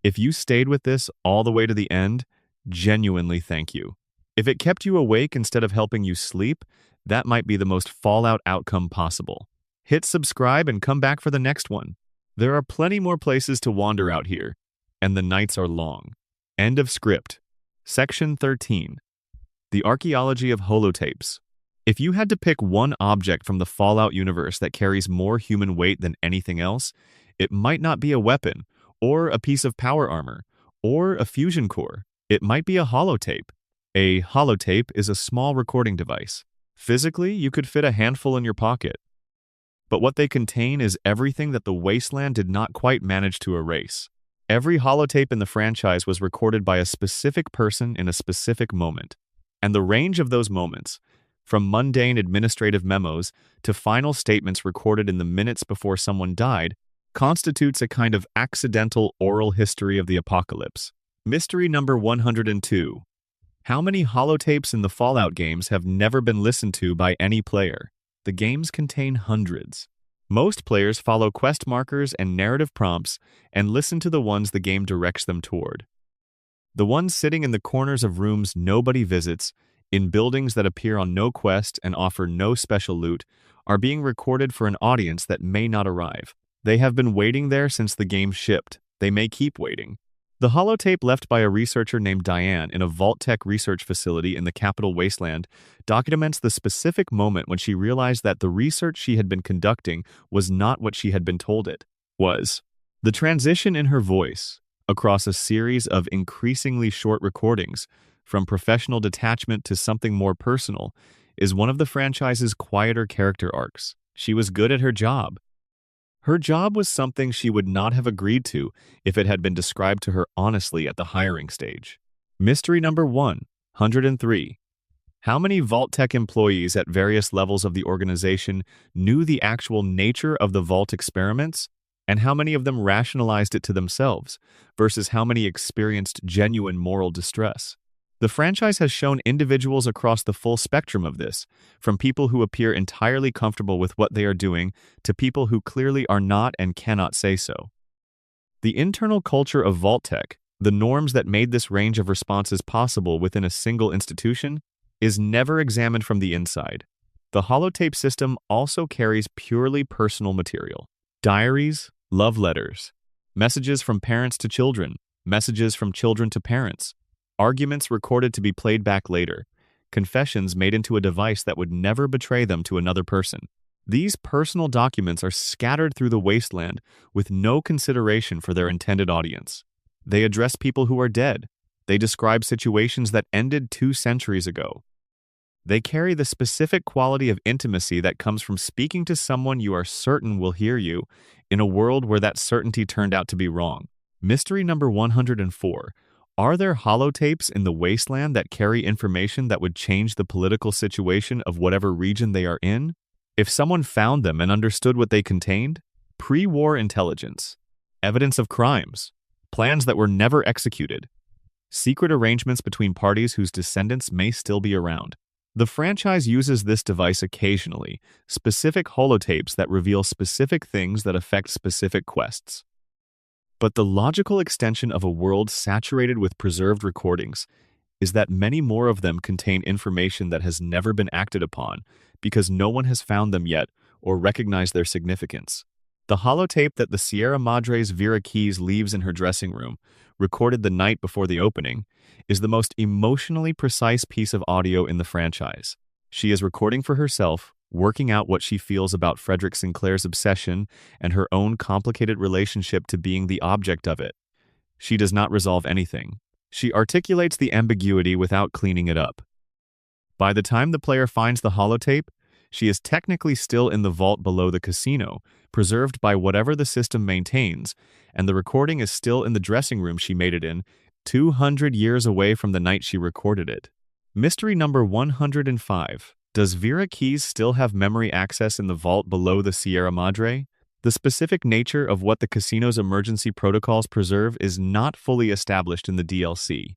If you stayed with this all the way to the end, genuinely thank you. If it kept you awake instead of helping you sleep, that might be the most Fallout outcome possible. Hit subscribe and come back for the next one. There are plenty more places to wander out here, and the nights are long. End of script. Section 13. The Archaeology of Holotapes. If you had to pick one object from the Fallout universe that carries more human weight than anything else, it might not be a weapon, or a piece of power armor, or a fusion core. It might be a holotape. A holotape is a small recording device. Physically, you could fit a handful in your pocket. But what they contain is everything that the wasteland did not quite manage to erase. Every holotape in the franchise was recorded by a specific person in a specific moment. And the range of those moments, from mundane administrative memos to final statements recorded in the minutes before someone died, constitutes a kind of accidental oral history of the apocalypse. Mystery number 102. How many holotapes in the Fallout games have never been listened to by any player? The games contain hundreds. Most players follow quest markers and narrative prompts and listen to the ones the game directs them toward. The ones sitting in the corners of rooms nobody visits, in buildings that appear on no quest and offer no special loot, are being recorded for an audience that may not arrive. They have been waiting there since the game shipped. They may keep waiting. The holotape left by a researcher named Diane in a Vault-Tec research facility in the capital Wasteland documents the specific moment when she realized that the research she had been conducting was not what she had been told it was. The transition in her voice, across a series of increasingly short recordings, from professional detachment to something more personal, is one of the franchise's quieter character arcs. She was good at her job. Her job was something she would not have agreed to if it had been described to her honestly at the hiring stage. Mystery number 103. How many Vault-Tec employees at various levels of the organization knew the actual nature of the Vault experiments, and how many of them rationalized it to themselves, versus how many experienced genuine moral distress? The franchise has shown individuals across the full spectrum of this, from people who appear entirely comfortable with what they are doing to people who clearly are not and cannot say so. The internal culture of Vault-Tec, the norms that made this range of responses possible within a single institution, is never examined from the inside. The holotape system also carries purely personal material. Diaries, love letters, messages from parents to children, messages from children to parents, arguments recorded to be played back later, confessions made into a device that would never betray them to another person. These personal documents are scattered through the wasteland with no consideration for their intended audience. They address people who are dead. They describe situations that ended 2 centuries ago. They carry the specific quality of intimacy that comes from speaking to someone you are certain will hear you in a world where that certainty turned out to be wrong. Mystery number 104. Are there holotapes in the wasteland that carry information that would change the political situation of whatever region they are in? If someone found them and understood what they contained, pre-war intelligence, evidence of crimes, plans that were never executed, secret arrangements between parties whose descendants may still be around. The franchise uses this device occasionally, specific holotapes that reveal specific things that affect specific quests. But the logical extension of a world saturated with preserved recordings is that many more of them contain information that has never been acted upon because no one has found them yet or recognized their significance. The holotape that the Sierra Madre's Vera Keys leaves in her dressing room, recorded the night before the opening, is the most emotionally precise piece of audio in the franchise. She is recording for herself, working out what she feels about Frederick Sinclair's obsession and her own complicated relationship to being the object of it. She does not resolve anything. She articulates the ambiguity without cleaning it up. By the time the player finds the holotape, she is technically still in the vault below the casino, preserved by whatever the system maintains, and the recording is still in the dressing room she made it in, 200 years away from the night she recorded it. Mystery number 105. Does Vera Keys still have memory access in the vault below the Sierra Madre? The specific nature of what the casino's emergency protocols preserve is not fully established in the DLC.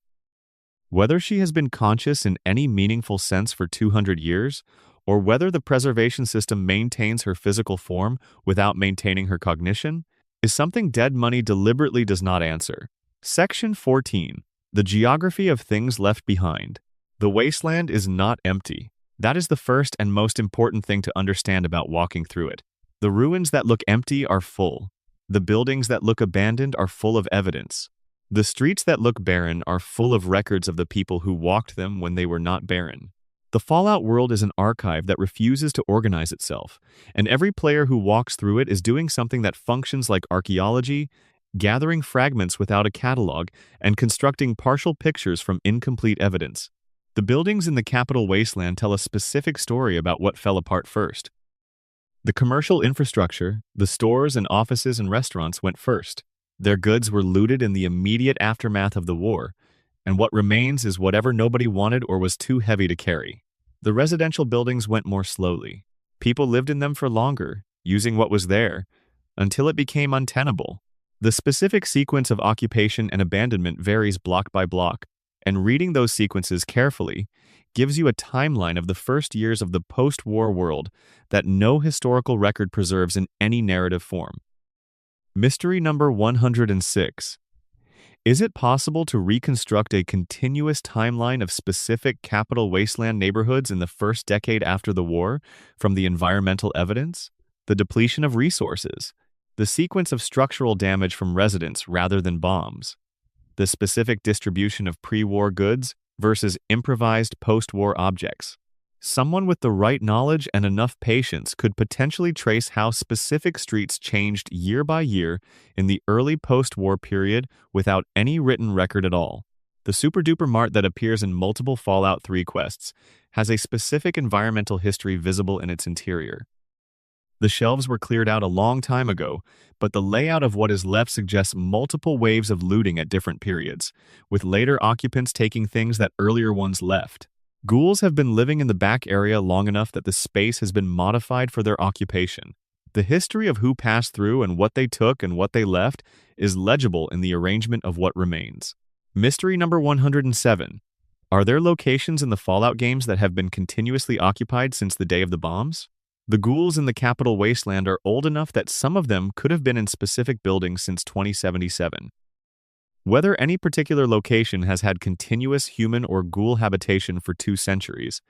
Whether she has been conscious in any meaningful sense for 200 years, or whether the preservation system maintains her physical form without maintaining her cognition, is something Dead Money deliberately does not answer. Section 14. The geography of things left behind. The wasteland is not empty. That is the first and most important thing to understand about walking through it. The ruins that look empty are full. The buildings that look abandoned are full of evidence. The streets that look barren are full of records of the people who walked them when they were not barren. The Fallout world is an archive that refuses to organize itself, and every player who walks through it is doing something that functions like archaeology, gathering fragments without a catalog, and constructing partial pictures from incomplete evidence. The buildings in the capital wasteland tell a specific story about what fell apart first. The commercial infrastructure, the stores and offices and restaurants went first. Their goods were looted in the immediate aftermath of the war, and what remains is whatever nobody wanted or was too heavy to carry. The residential buildings went more slowly. People lived in them for longer, using what was there, until it became untenable. The specific sequence of occupation and abandonment varies block by block, and reading those sequences carefully gives you a timeline of the first years of the post-war world that no historical record preserves in any narrative form. Mystery number 106. Is it possible to reconstruct a continuous timeline of specific capital wasteland neighborhoods in the first decade after the war from the environmental evidence, the depletion of resources, the sequence of structural damage from residents rather than bombs, the specific distribution of pre-war goods versus improvised post-war objects. Someone with the right knowledge and enough patience could potentially trace how specific streets changed year by year in the early post-war period without any written record at all. The super-duper mart that appears in multiple Fallout 3 quests has a specific environmental history visible in its interior. The shelves were cleared out a long time ago, but the layout of what is left suggests multiple waves of looting at different periods, with later occupants taking things that earlier ones left. Ghouls have been living in the back area long enough that the space has been modified for their occupation. The history of who passed through and what they took and what they left is legible in the arrangement of what remains. Mystery number 107. Are there locations in the Fallout games that have been continuously occupied since the day of the bombs? The ghouls in the capital wasteland are old enough that some of them could have been in specific buildings since 2077. Whether any particular location has had continuous human or ghoul habitation for 2 centuries,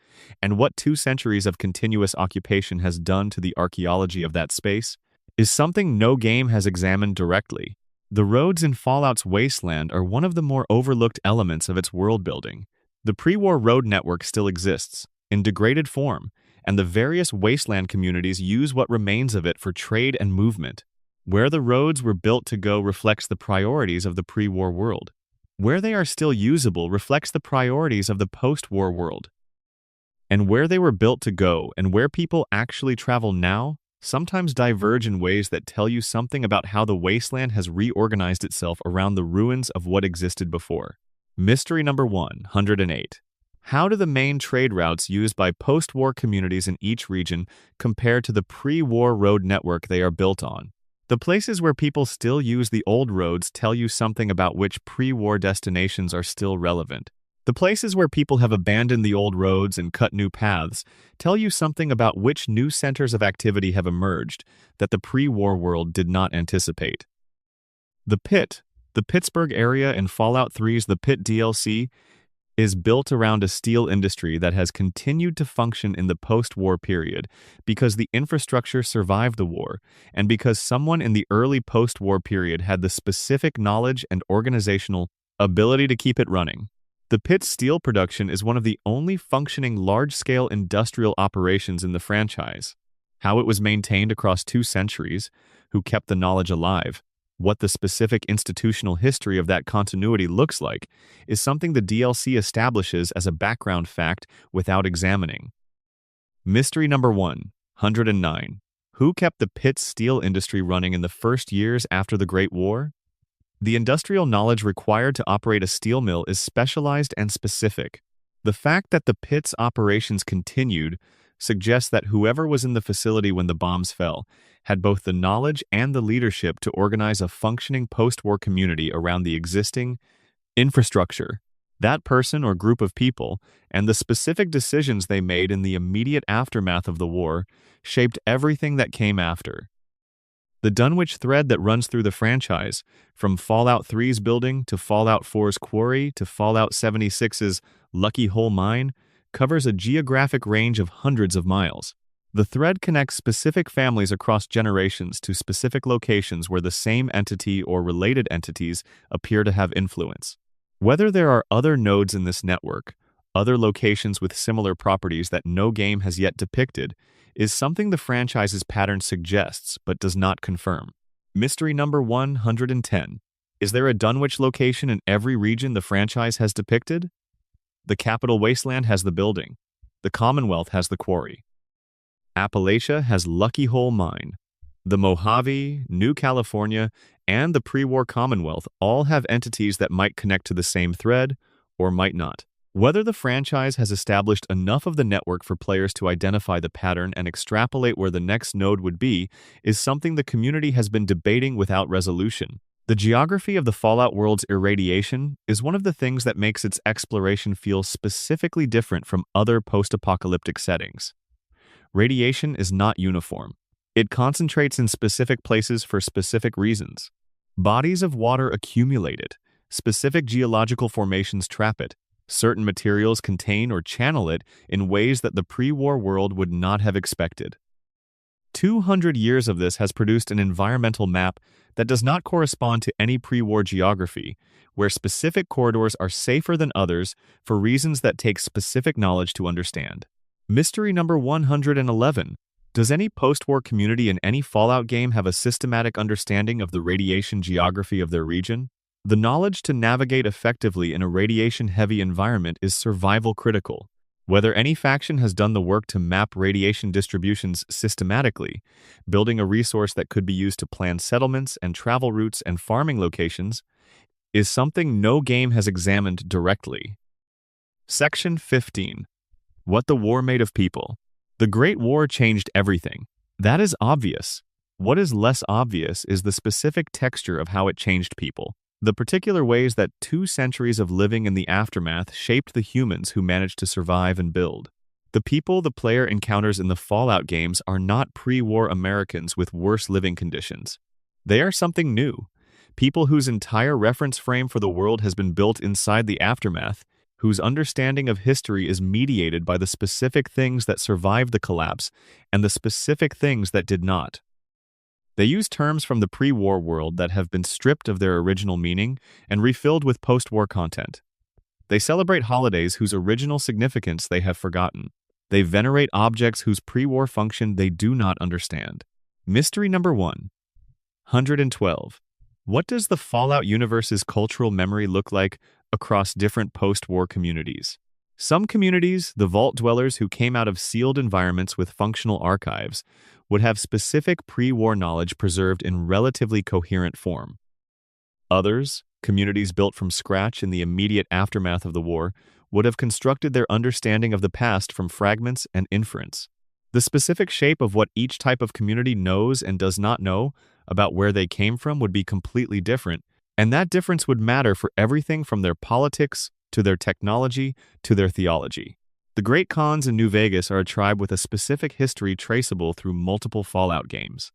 and what 2 centuries of continuous occupation has done to the archaeology of that space, is something no game has examined directly. The roads in Fallout's wasteland are one of the more overlooked elements of its world building. The pre-war road network still exists, in degraded form, and the various wasteland communities use what remains of it for trade and movement. Where the roads were built to go reflects the priorities of the pre-war world. Where they are still usable reflects the priorities of the post-war world. And where they were built to go and where people actually travel now sometimes diverge in ways that tell you something about how the wasteland has reorganized itself around the ruins of what existed before. Mystery number 108. How do the main trade routes used by post-war communities in each region compare to the pre-war road network they are built on? The places where people still use the old roads tell you something about which pre-war destinations are still relevant. The places where people have abandoned the old roads and cut new paths tell you something about which new centers of activity have emerged that the pre-war world did not anticipate. The Pit, the Pittsburgh area in Fallout 3's The Pit DLC, is built around a steel industry that has continued to function in the post-war period because the infrastructure survived the war and because someone in the early post-war period had the specific knowledge and organizational ability to keep it running. The Pit's steel production is one of the only functioning large-scale industrial operations in the franchise. How it was maintained across 2 centuries, who kept the knowledge alive, what the specific institutional history of that continuity looks like, is something the DLC establishes as a background fact without examining. Mystery number 109. Who kept the Pit's steel industry running in the first years after the Great War? The industrial knowledge required to operate a steel mill is specialized and specific. The fact that the Pit's operations continued suggests that whoever was in the facility when the bombs fell had both the knowledge and the leadership to organize a functioning post-war community around the existing infrastructure. That person or group of people, and the specific decisions they made in the immediate aftermath of the war, shaped everything that came after. The Dunwich thread that runs through the franchise, from Fallout 3's building to Fallout 4's quarry to Fallout 76's Lucky Hole Mine, covers a geographic range of hundreds of miles. The thread connects specific families across generations to specific locations where the same entity or related entities appear to have influence. Whether there are other nodes in this network, other locations with similar properties that no game has yet depicted, is something the franchise's pattern suggests but does not confirm. Mystery number 110. Is there a Dunwich location in every region the franchise has depicted? The Capital Wasteland has the building. The Commonwealth has the quarry. Appalachia has Lucky Hole Mine. The Mojave, New California, and the pre-war Commonwealth all have entities that might connect to the same thread, or might not. Whether the franchise has established enough of the network for players to identify the pattern and extrapolate where the next node would be is something the community has been debating without resolution. The geography of the Fallout world's irradiation is one of the things that makes its exploration feel specifically different from other post-apocalyptic settings. Radiation is not uniform. It concentrates in specific places for specific reasons. Bodies of water accumulate it. Specific geological formations trap it. Certain materials contain or channel it in ways that the pre-war world would not have expected. 200 years of this has produced an environmental map that does not correspond to any pre-war geography, where specific corridors are safer than others for reasons that take specific knowledge to understand. Mystery number 111. Does any post-war community in any Fallout game have a systematic understanding of the radiation geography of their region? The knowledge to navigate effectively in a radiation-heavy environment is survival critical. Whether any faction has done the work to map radiation distributions systematically, building a resource that could be used to plan settlements and travel routes and farming locations, is something no game has examined directly. Section 15. What the war made of people. The Great War changed everything. That is obvious. What is less obvious is the specific texture of how it changed people. The particular ways that 2 centuries of living in the aftermath shaped the humans who managed to survive and build. The people the player encounters in the Fallout games are not pre-war Americans with worse living conditions. They are something new. People whose entire reference frame for the world has been built inside the aftermath, whose understanding of history is mediated by the specific things that survived the collapse and the specific things that did not. They use terms from the pre-war world that have been stripped of their original meaning and refilled with post-war content. They celebrate holidays whose original significance they have forgotten. They venerate objects whose pre-war function they do not understand. Mystery number 112. What does the Fallout universe's cultural memory look like across different post-war communities? Some communities, the Vault dwellers who came out of sealed environments with functional archives, would have specific pre-war knowledge preserved in relatively coherent form. Others, communities built from scratch in the immediate aftermath of the war, would have constructed their understanding of the past from fragments and inference. The specific shape of what each type of community knows and does not know about where they came from would be completely different, and that difference would matter for everything from their politics to their technology to their theology. The Great Khans in New Vegas are a tribe with a specific history traceable through multiple Fallout games.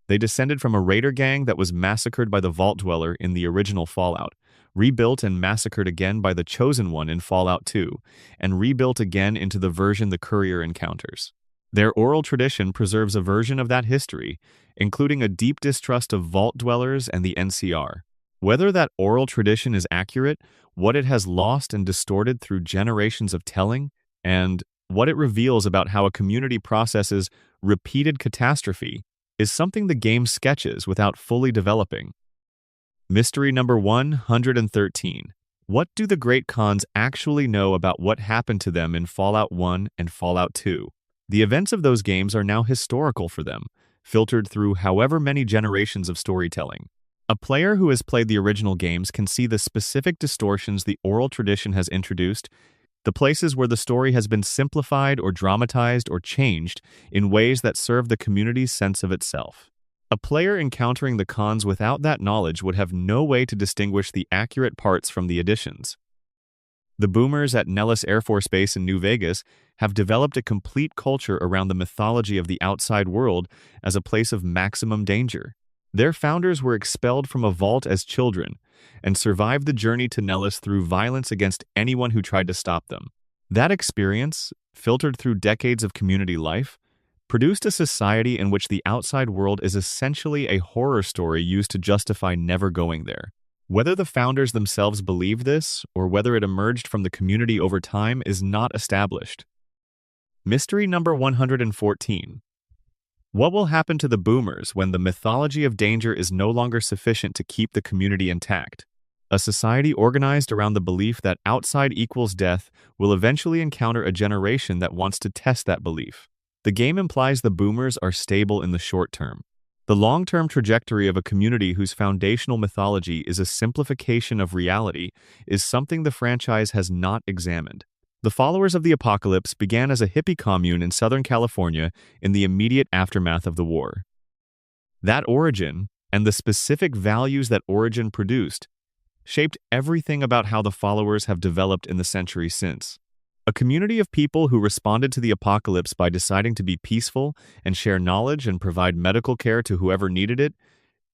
They descended from a raider gang that was massacred by the Vault Dweller in the original Fallout, rebuilt and massacred again by the Chosen One in Fallout 2, and rebuilt again into the version the Courier encounters. Their oral tradition preserves a version of that history, including a deep distrust of Vault Dwellers and the NCR. Whether that oral tradition is accurate, what it has lost and distorted through generations of telling, and what it reveals about how a community processes repeated catastrophe is something the game sketches without fully developing. Mystery number 113. What do the Great Khans actually know about what happened to them in Fallout 1 and Fallout 2? The events of those games are now historical for them, filtered through however many generations of storytelling. A player who has played the original games can see the specific distortions the oral tradition has introduced, the places where the story has been simplified or dramatized or changed in ways that serve the community's sense of itself. A player encountering the Khans without that knowledge would have no way to distinguish the accurate parts from the additions. The boomers at Nellis Air Force Base in New Vegas have developed a complete culture around the mythology of the outside world as a place of maximum danger. Their founders were expelled from a vault as children and survived the journey to Nellis through violence against anyone who tried to stop them. That experience, filtered through decades of community life, produced a society in which the outside world is essentially a horror story used to justify never going there. Whether the founders themselves believed this or whether it emerged from the community over time is not established. Mystery number 114. What will happen to the boomers when the mythology of danger is no longer sufficient to keep the community intact? A society organized around the belief that outside equals death will eventually encounter a generation that wants to test that belief. The game implies the boomers are stable in the short term. The long-term trajectory of a community whose foundational mythology is a simplification of reality is something the franchise has not examined. The followers of the apocalypse began as a hippie commune in Southern California in the immediate aftermath of the war. That origin, and the specific values that origin produced, shaped everything about how the followers have developed in the centuries since. A community of people who responded to the apocalypse by deciding to be peaceful and share knowledge and provide medical care to whoever needed it,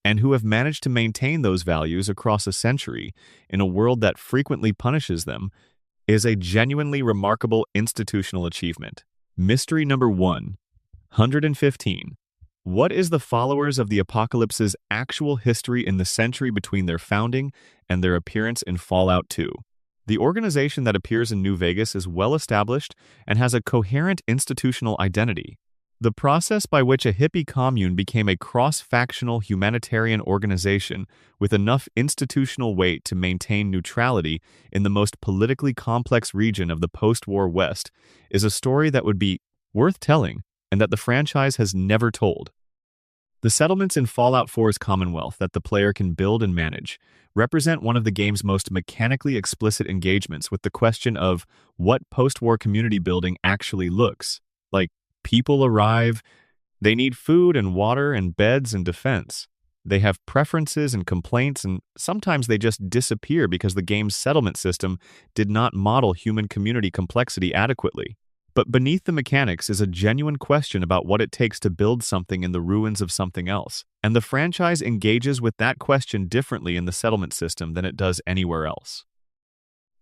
and who have managed to maintain those values across a century in a world that frequently punishes them, is a genuinely remarkable institutional achievement. Mystery number 1. 115. What is the followers of the Apocalypse's actual history in the century between their founding and their appearance in Fallout 2? The organization that appears in New Vegas is well established and has a coherent institutional identity. The process by which a hippie commune became a cross-factional humanitarian organization with enough institutional weight to maintain neutrality in the most politically complex region of the post-war West is a story that would be worth telling and that the franchise has never told. The settlements in Fallout 4's Commonwealth that the player can build and manage represent one of the game's most mechanically explicit engagements with the question of what post-war community building actually looks like. People arrive, they need food and water and beds and defense. They have preferences and complaints, and sometimes they just disappear because the game's settlement system did not model human community complexity adequately. But beneath the mechanics is a genuine question about what it takes to build something in the ruins of something else, and the franchise engages with that question differently in the settlement system than it does anywhere else.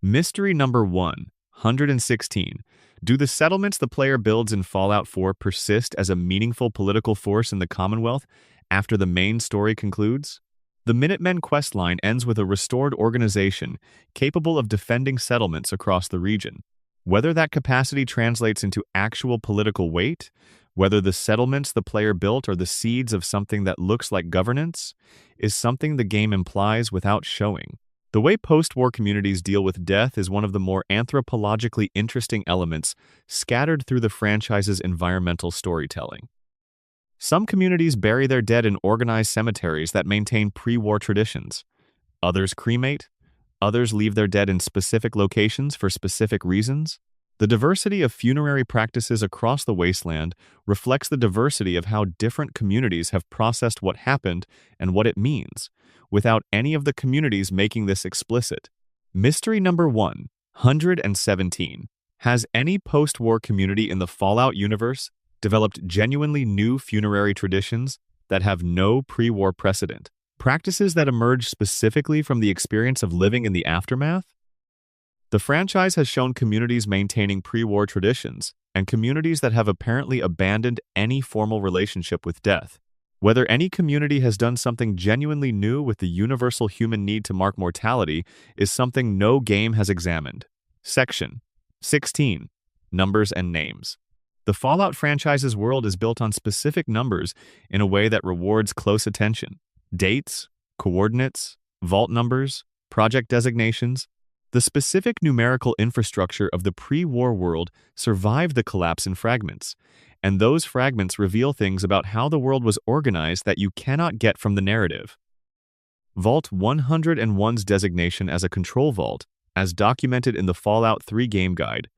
Mystery number 116. Do the settlements the player builds in Fallout 4 persist as a meaningful political force in the Commonwealth after the main story concludes? The Minutemen questline ends with a restored organization capable of defending settlements across the region. Whether that capacity translates into actual political weight, whether the settlements the player built are the seeds of something that looks like governance, is something the game implies without showing. The way post-war communities deal with death is one of the more anthropologically interesting elements scattered through the franchise's environmental storytelling. Some communities bury their dead in organized cemeteries that maintain pre-war traditions. Others cremate. Others leave their dead in specific locations for specific reasons. The diversity of funerary practices across the wasteland reflects the diversity of how different communities have processed what happened and what it means, without any of the communities making this explicit. Mystery number 117. Has any post-war community in the Fallout universe developed genuinely new funerary traditions that have no pre-war precedent? Practices that emerge specifically from the experience of living in the aftermath? The franchise has shown communities maintaining pre-war traditions and communities that have apparently abandoned any formal relationship with death. Whether any community has done something genuinely new with the universal human need to mark mortality is something no game has examined. Section 16. Numbers and Names. The Fallout franchise's world is built on specific numbers in a way that rewards close attention. Dates, coordinates, vault numbers, project designations. The specific numerical infrastructure of the pre-war world survived the collapse in fragments, and those fragments reveal things about how the world was organized that you cannot get from the narrative. Vault 101's designation as a control vault, as documented in the Fallout 3 game guide,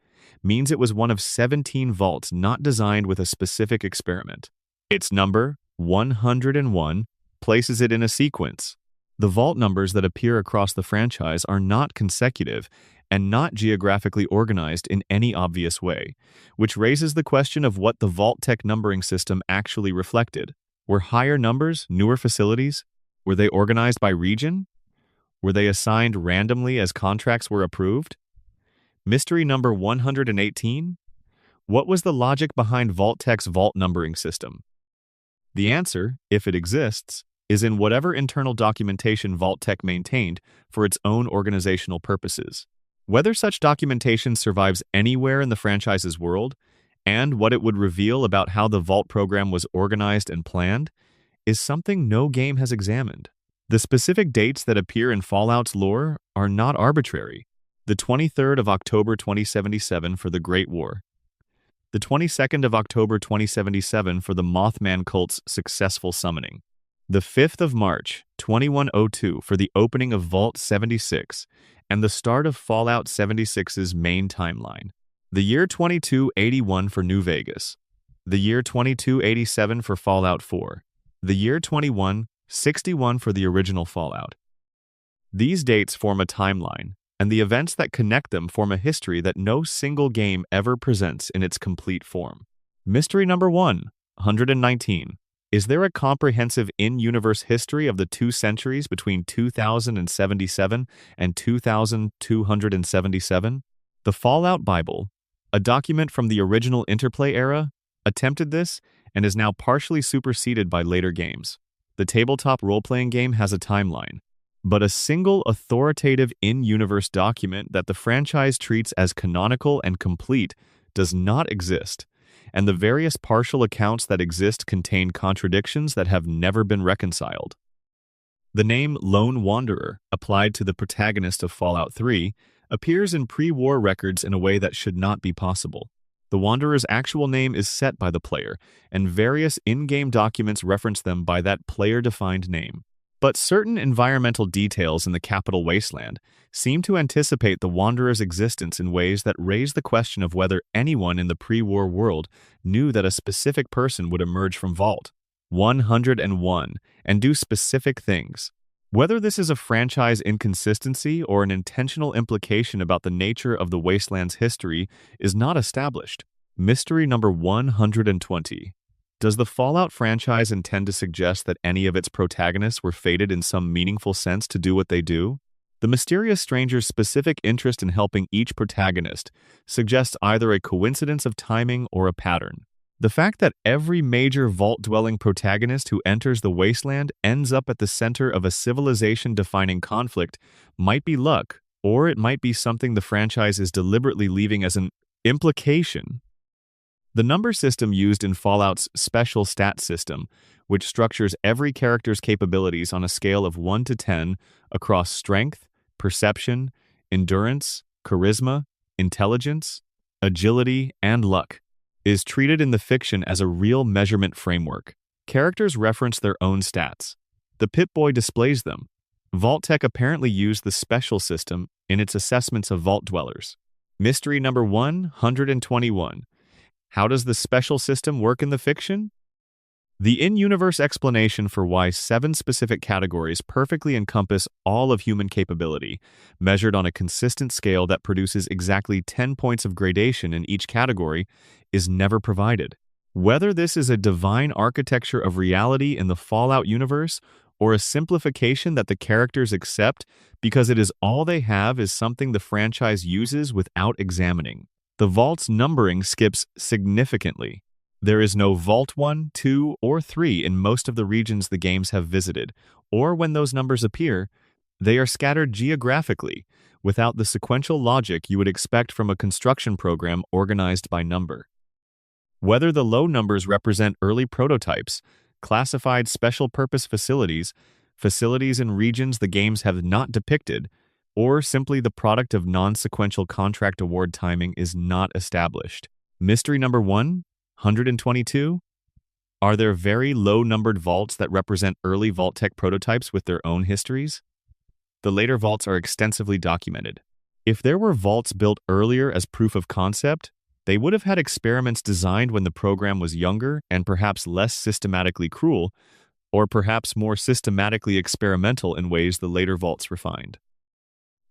means it was one of 17 vaults not designed with a specific experiment. Its number, 101, places it in a sequence. The vault numbers that appear across the franchise are not consecutive and not geographically organized in any obvious way, which raises the question of what the Vault-Tec numbering system actually reflected. Were higher numbers newer facilities? Were they organized by region? Were they assigned randomly as contracts were approved? Mystery number 118? What was the logic behind Vault-Tec's vault numbering system? The answer, if it exists, is in whatever internal documentation Vault-Tec maintained for its own organizational purposes. Whether such documentation survives anywhere in the franchise's world, and what it would reveal about how the Vault program was organized and planned, is something no game has examined. The specific dates that appear in Fallout's lore are not arbitrary. The 23rd of October 2077 for the Great War. The 22nd of October 2077 for the Mothman cult's successful summoning. The 5th of March 2102 for the opening of Vault 76 and the start of Fallout 76's main timeline. The year 2281 for New Vegas. The year 2287 for Fallout 4. The year 2161 for the original Fallout. These dates form a timeline, and the events that connect them form a history that no single game ever presents in its complete form. Mystery number 119. Is there a comprehensive in-universe history of the 2 centuries between 2077 and 2277? The Fallout Bible, a document from the original Interplay era, attempted this and is now partially superseded by later games. The tabletop role-playing game has a timeline, but a single authoritative in-universe document that the franchise treats as canonical and complete does not exist, and the various partial accounts that exist contain contradictions that have never been reconciled. The name Lone Wanderer, applied to the protagonist of Fallout 3, appears in pre-war records in a way that should not be possible. The Wanderer's actual name is set by the player, and various in-game documents reference them by that player-defined name. But certain environmental details in the capital wasteland seem to anticipate the Wanderer's existence in ways that raise the question of whether anyone in the pre-war world knew that a specific person would emerge from Vault 101 and do specific things. Whether this is a franchise inconsistency or an intentional implication about the nature of the wasteland's history is not established. Mystery number 120. Does the Fallout franchise intend to suggest that any of its protagonists were fated in some meaningful sense to do what they do? The mysterious stranger's specific interest in helping each protagonist suggests either a coincidence of timing or a pattern. The fact that every major vault-dwelling protagonist who enters the wasteland ends up at the center of a civilization-defining conflict might be luck, or it might be something the franchise is deliberately leaving as an implication. The number system used in Fallout's special stat system, which structures every character's capabilities on a scale of 1 to 10 across strength, perception, endurance, charisma, intelligence, agility, and luck, is treated in the fiction as a real measurement framework. Characters reference their own stats. The Pip-Boy displays them. Vault-Tec apparently used the special system in its assessments of vault dwellers. Mystery number 121. How does the special system work in the fiction? The in-universe explanation for why 7 specific categories perfectly encompass all of human capability, measured on a consistent scale that produces exactly 10 points of gradation in each category, is never provided. Whether this is a divine architecture of reality in the Fallout universe or a simplification that the characters accept because it is all they have is something the franchise uses without examining. The vault's numbering skips significantly. There is no Vault 1, 2, or 3 in most of the regions the games have visited, or when those numbers appear, they are scattered geographically, without the sequential logic you would expect from a construction program organized by number. Whether the low numbers represent early prototypes, classified special-purpose facilities, facilities in regions the games have not depicted, or simply the product of non-sequential contract award timing is not established. Mystery number 122. Are there very low-numbered vaults that represent early Vault-Tec prototypes with their own histories? The later vaults are extensively documented. If there were vaults built earlier as proof of concept, they would have had experiments designed when the program was younger and perhaps less systematically cruel, or perhaps more systematically experimental in ways the later vaults refined.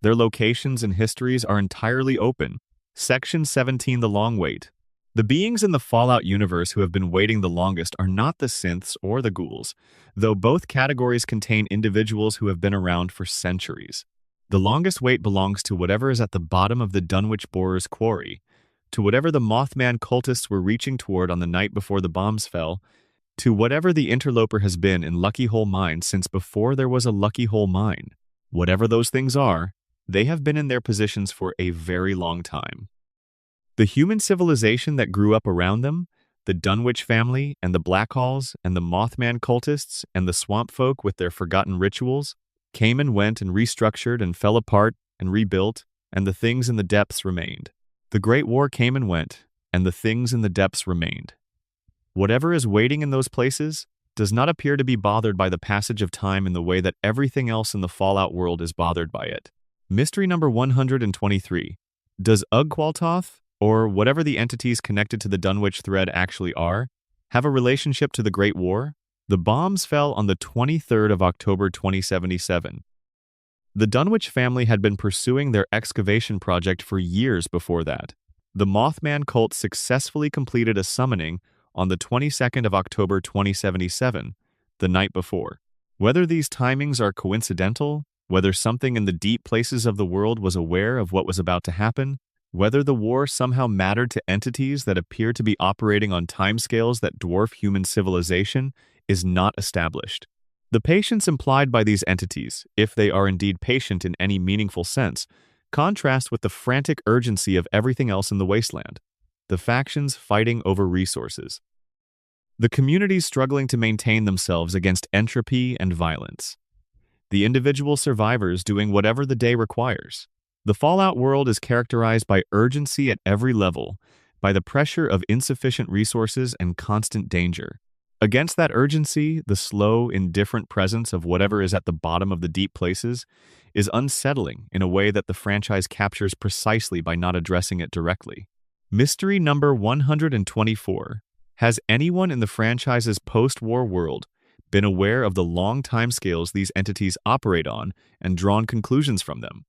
Their locations and histories are entirely open. Section 17, The Long Wait. The beings in the Fallout universe who have been waiting the longest are not the synths or the ghouls, though both categories contain individuals who have been around for centuries. The longest wait belongs to whatever is at the bottom of the Dunwich Borer's quarry, to whatever the Mothman cultists were reaching toward on the night before the bombs fell, to whatever the interloper has been in Lucky Hole Mine since before there was a Lucky Hole Mine. Whatever those things are, they have been in their positions for a very long time. The human civilization that grew up around them, the Dunwich family and the Blackhalls and the Mothman cultists and the swamp folk with their forgotten rituals, came and went and restructured and fell apart and rebuilt, and the things in the depths remained. The Great War came and went, and the things in the depths remained. Whatever is waiting in those places does not appear to be bothered by the passage of time in the way that everything else in the Fallout world is bothered by it. Mystery number 123. Does Ugqualtoth, or whatever the entities connected to the Dunwich thread actually are, have a relationship to the Great War? The bombs fell on the 23rd of October 2077. The Dunwich family had been pursuing their excavation project for years before that. The Mothman cult successfully completed a summoning on the 22nd of October 2077, the night before. Whether these timings are coincidental, whether something in the deep places of the world was aware of what was about to happen, Whether the war somehow mattered to entities that appear to be operating on timescales that dwarf human civilization is not established. The patience implied by these entities, if they are indeed patient in any meaningful sense, contrasts with the frantic urgency of everything else in the wasteland. The factions fighting over resources. The communities struggling to maintain themselves against entropy and violence. The individual survivors doing whatever the day requires. The Fallout world is characterized by urgency at every level, by the pressure of insufficient resources and constant danger. Against that urgency, the slow, indifferent presence of whatever is at the bottom of the deep places is unsettling in a way that the franchise captures precisely by not addressing it directly. Mystery number 124. Has anyone in the franchise's post-war world been aware of the long timescales these entities operate on and drawn conclusions from them?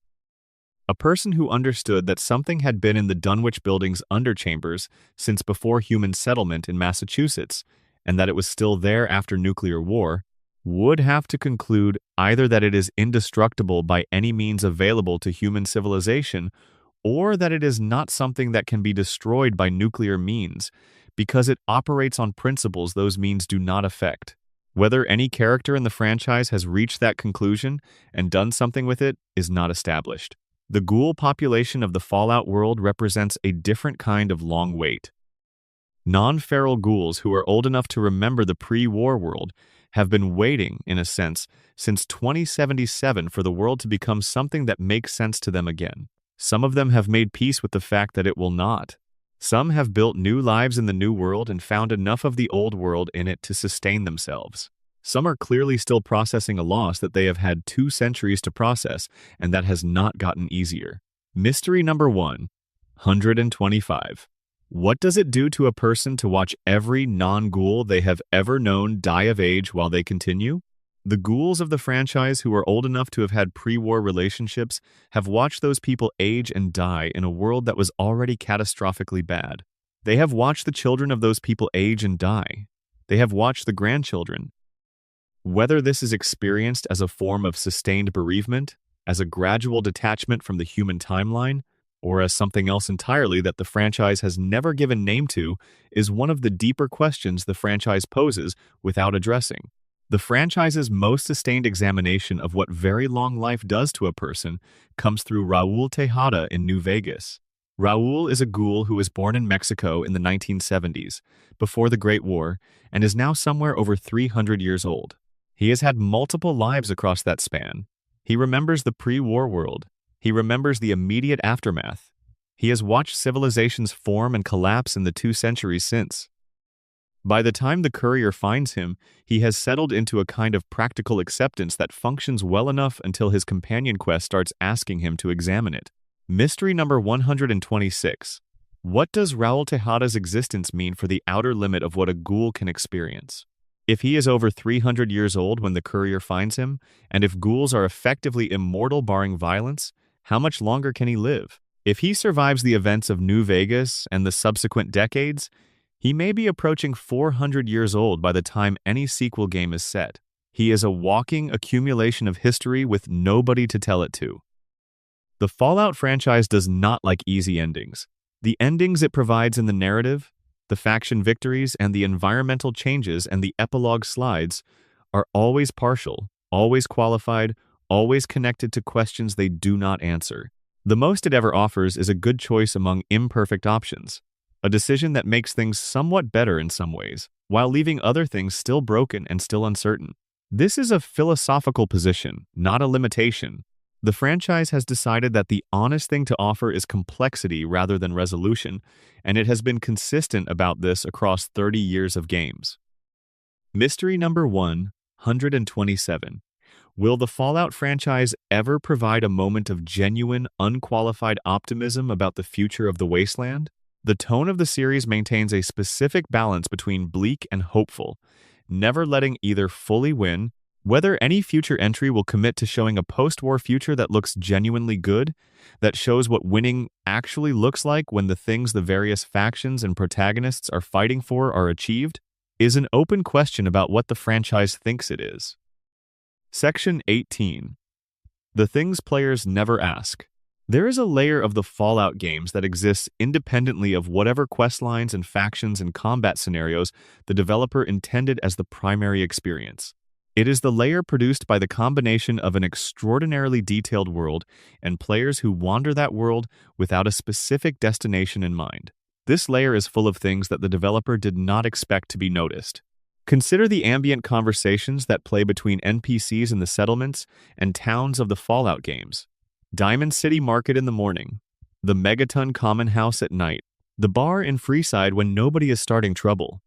A person who understood that something had been in the Dunwich Building's underchambers since before human settlement in Massachusetts, and that it was still there after nuclear war, would have to conclude either that it is indestructible by any means available to human civilization, or that it is not something that can be destroyed by nuclear means, because it operates on principles those means do not affect. Whether any character in the franchise has reached that conclusion and done something with it is not established. The ghoul population of the Fallout world represents a different kind of long wait. Non-feral ghouls who are old enough to remember the pre-war world have been waiting, in a sense, since 2077 for the world to become something that makes sense to them again. Some of them have made peace with the fact that it will not. Some have built new lives in the new world and found enough of the old world in it to sustain themselves. Some are clearly still processing a loss that they have had 2 centuries to process, and that has not gotten easier. Mystery number 125. What does it do to a person to watch every non-ghoul they have ever known die of age while they continue? The ghouls of the franchise who are old enough to have had pre-war relationships have watched those people age and die in a world that was already catastrophically bad. They have watched the children of those people age and die. They have watched the grandchildren. Whether this is experienced as a form of sustained bereavement, as a gradual detachment from the human timeline, or as something else entirely that the franchise has never given name to, is one of the deeper questions the franchise poses without addressing. The franchise's most sustained examination of what very long life does to a person comes through Raul Tejada in New Vegas. Raul is a ghoul who was born in Mexico in the 1970s, before the Great War, and is now somewhere over 300 years old. He has had multiple lives across that span. He remembers the pre-war world. He remembers the immediate aftermath. He has watched civilizations form and collapse in the 2 centuries since. By the time the courier finds him, he has settled into a kind of practical acceptance that functions well enough until his companion quest starts asking him to examine it. Mystery number 126. What does Raul Tejada's existence mean for the outer limit of what a ghoul can experience? If he is over 300 years old when the courier finds him, and if ghouls are effectively immortal barring violence, how much longer can he live? If he survives the events of New Vegas and the subsequent decades, he may be approaching 400 years old by the time any sequel game is set. He is a walking accumulation of history with nobody to tell it to. The Fallout franchise does not like easy endings. The endings it provides in the narrative, the faction victories, and the environmental changes and the epilogue slides are always partial, always qualified, always connected to questions they do not answer. The most it ever offers is a good choice among imperfect options, a decision that makes things somewhat better in some ways, while leaving other things still broken and still uncertain. This is a philosophical position, not a limitation. The franchise has decided that the honest thing to offer is complexity rather than resolution, and it has been consistent about this across 30 years of games. Mystery number 127. Will the Fallout franchise ever provide a moment of genuine, unqualified optimism about the future of the wasteland? The tone of the series maintains a specific balance between bleak and hopeful, never letting either fully win. Whether any future entry will commit to showing a post-war future that looks genuinely good, that shows what winning actually looks like when the things the various factions and protagonists are fighting for are achieved, is an open question about what the franchise thinks it is. Section 18. The things players never ask. There is a layer of the Fallout games that exists independently of whatever quest lines and factions and combat scenarios the developer intended as the primary experience. It is the layer produced by the combination of an extraordinarily detailed world and players who wander that world without a specific destination in mind. This layer is full of things that the developer did not expect to be noticed. Consider the ambient conversations that play between NPCs in the settlements and towns of the Fallout games. Diamond City Market in the morning, the Megaton Common House at night, the bar in Freeside when nobody is starting trouble.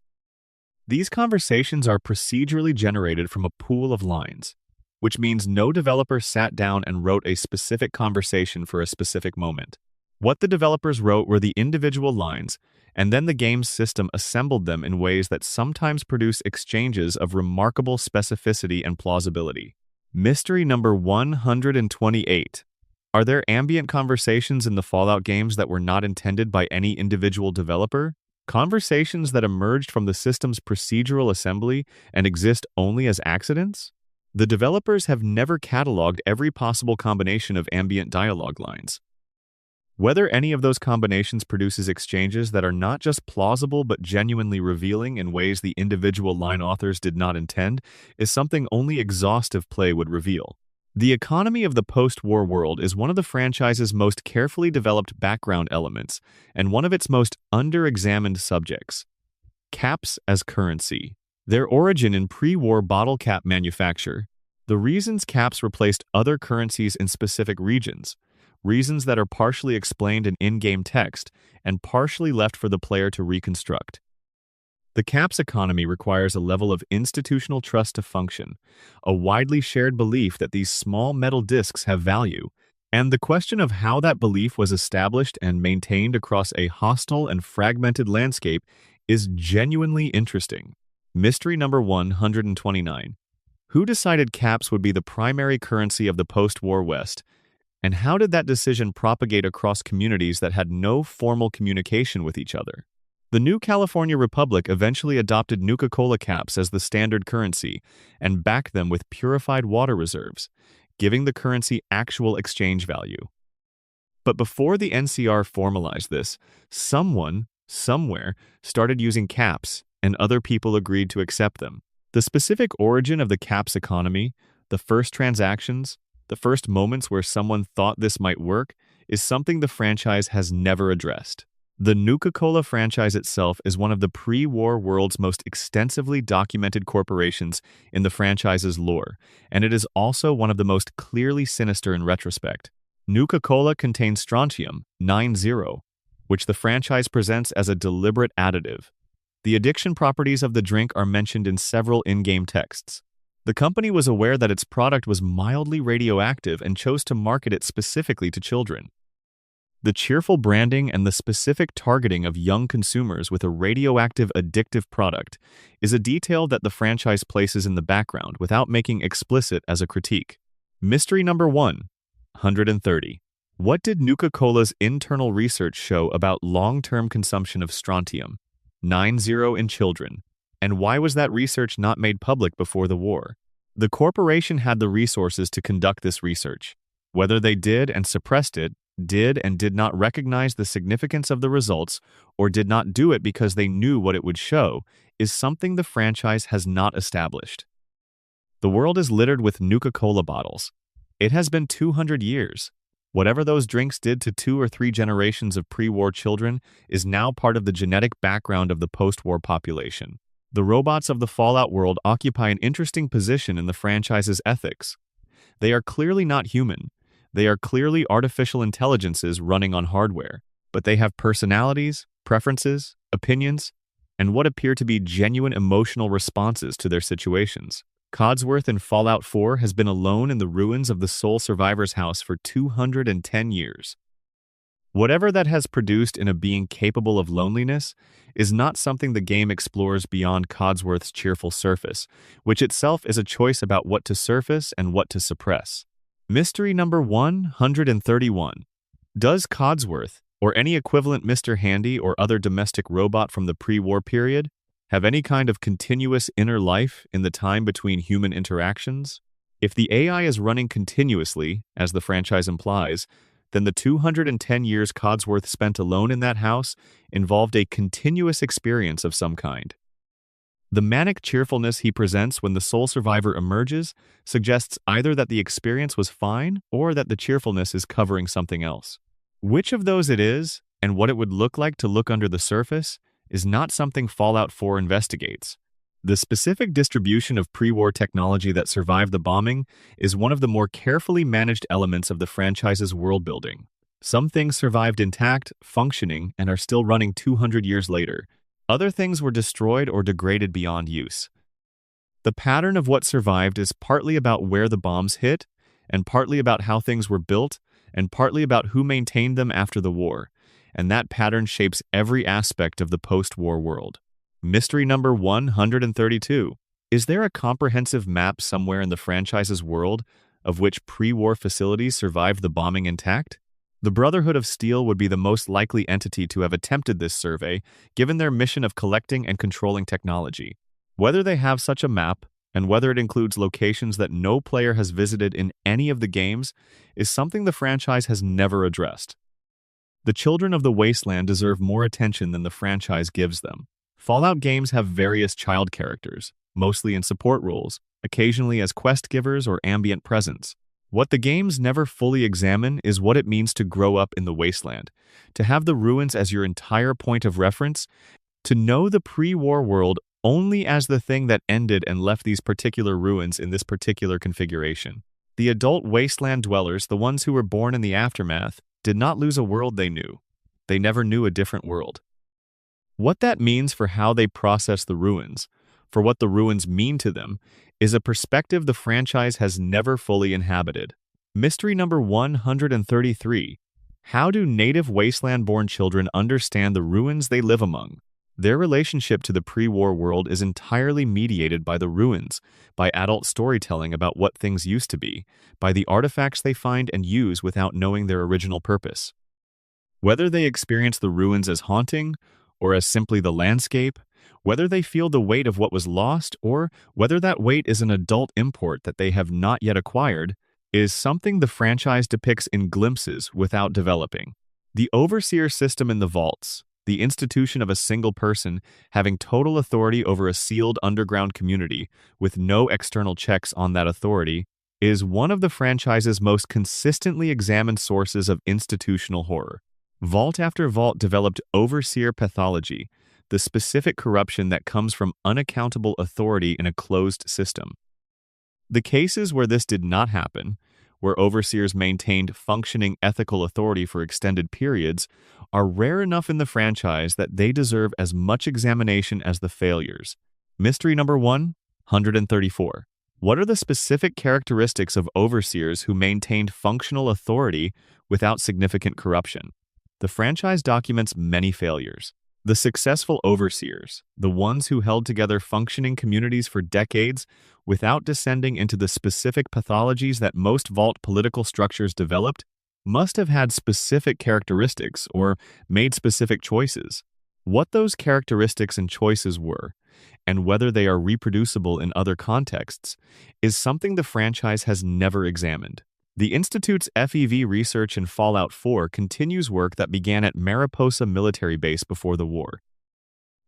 These conversations are procedurally generated from a pool of lines, which means no developer sat down and wrote a specific conversation for a specific moment. What the developers wrote were the individual lines, and then the game's system assembled them in ways that sometimes produce exchanges of remarkable specificity and plausibility. Mystery number 128. Are there ambient conversations in the Fallout games that were not intended by any individual developer? Conversations that emerged from the system's procedural assembly and exist only as accidents? The developers have never cataloged every possible combination of ambient dialogue lines. Whether any of those combinations produces exchanges that are not just plausible but genuinely revealing in ways the individual line authors did not intend is something only exhaustive play would reveal. The economy of the post-war world is one of the franchise's most carefully developed background elements and one of its most under-examined subjects. Caps as currency. Their origin in pre-war bottle cap manufacture. The reasons caps replaced other currencies in specific regions. Reasons that are partially explained in in-game text and partially left for the player to reconstruct. The caps economy requires a level of institutional trust to function, a widely shared belief that these small metal discs have value, and the question of how that belief was established and maintained across a hostile and fragmented landscape is genuinely interesting. Mystery number 129. Who decided caps would be the primary currency of the post-war West, and how did that decision propagate across communities that had no formal communication with each other? The new California Republic eventually adopted Nuka-Cola caps as the standard currency and backed them with purified water reserves, giving the currency actual exchange value. But before the NCR formalized this, someone, somewhere, started using caps, and other people agreed to accept them. The specific origin of the caps economy, the first transactions, the first moments where someone thought this might work, is something the franchise has never addressed. The Nuka-Cola franchise itself is one of the pre-war world's most extensively documented corporations in the franchise's lore, and it is also one of the most clearly sinister in retrospect. Nuka-Cola contains strontium, 90, which the franchise presents as a deliberate additive. The addiction properties of the drink are mentioned in several in-game texts. The company was aware that its product was mildly radioactive and chose to market it specifically to children. The cheerful branding and the specific targeting of young consumers with a radioactive addictive product is a detail that the franchise places in the background without making explicit as a critique. Mystery number 130. What did Nuka-Cola's internal research show about long-term consumption of strontium, 90, in children, and why was that research not made public before the war? The corporation had the resources to conduct this research. Whether they did and suppressed it, did and did not recognize the significance of the results, or did not do it because they knew what it would show, is something the franchise has not established. The world is littered with Nuka-Cola bottles. It has been 200 years. Whatever those drinks did to 2 or 3 generations of pre-war children is now part of the genetic background of the post-war population. The robots of the Fallout world occupy an interesting position in the franchise's ethics. They are clearly not human. They are clearly artificial intelligences running on hardware, but they have personalities, preferences, opinions, and what appear to be genuine emotional responses to their situations. Codsworth in Fallout 4 has been alone in the ruins of the sole survivor's house for 210 years. Whatever that has produced in a being capable of loneliness is not something the game explores beyond Codsworth's cheerful surface, which itself is a choice about what to surface and what to suppress. Mystery number 131. Does Codsworth, or any equivalent Mr. Handy or other domestic robot from the pre-war period, have any kind of continuous inner life in the time between human interactions? If the AI is running continuously, as the franchise implies, then the 210 years Codsworth spent alone in that house involved a continuous experience of some kind. The manic cheerfulness he presents when the sole survivor emerges suggests either that the experience was fine or that the cheerfulness is covering something else. Which of those it is, and what it would look like to look under the surface, is not something Fallout 4 investigates. The specific distribution of pre-war technology that survived the bombing is one of the more carefully managed elements of the franchise's world-building. Some things survived intact, functioning, and are still running 200 years later. Other things were destroyed or degraded beyond use. The pattern of what survived is partly about where the bombs hit, and partly about how things were built, and partly about who maintained them after the war, and that pattern shapes every aspect of the post-war world. Mystery number 132. Is there a comprehensive map somewhere in the franchise's world of which pre-war facilities survived the bombing intact? The Brotherhood of Steel would be the most likely entity to have attempted this survey, given their mission of collecting and controlling technology. Whether they have such a map, and whether it includes locations that no player has visited in any of the games, is something the franchise has never addressed. The children of the wasteland deserve more attention than the franchise gives them. Fallout games have various child characters, mostly in support roles, occasionally as quest givers or ambient presence. What the games never fully examine is what it means to grow up in the wasteland, to have the ruins as your entire point of reference, to know the pre-war world only as the thing that ended and left these particular ruins in this particular configuration. The adult wasteland dwellers, the ones who were born in the aftermath, did not lose a world they knew. They never knew a different world. What that means for how they process the ruins, for what the ruins mean to them, is a perspective the franchise has never fully inhabited. Mystery number 133. How do native wasteland-born children understand the ruins they live among? Their relationship to the pre-war world is entirely mediated by the ruins, by adult storytelling about what things used to be, by the artifacts they find and use without knowing their original purpose. Whether they experience the ruins as haunting, or as simply the landscape, whether they feel the weight of what was lost, or whether that weight is an adult import that they have not yet acquired, is something the franchise depicts in glimpses without developing. The overseer system in the vaults, the institution of a single person having total authority over a sealed underground community with no external checks on that authority, is one of the franchise's most consistently examined sources of institutional horror. Vault after Vault developed overseer pathology, the specific corruption that comes from unaccountable authority in a closed system. The cases where this did not happen, where overseers maintained functioning ethical authority for extended periods, are rare enough in the franchise that they deserve as much examination as the failures. Mystery number 134. What are the specific characteristics of overseers who maintained functional authority without significant corruption? The franchise documents many failures. The successful overseers, the ones who held together functioning communities for decades without descending into the specific pathologies that most vault political structures developed, must have had specific characteristics or made specific choices. What those characteristics and choices were, and whether they are reproducible in other contexts, is something the franchise has never examined. The Institute's FEV research in Fallout 4 continues work that began at Mariposa Military Base before the war.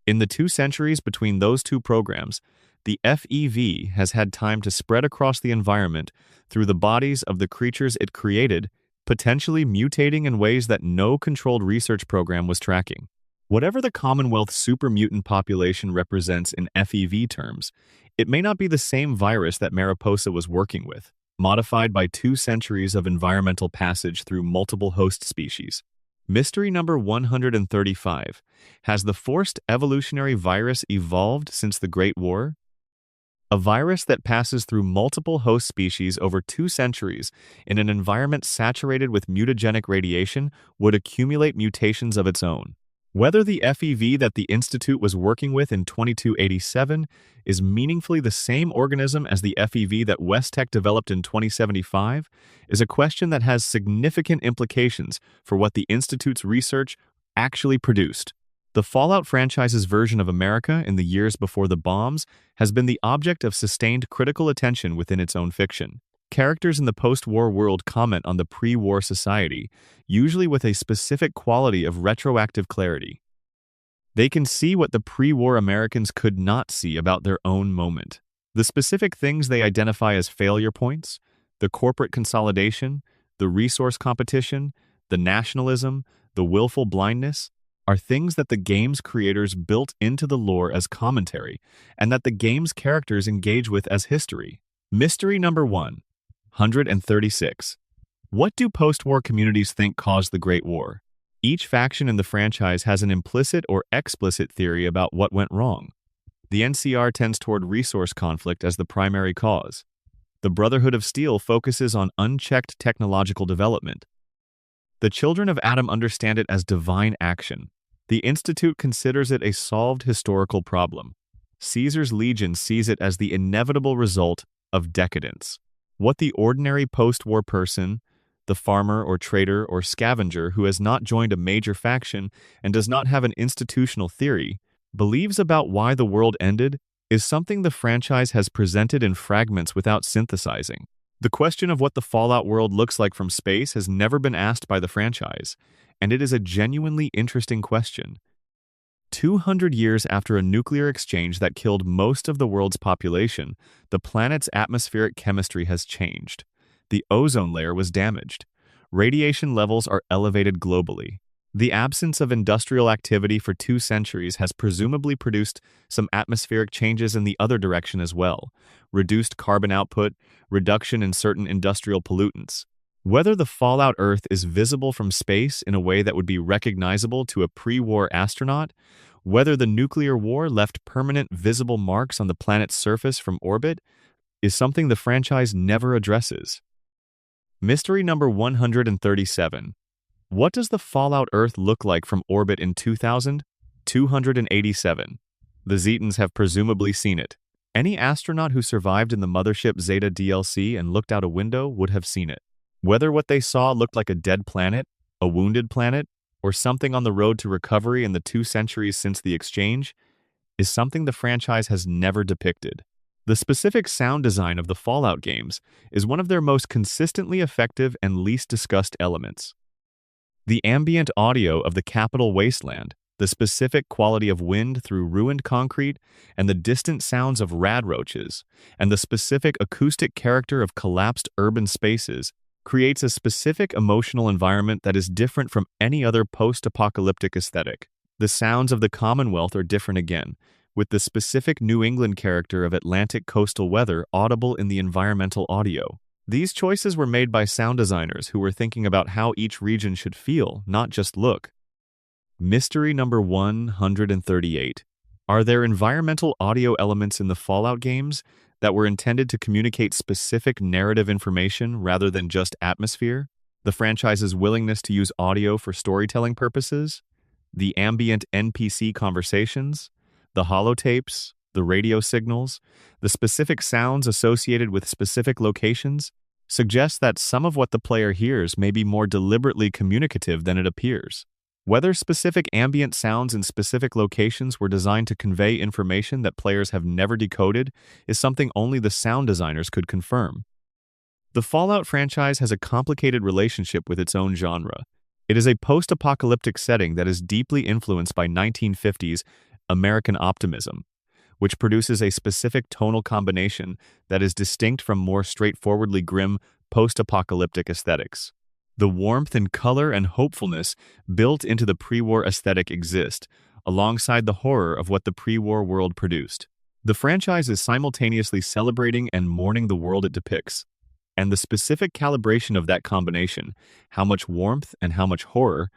In the 2 centuries between those two programs, the FEV has had time to spread across the environment through the bodies of the creatures it created, potentially mutating in ways that no controlled research program was tracking. Whatever the Commonwealth super mutant population represents in FEV terms, it may not be the same virus that Mariposa was working with, modified by 2 centuries of environmental passage through multiple host species. Mystery number 135. Has the forced evolutionary virus evolved since the Great War? A virus that passes through multiple host species over 2 centuries in an environment saturated with mutagenic radiation would accumulate mutations of its own. Whether the FEV that the Institute was working with in 2287 is meaningfully the same organism as the FEV that Vault-Tec developed in 2075 is a question that has significant implications for what the Institute's research actually produced. The Fallout franchise's version of America in the years before the bombs has been the object of sustained critical attention within its own fiction. Characters in the post-war world comment on the pre-war society, usually with a specific quality of retroactive clarity. They can see what the pre-war Americans could not see about their own moment. The specific things they identify as failure points, the corporate consolidation, the resource competition, the nationalism, the willful blindness, are things that the game's creators built into the lore as commentary, and that the game's characters engage with as history. Mystery number 136. What do post-war communities think caused the Great War? Each faction in the franchise has an implicit or explicit theory about what went wrong. The NCR tends toward resource conflict as the primary cause. The Brotherhood of Steel focuses on unchecked technological development. The Children of Atom understand it as divine action. The Institute considers it a solved historical problem. Caesar's Legion sees it as the inevitable result of decadence. What the ordinary post-war person, the farmer or trader or scavenger who has not joined a major faction and does not have an institutional theory, believes about why the world ended is something the franchise has presented in fragments without synthesizing. The question of what the Fallout world looks like from space has never been asked by the franchise, and it is a genuinely interesting question. 200 years after a nuclear exchange that killed most of the world's population, the planet's atmospheric chemistry has changed. The ozone layer was damaged. Radiation levels are elevated globally. The absence of industrial activity for 2 centuries has presumably produced some atmospheric changes in the other direction as well. Reduced carbon output, reduction in certain industrial pollutants. Whether the Fallout Earth is visible from space in a way that would be recognizable to a pre-war astronaut, whether the nuclear war left permanent visible marks on the planet's surface from orbit, is something the franchise never addresses. Mystery number 137. What does the Fallout Earth look like from orbit in 2287? The Zetans have presumably seen it. Any astronaut who survived in the Mothership Zeta DLC and looked out a window would have seen it. Whether what they saw looked like a dead planet, a wounded planet, or something on the road to recovery in the 2 centuries since the exchange, is something the franchise has never depicted. The specific sound design of the Fallout games is one of their most consistently effective and least discussed elements. The ambient audio of the capital wasteland, the specific quality of wind through ruined concrete, and the distant sounds of radroaches, and the specific acoustic character of collapsed urban spaces creates a specific emotional environment that is different from any other post-apocalyptic aesthetic. The sounds of the Commonwealth are different again, with the specific New England character of Atlantic coastal weather audible in the environmental audio. These choices were made by sound designers who were thinking about how each region should feel, not just look. Mystery number 138. Are there environmental audio elements in the Fallout games that were intended to communicate specific narrative information rather than just atmosphere? The franchise's willingness to use audio for storytelling purposes? The ambient NPC conversations? The holotapes? The radio signals? The specific sounds associated with specific locations? Suggests that some of what the player hears may be more deliberately communicative than it appears. Whether specific ambient sounds in specific locations were designed to convey information that players have never decoded is something only the sound designers could confirm. The Fallout franchise has a complicated relationship with its own genre. It is a post-apocalyptic setting that is deeply influenced by 1950s American optimism, which produces a specific tonal combination that is distinct from more straightforwardly grim post-apocalyptic aesthetics. The warmth and color and hopefulness built into the pre-war aesthetic exist, alongside the horror of what the pre-war world produced. The franchise is simultaneously celebrating and mourning the world it depicts, and the specific calibration of that combination, how much warmth and how much horror,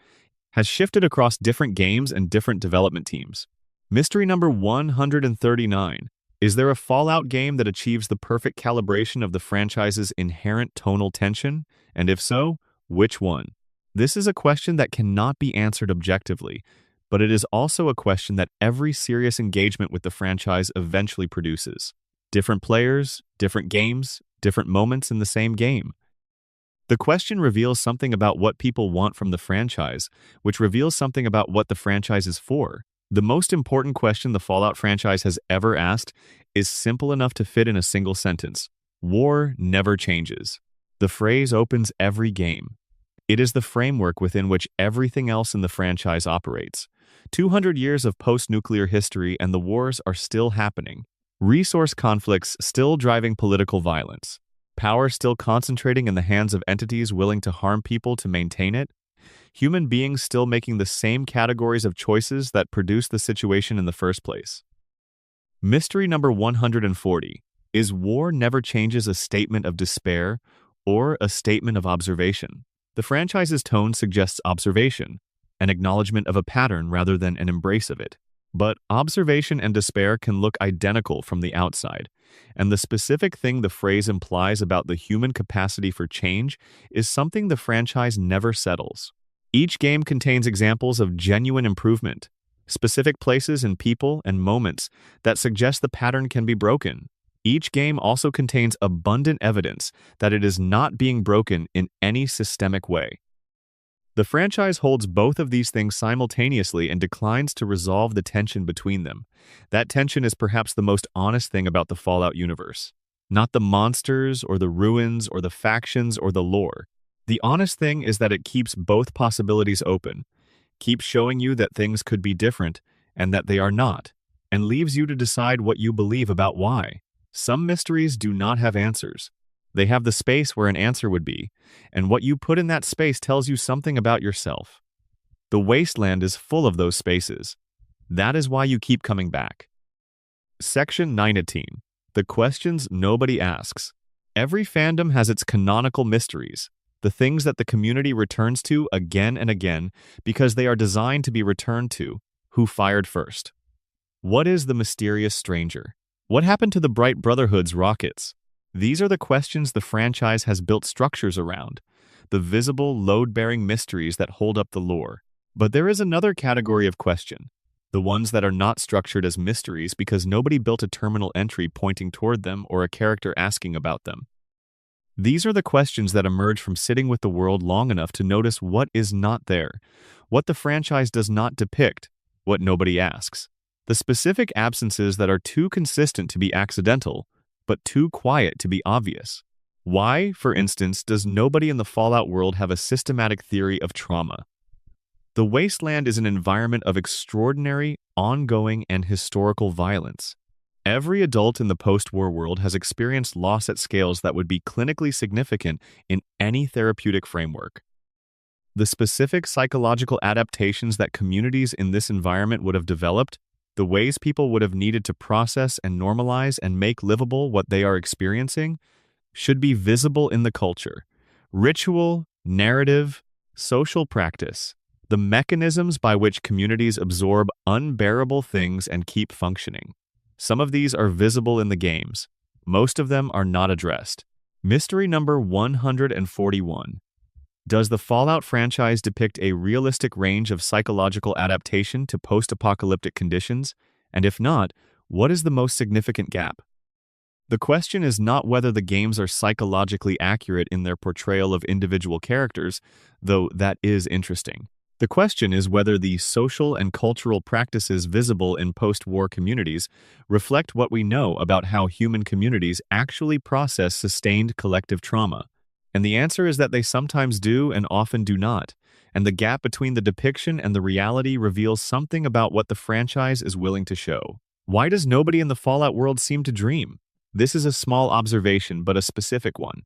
has shifted across different games and different development teams. Mystery number 139. Is there a Fallout game that achieves the perfect calibration of the franchise's inherent tonal tension? And if so, which one? This is a question that cannot be answered objectively, but it is also a question that every serious engagement with the franchise eventually produces. Different players, different games, different moments in the same game. The question reveals something about what people want from the franchise, which reveals something about what the franchise is for. The most important question the Fallout franchise has ever asked is simple enough to fit in a single sentence. War never changes. The phrase opens every game. It is the framework within which everything else in the franchise operates. 200 years of post-nuclear history and the wars are still happening. Resource conflicts still driving political violence. Power still concentrating in the hands of entities willing to harm people to maintain it. Human beings still making the same categories of choices that produced the situation in the first place. Mystery number 140. Is war never changes a statement of despair or a statement of observation? The franchise's tone suggests observation, an acknowledgement of a pattern rather than an embrace of it. But observation and despair can look identical from the outside, and the specific thing the phrase implies about the human capacity for change is something the franchise never settles. Each game contains examples of genuine improvement, specific places and people and moments that suggest the pattern can be broken. Each game also contains abundant evidence that it is not being broken in any systemic way. The franchise holds both of these things simultaneously and declines to resolve the tension between them. That tension is perhaps the most honest thing about the Fallout universe. Not the monsters or the ruins or the factions or the lore. The honest thing is that it keeps both possibilities open, keeps showing you that things could be different and that they are not, and leaves you to decide what you believe about why. Some mysteries do not have answers. They have the space where an answer would be, and what you put in that space tells you something about yourself. The wasteland is full of those spaces. That is why you keep coming back. Section 19. The questions nobody asks. Every fandom has its canonical mysteries, the things that the community returns to again and again because they are designed to be returned to. Who fired first? What is the mysterious stranger? What happened to the Bright Brotherhood's rockets? These are the questions the franchise has built structures around, the visible, load-bearing mysteries that hold up the lore. But there is another category of question, the ones that are not structured as mysteries because nobody built a terminal entry pointing toward them or a character asking about them. These are the questions that emerge from sitting with the world long enough to notice what is not there, what the franchise does not depict, what nobody asks. The specific absences that are too consistent to be accidental, but too quiet to be obvious. Why, for instance, does nobody in the Fallout world have a systematic theory of trauma? The wasteland is an environment of extraordinary, ongoing, and historical violence. Every adult in the post-war world has experienced loss at scales that would be clinically significant in any therapeutic framework. The specific psychological adaptations that communities in this environment would have developed, the ways people would have needed to process and normalize and make livable what they are experiencing, should be visible in the culture. Ritual, narrative, social practice, the mechanisms by which communities absorb unbearable things and keep functioning. Some of these are visible in the games. Most of them are not addressed. Mystery number 141. Does the Fallout franchise depict a realistic range of psychological adaptation to post-apocalyptic conditions? And if not, what is the most significant gap? The question is not whether the games are psychologically accurate in their portrayal of individual characters, though that is interesting. The question is whether the social and cultural practices visible in post-war communities reflect what we know about how human communities actually process sustained collective trauma. And the answer is that they sometimes do and often do not, and the gap between the depiction and the reality reveals something about what the franchise is willing to show. Why does nobody in the Fallout world seem to dream? This is a small observation, but a specific one.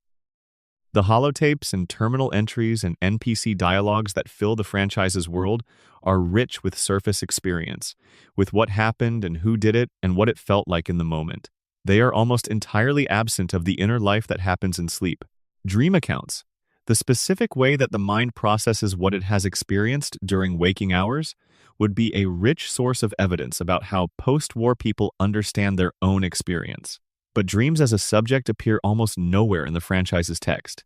The holotapes and terminal entries and NPC dialogues that fill the franchise's world are rich with surface experience, with what happened and who did it and what it felt like in the moment. They are almost entirely absent of the inner life that happens in sleep. Dream accounts, the specific way that the mind processes what it has experienced during waking hours, would be a rich source of evidence about how post-war people understand their own experience. But dreams as a subject appear almost nowhere in the franchise's text.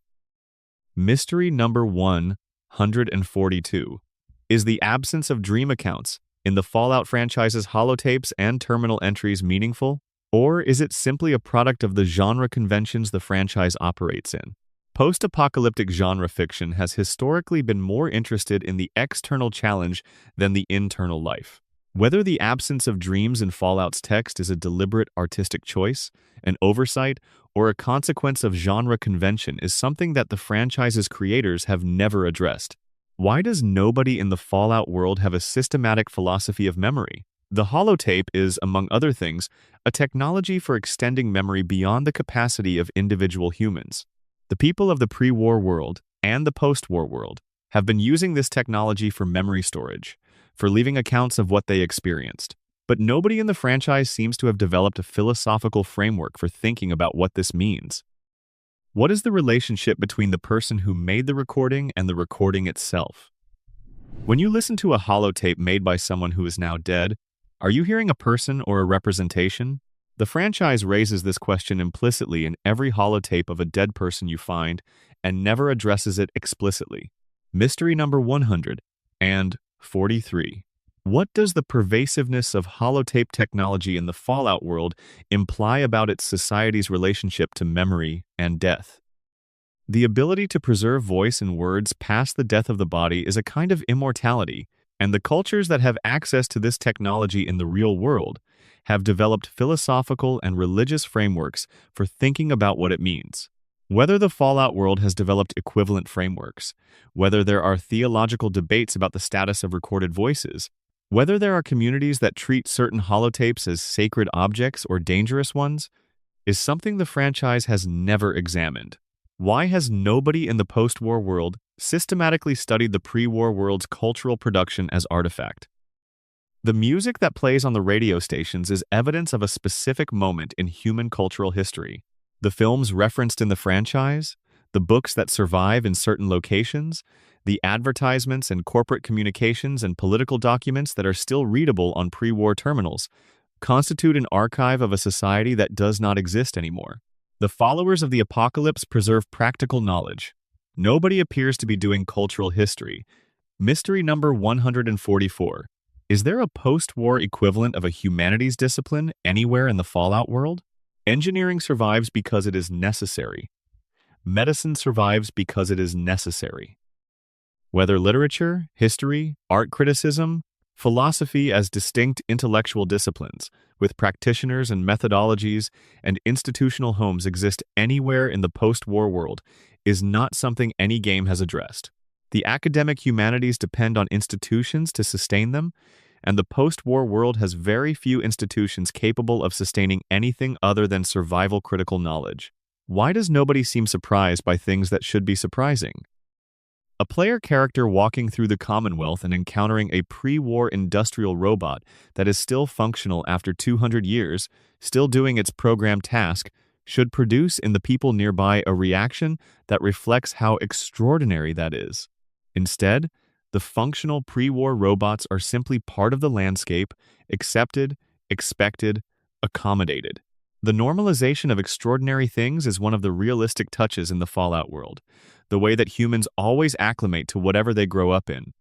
Mystery number 142. Is the absence of dream accounts in the Fallout franchise's holotapes and terminal entries meaningful? Or is it simply a product of the genre conventions the franchise operates in? Post-apocalyptic genre fiction has historically been more interested in the external challenge than the internal life. Whether the absence of dreams in Fallout's text is a deliberate artistic choice, an oversight, or a consequence of genre convention is something that the franchise's creators have never addressed. Why does nobody in the Fallout world have a systematic philosophy of memory? The holotape is, among other things, a technology for extending memory beyond the capacity of individual humans. The people of the pre-war world and the post-war world have been using this technology for memory storage, for leaving accounts of what they experienced. But nobody in the franchise seems to have developed a philosophical framework for thinking about what this means. What is the relationship between the person who made the recording and the recording itself? When you listen to a holotape made by someone who is now dead, are you hearing a person or a representation? The franchise raises this question implicitly in every holotape of a dead person you find and never addresses it explicitly. Mystery number 143. What does the pervasiveness of holotape technology in the Fallout world imply about its society's relationship to memory and death? The ability to preserve voice and words past the death of the body is a kind of immortality, and the cultures that have access to this technology in the real world have developed philosophical and religious frameworks for thinking about what it means. Whether the Fallout world has developed equivalent frameworks, whether there are theological debates about the status of recorded voices, whether there are communities that treat certain holotapes as sacred objects or dangerous ones, is something the franchise has never examined. Why has nobody in the post-war world systematically studied the pre-war world's cultural production as artifact? The music that plays on the radio stations is evidence of a specific moment in human cultural history. The films referenced in the franchise, the books that survive in certain locations, the advertisements and corporate communications and political documents that are still readable on pre-war terminals constitute an archive of a society that does not exist anymore. The followers of the apocalypse preserve practical knowledge. Nobody appears to be doing cultural history. Mystery number 144. Is there a post-war equivalent of a humanities discipline anywhere in the Fallout world? Engineering survives because it is necessary. Medicine survives because it is necessary. Whether literature, history, art criticism, philosophy as distinct intellectual disciplines, with practitioners and methodologies and institutional homes exist anywhere in the post-war world, is not something any game has addressed. The academic humanities depend on institutions to sustain them, and the post-war world has very few institutions capable of sustaining anything other than survival-critical knowledge. Why does nobody seem surprised by things that should be surprising? A player character walking through the Commonwealth and encountering a pre-war industrial robot that is still functional after 200 years, still doing its programmed task, should produce in the people nearby a reaction that reflects how extraordinary that is. Instead, the functional pre-war robots are simply part of the landscape, accepted, expected, accommodated. The normalization of extraordinary things is one of the realistic touches in the Fallout world, the way that humans always acclimate to whatever they grow up in.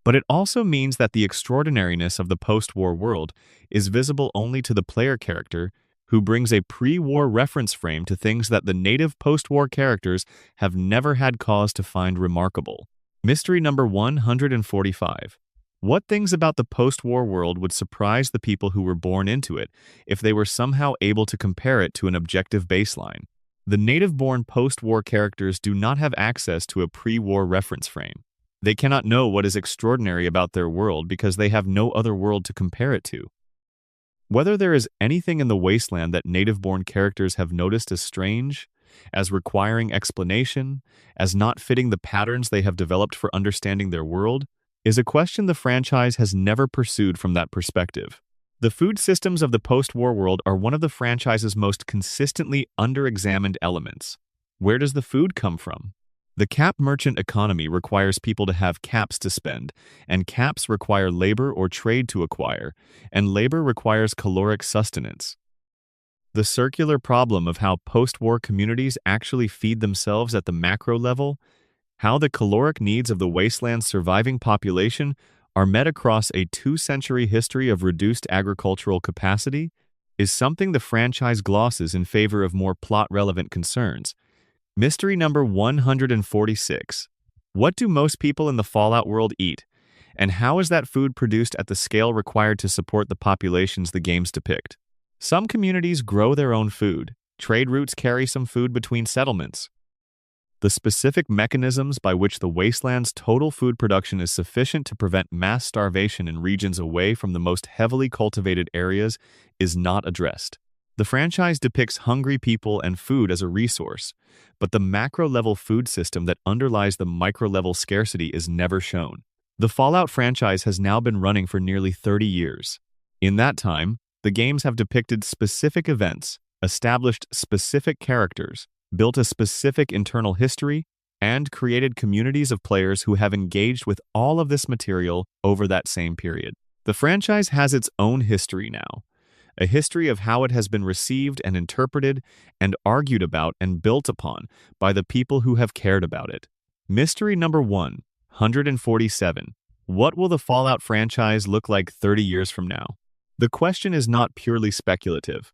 But it also means that the extraordinariness of the post-war world is visible only to the player character who brings a pre-war reference frame to things that the native post-war characters have never had cause to find remarkable. Mystery number 145. What things about the post-war world would surprise the people who were born into it if they were somehow able to compare it to an objective baseline? The native-born post-war characters do not have access to a pre-war reference frame. They cannot know what is extraordinary about their world because they have no other world to compare it to. Whether there is anything in the wasteland that native-born characters have noticed as strange, as requiring explanation, as not fitting the patterns they have developed for understanding their world, is a question the franchise has never pursued from that perspective. The food systems of the post-war world are one of the franchise's most consistently under-examined elements. Where does the food come from? The cap merchant economy requires people to have caps to spend, and caps require labor or trade to acquire, and labor requires caloric sustenance. The circular problem of how post-war communities actually feed themselves at the macro level, how the caloric needs of the wasteland's surviving population are met across a 2-century history of reduced agricultural capacity, is something the franchise glosses in favor of more plot-relevant concerns. Mystery number 146. What do most people in the Fallout world eat, and how is that food produced at the scale required to support the populations the games depict? Some communities grow their own food, Trade routes carry some food between settlements. The specific mechanisms by which the wasteland's total food production is sufficient to prevent mass starvation in regions away from the most heavily cultivated areas is not addressed. The franchise depicts hungry people and food as a resource, but the macro-level food system that underlies the micro-level scarcity is never shown. The Fallout franchise has now been running for nearly 30 years. In that time, the games have depicted specific events, established specific characters, built a specific internal history, and created communities of players who have engaged with all of this material over that same period. The franchise has its own history now, a history of how it has been received and interpreted and argued about and built upon by the people who have cared about it. Mystery number 147. What will the Fallout franchise look like 30 years from now? The question is not purely speculative.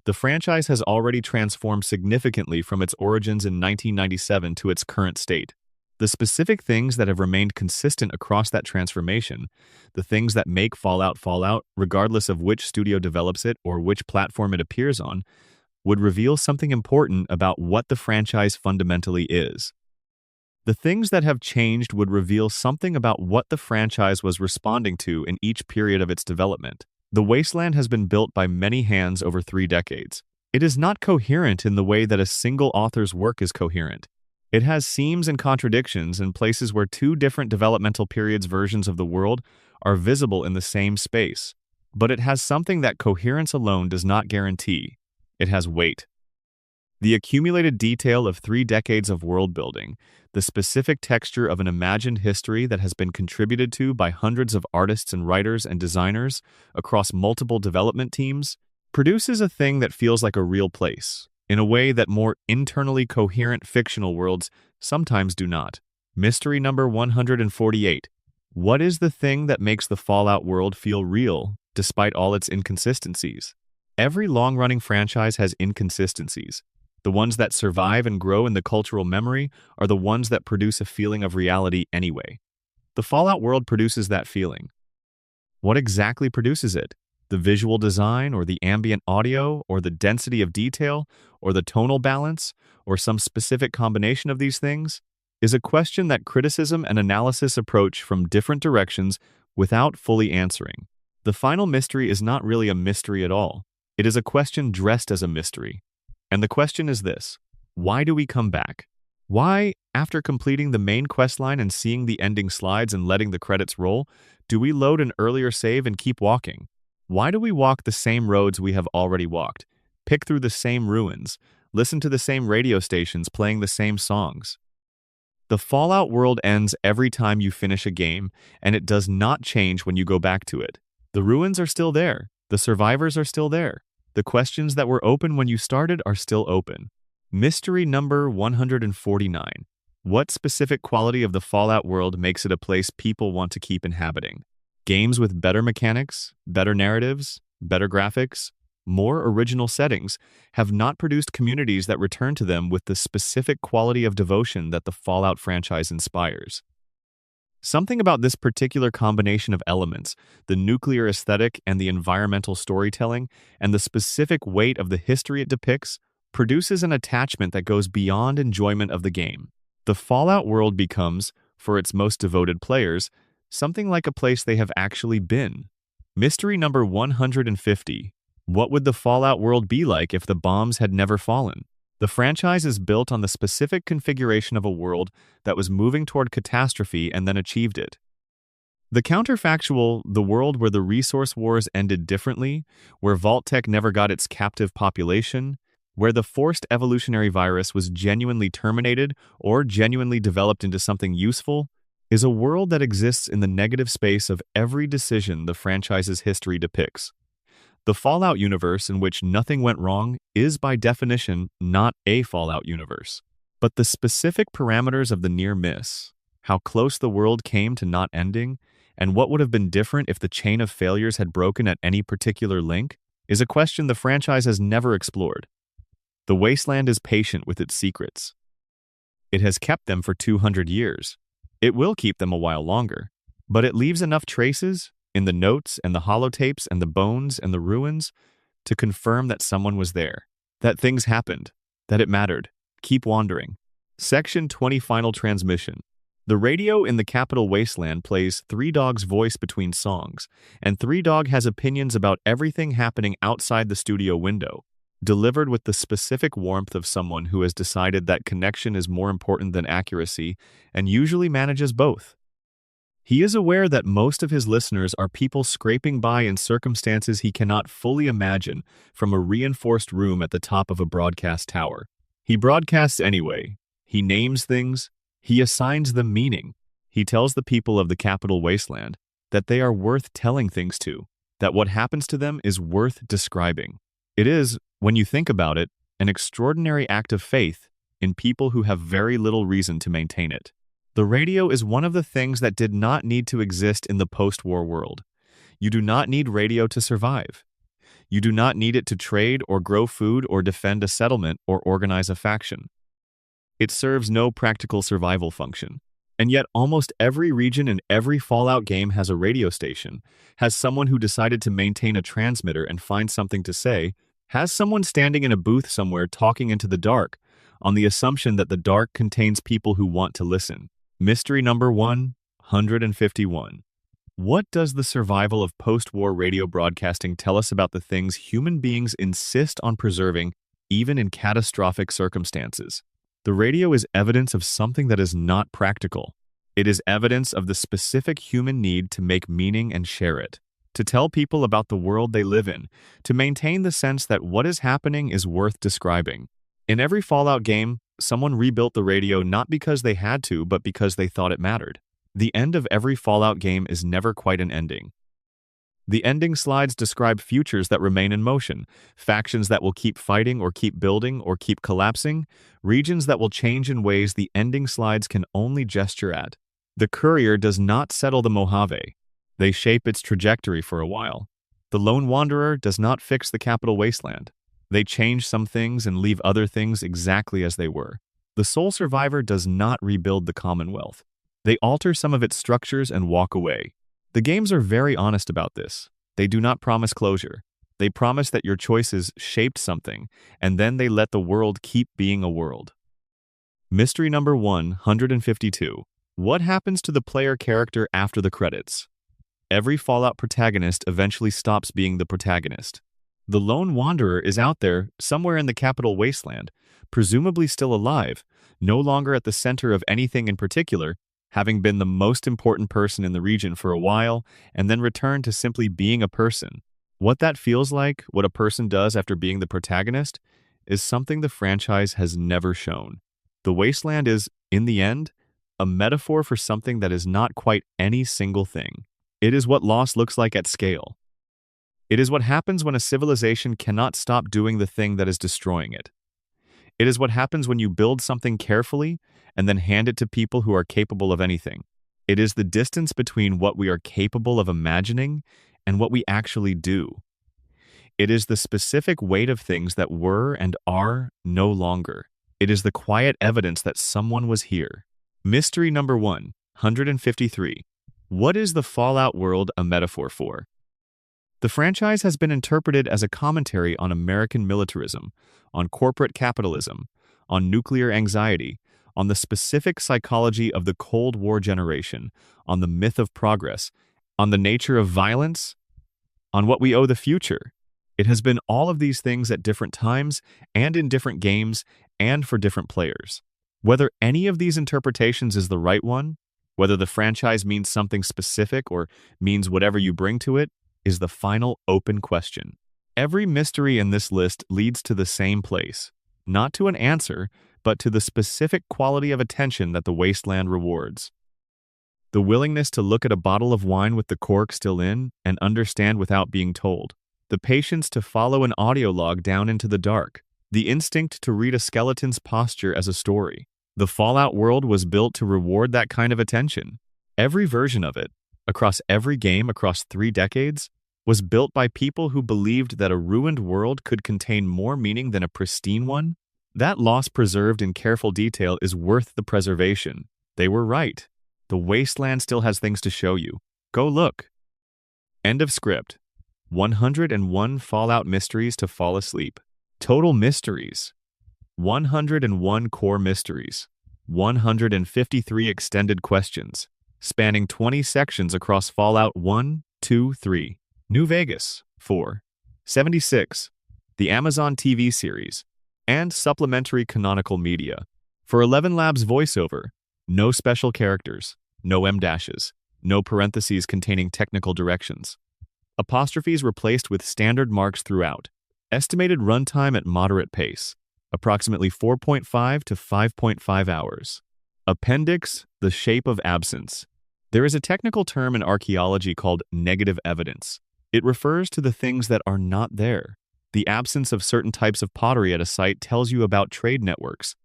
The franchise has already transformed significantly from its origins in 1997 to its current state. The specific things that have remained consistent across that transformation, the things that make Fallout Fallout, regardless of which studio develops it or which platform it appears on, would reveal something important about what the franchise fundamentally is. The things that have changed would reveal something about what the franchise was responding to in each period of its development. The Wasteland has been built by many hands over 3 decades. It is not coherent in the way that a single author's work is coherent. It has seams and contradictions in places where 2 different developmental periods versions of the world are visible in the same space. But it has something that coherence alone does not guarantee. It has weight. The accumulated detail of 3 decades of world building, the specific texture of an imagined history that has been contributed to by hundreds of artists and writers and designers across multiple development teams, produces a thing that feels like a real place, in a way that more internally coherent fictional worlds sometimes do not. Mystery number 148. What is the thing that makes the Fallout world feel real, despite all its inconsistencies? Every long-running franchise has inconsistencies. The ones that survive and grow in the cultural memory are the ones that produce a feeling of reality anyway. The Fallout world produces that feeling. What exactly produces it? The visual design, or the ambient audio, or the density of detail, or the tonal balance, or some specific combination of these things, is a question that criticism and analysis approach from different directions without fully answering. The final mystery is not really a mystery at all. It is a question dressed as a mystery. And the question is this: why do we come back? Why, after completing the main questline and seeing the ending slides and letting the credits roll, do we load an earlier save and keep walking? Why do we walk the same roads we have already walked, pick through the same ruins, listen to the same radio stations playing the same songs? The Fallout world ends every time you finish a game, and it does not change when you go back to it. The ruins are still there. The survivors are still there. The questions that were open when you started are still open. Mystery number 149. What specific quality of the Fallout world makes it a place people want to keep inhabiting? Games with better mechanics, better narratives, better graphics, more original settings have not produced communities that return to them with the specific quality of devotion that the Fallout franchise inspires. Something about this particular combination of elements, the nuclear aesthetic and the environmental storytelling, and the specific weight of the history it depicts, produces an attachment that goes beyond enjoyment of the game. The Fallout world becomes, for its most devoted players, something like a place they have actually been. Mystery number 150. What would the Fallout world be like if the bombs had never fallen? The franchise is built on the specific configuration of a world that was moving toward catastrophe and then achieved it. The counterfactual, the world where the resource wars ended differently, where Vault-Tec never got its captive population, where the forced evolutionary virus was genuinely terminated or genuinely developed into something useful, is a world that exists in the negative space of every decision the franchise's history depicts. The Fallout universe in which nothing went wrong is by definition not a Fallout universe. But the specific parameters of the near miss, how close the world came to not ending, and what would have been different if the chain of failures had broken at any particular link, is a question the franchise has never explored. The Wasteland is patient with its secrets. It has kept them for 200 years. It will keep them a while longer, but it leaves enough traces, in the notes and the holotapes and the bones and the ruins, to confirm that someone was there. that things happened, that it mattered. Keep wandering. Section 20 Final Transmission. The radio in the capital wasteland plays Three Dog's voice between songs, and Three Dog has opinions about everything happening outside the studio window, delivered with the specific warmth of someone who has decided that connection is more important than accuracy and usually manages both. He is aware that most of his listeners are people scraping by in circumstances he cannot fully imagine from a reinforced room at the top of a broadcast tower. He broadcasts anyway. He names things. He assigns them meaning. He tells the people of the capital wasteland that they are worth telling things to, that what happens to them is worth describing. It is, when you think about it, an extraordinary act of faith in people who have very little reason to maintain it. The radio is one of the things that did not need to exist in the post-war world. You do not need radio to survive. You do not need it to trade or grow food or defend a settlement or organize a faction. It serves no practical survival function. And yet almost every region in every Fallout game has a radio station, has someone who decided to maintain a transmitter and find something to say, has someone standing in a booth somewhere talking into the dark, on the assumption that the dark contains people who want to listen. Mystery number 151. What does the survival of post-war radio broadcasting tell us about the things human beings insist on preserving, even in catastrophic circumstances? The radio is evidence of something that is not practical. It is evidence of the specific human need to make meaning and share it, to tell people about the world they live in, to maintain the sense that what is happening is worth describing. In every Fallout game, someone rebuilt the radio not because they had to, but because they thought it mattered. The end of every Fallout game is never quite an ending. The ending slides describe futures that remain in motion, factions that will keep fighting or keep building or keep collapsing, regions that will change in ways the ending slides can only gesture at. The Courier does not settle the Mojave. They shape its trajectory for a while. The Lone Wanderer does not fix the capital wasteland. They change some things and leave other things exactly as they were. The Sole Survivor does not rebuild the Commonwealth. They alter some of its structures and walk away. The games are very honest about this. They do not promise closure. They promise that your choices shaped something, and then they let the world keep being a world. Mystery number 152. What happens to the player character after the credits? Every Fallout protagonist eventually stops being the protagonist. The Lone Wanderer is out there, somewhere in the capital wasteland, presumably still alive, no longer at the center of anything in particular, having been the most important person in the region for a while, and then returned to simply being a person. What that feels like, what a person does after being the protagonist, is something the franchise has never shown. The wasteland is, in the end, a metaphor for something that is not quite any single thing. It is what loss looks like at scale. It is what happens when a civilization cannot stop doing the thing that is destroying it. It is what happens when you build something carefully and then hand it to people who are capable of anything. It is the distance between what we are capable of imagining and what we actually do. It is the specific weight of things that were and are no longer. It is the quiet evidence that someone was here. Mystery number 153. What is the Fallout world a metaphor for? The franchise has been interpreted as a commentary on American militarism, on corporate capitalism, on nuclear anxiety, on the specific psychology of the Cold War generation, on the myth of progress, on the nature of violence, on what we owe the future. It has been all of these things at different times and in different games and for different players. Whether any of these interpretations is the right one, whether the franchise means something specific or means whatever you bring to it, is the final open question. Every mystery in this list leads to the same place, not to an answer, but to the specific quality of attention that the wasteland rewards. The willingness to look at a bottle of wine with the cork still in and understand without being told. The patience to follow an audio log down into the dark. The instinct to read a skeleton's posture as a story. The Fallout world was built to reward that kind of attention. Every version of it, across every game across 3 decades, was built by people who believed that a ruined world could contain more meaning than a pristine one. That loss preserved in careful detail is worth the preservation. They were right. The wasteland still has things to show you. Go look. End of script. 101 Fallout mysteries to fall asleep. Total mysteries: 101 core mysteries, 153 extended questions, spanning 20 sections across Fallout 1, 2, 3, New Vegas, 4, 76, the Amazon TV series, and supplementary canonical media. For 11 Labs voiceover, no special characters, no M-dashes, no parentheses containing technical directions. Apostrophes replaced with standard marks throughout. Estimated runtime at moderate pace, approximately 4.5 to 5.5 hours. Appendix: the shape of absence. There is a technical term in archaeology called negative evidence. It refers to the things that are not there. The absence of certain types of pottery at a site tells you about trade networks.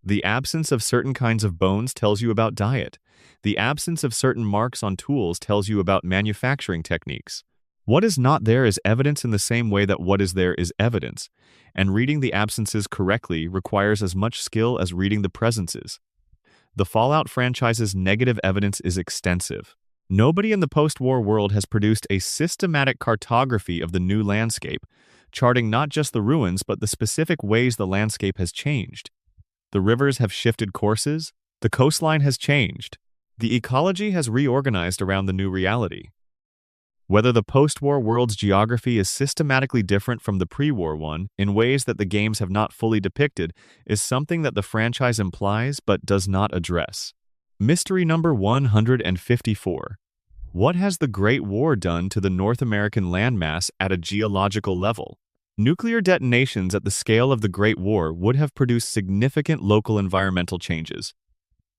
The absence of certain kinds of bones tells you about diet. The absence of certain marks on tools tells you about manufacturing techniques. What is not there is evidence in the same way that what is there is evidence, and reading the absences correctly requires as much skill as reading the presences. The Fallout franchise's negative evidence is extensive. Nobody in the post-war world has produced a systematic cartography of the new landscape, charting not just the ruins but the specific ways the landscape has changed. The rivers have shifted courses, the coastline has changed, the ecology has reorganized around the new reality. Whether the post-war world's geography is systematically different from the pre-war one in ways that the games have not fully depicted is something that the franchise implies but does not address. Mystery number 154. What has the Great War done to the North American landmass at a geological level? Nuclear detonations at the scale of the Great War would have produced significant local environmental changes.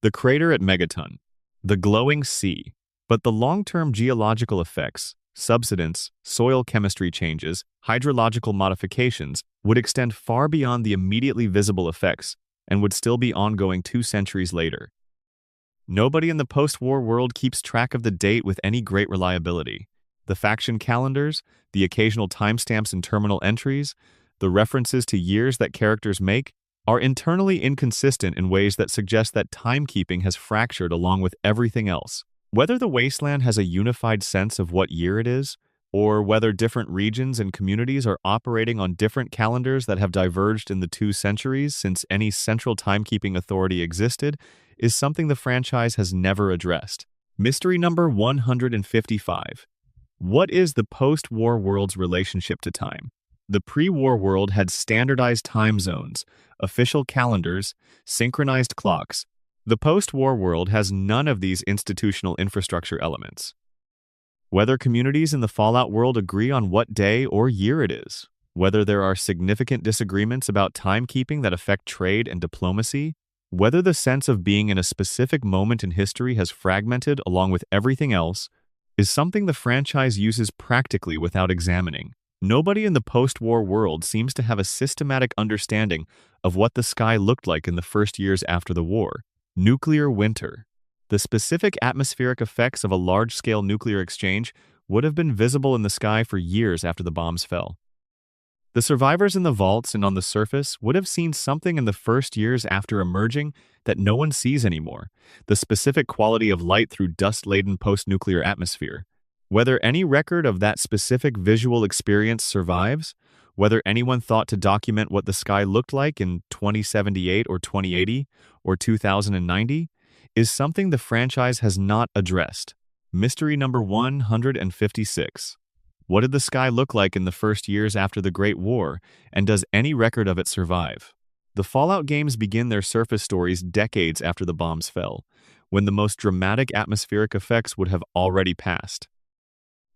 The crater at Megaton, the glowing sea, but the long-term geological effects, subsidence, soil chemistry changes, hydrological modifications would extend far beyond the immediately visible effects and would still be ongoing 2 centuries later. Nobody in the post-war world keeps track of the date with any great reliability. The faction calendars, the occasional timestamps in terminal entries, the references to years that characters make, are internally inconsistent in ways that suggest that timekeeping has fractured along with everything else. Whether the wasteland has a unified sense of what year it is, or whether different regions and communities are operating on different calendars that have diverged in the 2 centuries since any central timekeeping authority existed, is something the franchise has never addressed. Mystery number 155. What is the post-war world's relationship to time? The pre-war world had standardized time zones, official calendars, synchronized clocks. The post-war world has none of these institutional infrastructure elements. Whether communities in the Fallout world agree on what day or year it is, whether there are significant disagreements about timekeeping that affect trade and diplomacy, whether the sense of being in a specific moment in history has fragmented along with everything else, is something the franchise uses practically without examining. Nobody in the post-war world seems to have a systematic understanding of what the sky looked like in the first years after the war. Nuclear winter. The specific atmospheric effects of a large-scale nuclear exchange would have been visible in the sky for years after the bombs fell. The survivors in the vaults and on the surface would have seen something in the first years after emerging that no one sees anymore, the specific quality of light through dust-laden post-nuclear atmosphere. Whether any record of that specific visual experience survives, whether anyone thought to document what the sky looked like in 2078 or 2080 or 2090, is something the franchise has not addressed. Mystery number 156. What did the sky look like in the first years after the Great War, and does any record of it survive? The Fallout games begin their surface stories decades after the bombs fell, when the most dramatic atmospheric effects would have already passed.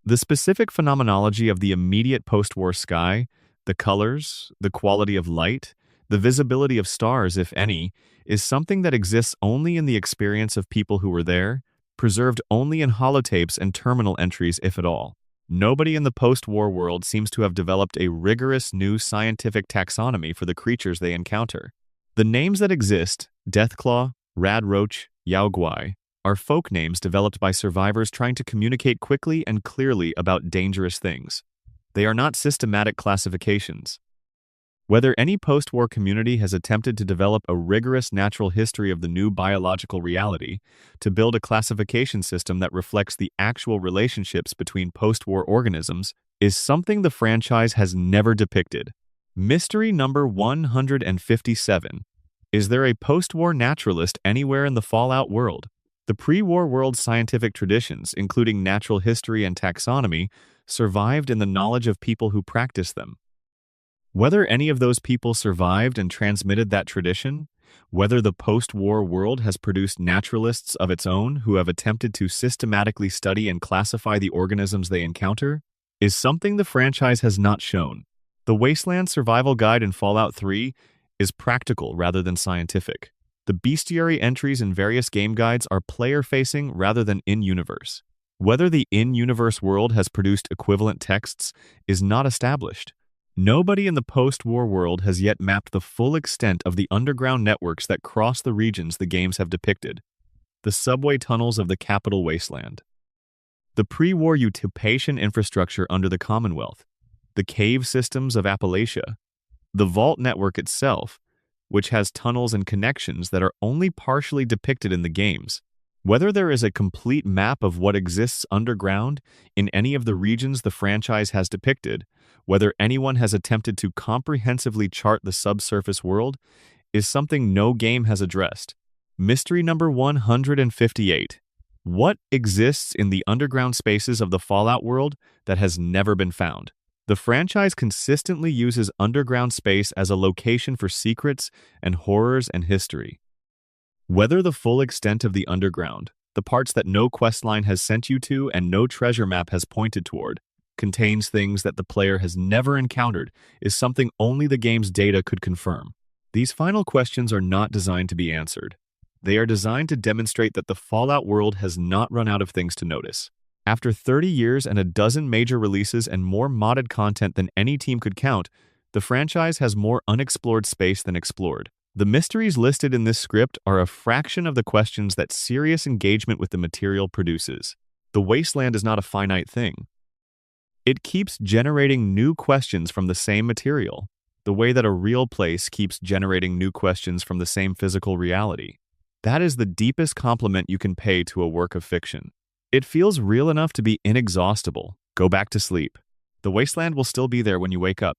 The specific phenomenology of the immediate post-war sky, the colors, the quality of light, the visibility of stars, if any, is something that exists only in the experience of people who were there, preserved only in holotapes and terminal entries, if at all. Nobody in the post-war world seems to have developed a rigorous new scientific taxonomy for the creatures they encounter. The names that exist, Deathclaw, Radroach, Yaoguai, are folk names developed by survivors trying to communicate quickly and clearly about dangerous things. They are not systematic classifications. Whether any post-war community has attempted to develop a rigorous natural history of the new biological reality, to build a classification system that reflects the actual relationships between post-war organisms, is something the franchise has never depicted. Mystery number 157. Is there a post-war naturalist anywhere in the Fallout world? The pre-war world's scientific traditions, including natural history and taxonomy, survived in the knowledge of people who practiced them. Whether any of those people survived and transmitted that tradition, whether the post-war world has produced naturalists of its own who have attempted to systematically study and classify the organisms they encounter, is something the franchise has not shown. The Wasteland Survival Guide in Fallout 3 is practical rather than scientific. The bestiary entries in various game guides are player-facing rather than in-universe. Whether the in-universe world has produced equivalent texts is not established. Nobody in the post-war world has yet mapped the full extent of the underground networks that cross the regions the games have depicted. The subway tunnels of the capital wasteland. The pre-war utopian infrastructure under the Commonwealth. The cave systems of Appalachia. The Vault network itself, which has tunnels and connections that are only partially depicted in the games. Whether there is a complete map of what exists underground in any of the regions the franchise has depicted, whether anyone has attempted to comprehensively chart the subsurface world, is something no game has addressed. Mystery number 158. What exists in the underground spaces of the Fallout world that has never been found? The franchise consistently uses underground space as a location for secrets and horrors and history. Whether the full extent of the underground, the parts that no questline has sent you to and no treasure map has pointed toward, contains things that the player has never encountered, is something only the game's data could confirm. These final questions are not designed to be answered. They are designed to demonstrate that the Fallout world has not run out of things to notice. After 30 years and a dozen major releases and more modded content than any team could count, the franchise has more unexplored space than explored. The mysteries listed in this script are a fraction of the questions that serious engagement with the material produces. The wasteland is not a finite thing. It keeps generating new questions from the same material, the way that a real place keeps generating new questions from the same physical reality. That is the deepest compliment you can pay to a work of fiction. It feels real enough to be inexhaustible. Go back to sleep. The wasteland will still be there when you wake up.